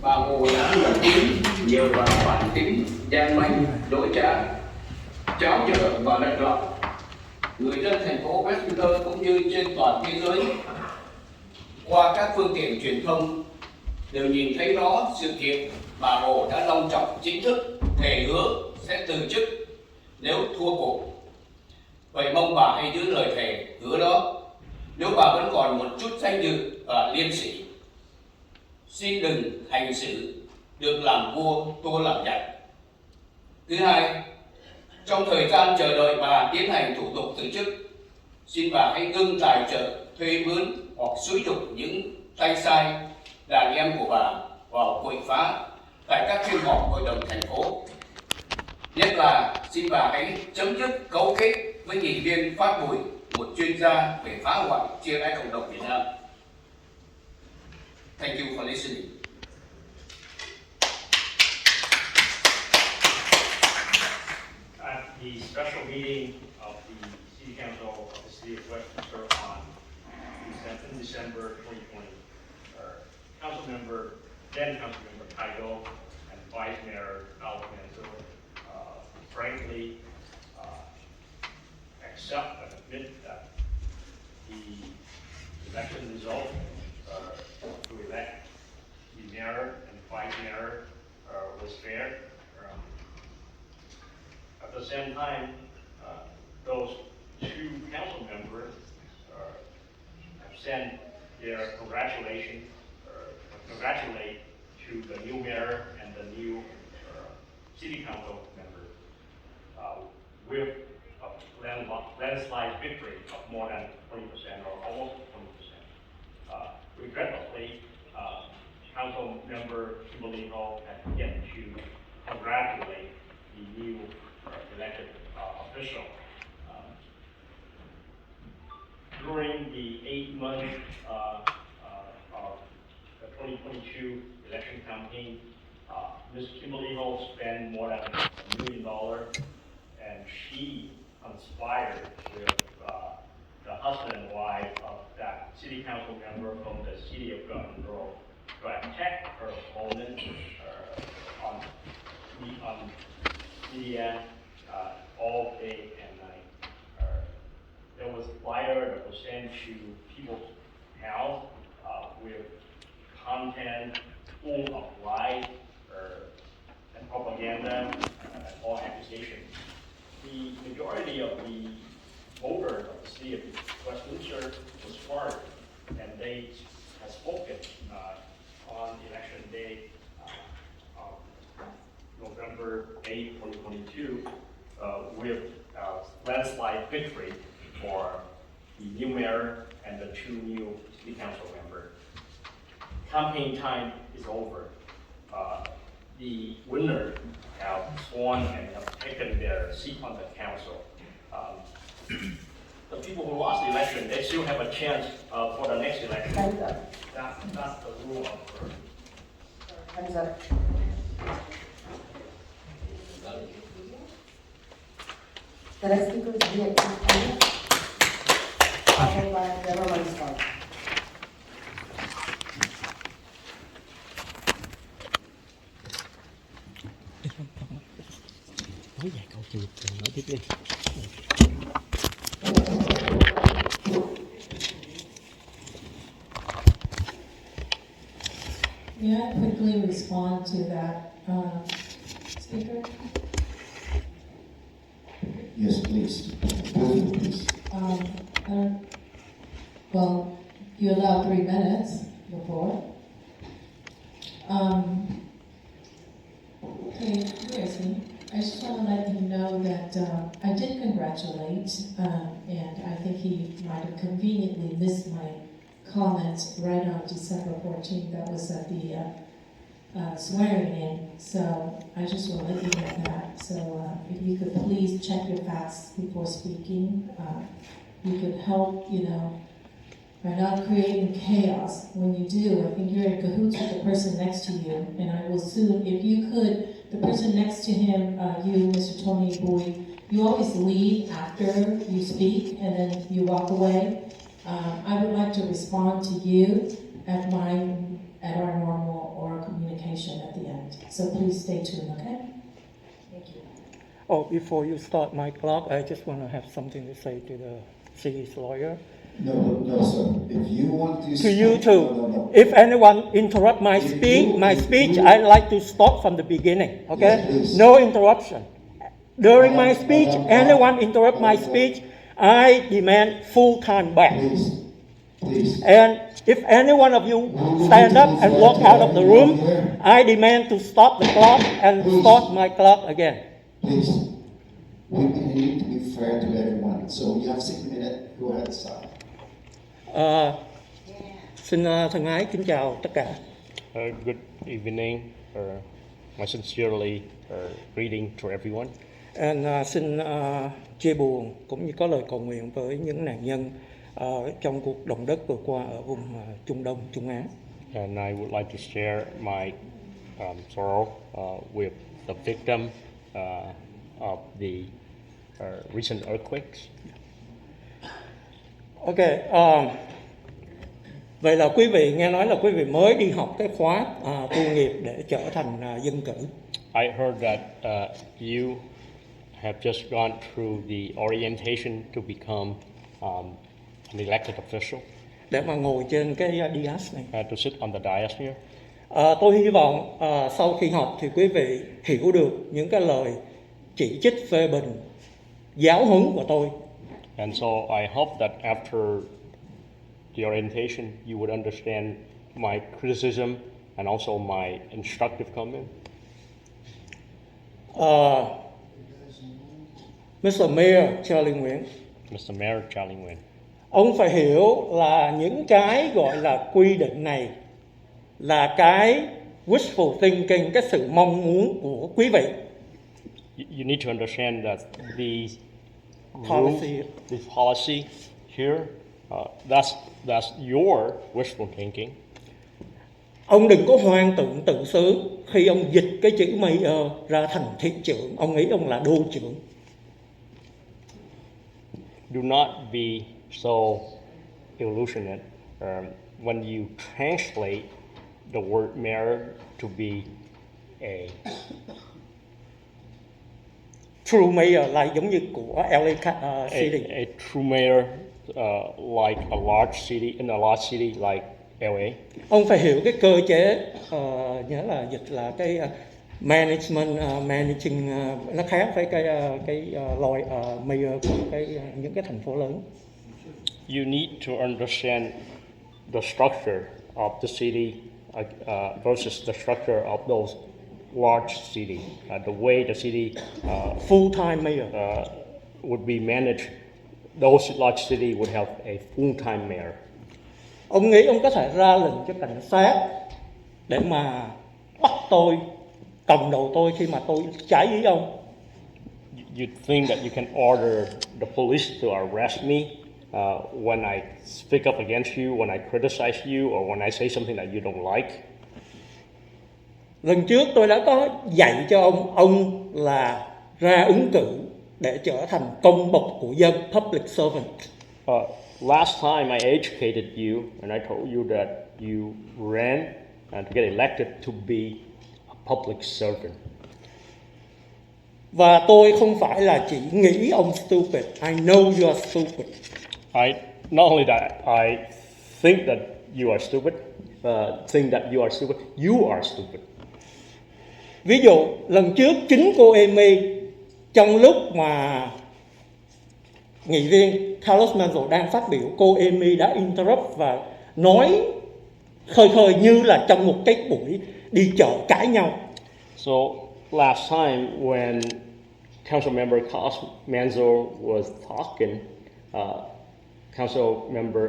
bà Hồ đã nổi tiếng nhiều vào bản tính gian manh, dối trá, cháo trở và lệch lạc. Người dân thành phố Westminster cũng như trên toàn thế giới qua các phương tiện truyền thông đều nhìn thấy rõ sự kiện bà Hồ đã long trọng chính thức thề hứa sẽ từ chức nếu thua cuộc. Vậy mong bà hãy giữ lời thề hứa đó. Nếu bà vẫn còn một chút danh dự và liêm sỉ, xin đừng hành xử được làm vua tua làm giặc. Thứ hai, trong thời gian chờ đợi bà tiến hành thủ tục từ chức, xin bà hãy ngưng tài trợ, thuê mướn hoặc xúi giục những tay sai đàn em của bà vào quậy phá tại các phiên họp hội đồng thành phố. Nhất là xin bà hãy chấm dứt cấu kết với nghị viên Phát Bùi, một chuyên gia về phá hoại chia rẽ cộng đồng Việt Nam. Thank you for listening. At the special meeting of the City Council of the City of Westminster on December 2020, then Council Member Kaido and Vice Mayor Alfonso frankly accept and admit that the election result to elect the mayor and vice mayor was fair. At the same time, those 2 council members have sent their congratulate to the new mayor and the new city council members with a landslide victory of more than 20% or almost 20%. Regrettably, Council Member Kimberly Hall has yet to congratulate the new elected official. During the 8 months of the 2022 election campaign, Ms. Kimberly Hall spent more than $1 million, and she conspired with the husband and wife of that city council member from the city of Garden Grove to attack her opponent on media all day and night. There was a flyer that was sent to people's house with content full of lies and propaganda and all accusations. The majority of the voters of the city of Westminster was smart, and they have spoken on election day of November 8, 2022, with landslide victory for the new mayor and the 2 new city council members. Campaign time is over. The winners have sworn and have taken their seat on the council. The people who lost the election, they still have a chance for the next election. That's the rule of Time's up. The next speaker is Via Kenya, followed by Deborah Munster. Nói vài câu chừng nói tiếp đi. May I quickly respond to that, speaker? Yes, please. Please. Well, you allow 3 minutes before. Okay, where is he? I just want to let him know that I did congratulate, and I think he might have conveniently missed my comments right on December 14th. That was at the swearing in. So I just want to let you know that. So if you could please check your facts before speaking, you could help, by not creating chaos. When you do, I think you're in cahoots with the person next to you, and I will soon, if you could, the person next to him, you, Mr. Tony Boyd, you always leave after you speak, and then you walk away. I would like to respond to you at our normal oral communication at the end. So please stay tuned, okay? Thank you. Oh, before you start my clock, I just want to have something to say to the city's lawyer. No, sir. If you want to... To you too. No. If anyone interrupt my speech, I'd like to stop from the beginning, okay? Yes, no interruption. During my speech, anyone interrupt my speech, I demand full time back. Please. And if any one of you stand up and walk out of the room, I demand to stop the clock and start my clock again. Please. We need to be fair to everyone. So you have 6 minutes. Go ahead, stop. Xin thân ái kính chào tất cả. Good evening. My sincerely greeting to everyone. And xin chia buồn cũng như có lời cầu nguyện với những nạn nhân trong cuộc động đất vừa qua ở vùng Trung Đông, Trung Á. And I would like to share my sorrow with the victim of the recent earthquakes. Okay. Vậy là quý vị nghe nói là quý vị mới đi học cái khóa tu nghiệp để trở thành dân cử. I heard that you have just gone through the orientation to become an elected official. Để mà ngồi trên cái dais này. To sit on the dais here. Tôi hy vọng sau khi học thì quý vị hiểu được những cái lời chỉ trích phê bình, giáo huấn của tôi. And so I hope that after the orientation you would understand my criticism and also my instructive comment. Mr. Mayor Charlie Nguyễn. Mr. Mayor Charlie Nguyễn. Ông phải hiểu là những cái gọi là quy định này là cái wishful thinking, cái sự mong muốn của quý vị. You need to understand that the policy here, that's your wishful thinking. Ông đừng có hoang tưởng tự sướng khi ông dịch cái chữ mayor ra thành thị trưởng, ông nghĩ ông là đô trưởng. Do not be so illusionate when you translate the word mayor to be a true mayor, là giống như của LA City. A true mayor like a large city, in a large city like LA. Ông phải hiểu cái cơ chế, nhớ là dịch là cái management, managing, nó khác với cái loại mayor của những cái thành phố lớn. You need to understand the structure of the city versus the structure of those large city. The way the city full-time mayor would be managed, those large city would have a full-time mayor. Ông nghĩ ông có thể ra lệnh cho cảnh sát để mà bắt tôi, cầm đầu tôi khi mà tôi trái ý ông? You think that you can order the police to arrest me when I speak up against you, when I criticize you, or when I say something that you don't like? Lần trước tôi đã có dạy cho ông là ra ứng cử để trở thành công bộc của dân, public servant. Last time I educated you and I told you that you ran to get elected to be a public servant. Và tôi không phải là chỉ nghĩ ông stupid. I know you are stupid. Not only that, I think that you are stupid, think that you are stupid. Ví dụ lần trước chính cô Amy trong lúc mà nghị viên Carlos Manzo đang phát biểu, cô Amy đã interrupt và nói khơi khơi như là trong một cái buổi đi chợ cãi nhau. So last time when Council Member Carlos Manzo was talking, Council Member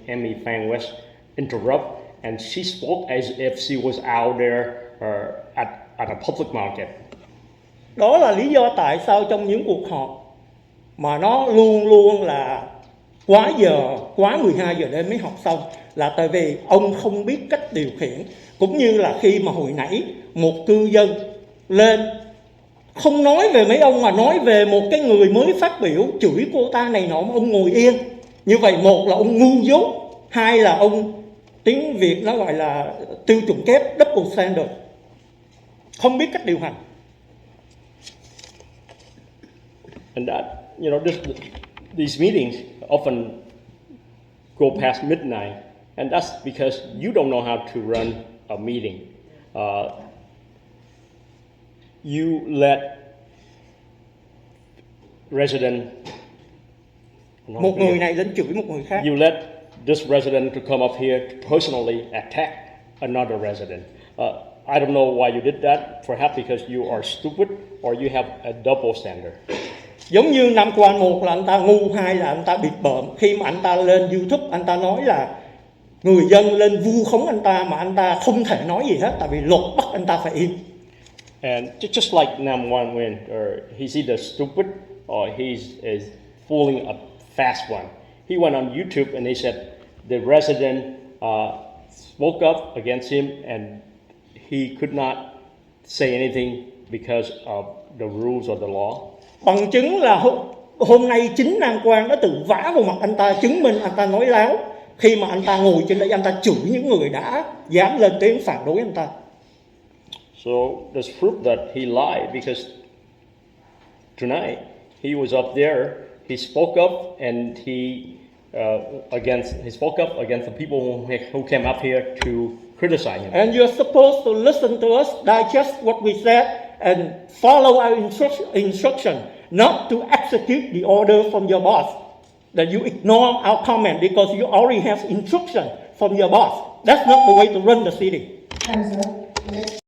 Amy Phang West interrupt and she spoke as if she was out there at a public market. Đó là lý do tại sao trong những cuộc họp mà nó luôn luôn là quá giờ, quá 12 giờ đêm mới học xong, là tại vì ông không biết cách điều khiển. Cũng như là khi mà hồi nãy một cư dân lên không nói về mấy ông mà nói về một cái người mới phát biểu, chửi cô ta này nọ mà ông ngồi yên. Như vậy một là ông ngu dốt, hai là ông, tiếng Việt nó gọi là tiêu chuẩn kép, double standard, không biết cách điều hành. And that, these meetings often go past midnight, and that's because you don't know how to run a meeting. You let resident, một người này lên chửi một người khác. You let this resident to come up here to personally attack another resident. I don't know why you did that. Perhaps because you are stupid or you have a double standard. Giống như năm qua, một là anh ta ngu, hai là anh ta bịp bợm. Khi mà anh ta lên YouTube, anh ta nói là người dân lên vu khống anh ta mà anh ta không thể nói gì hết, tại vì luật bắt anh ta phải im. And just like Nam Wan Win, or he's either stupid or he's is fooling a fast one. He went on YouTube and he said the resident spoke up against him and he could not say anything because of the rules or the law. Bằng chứng là hôm nay chính Nam Quang đã tự vả vào mặt anh ta, chứng minh anh ta nói láo khi mà anh ta ngồi trên đây, anh ta chửi những người đã dám lên tiếng phản đối anh ta. So there's proof that he lied because tonight he was up there, he spoke up and he spoke up against the people who came up here to criticize him. And you're supposed to listen to us, digest what we said, and follow our instruction, not to execute the order from your boss. That you ignore our comment because you already have instruction from your boss. That's not the way to run the city. Next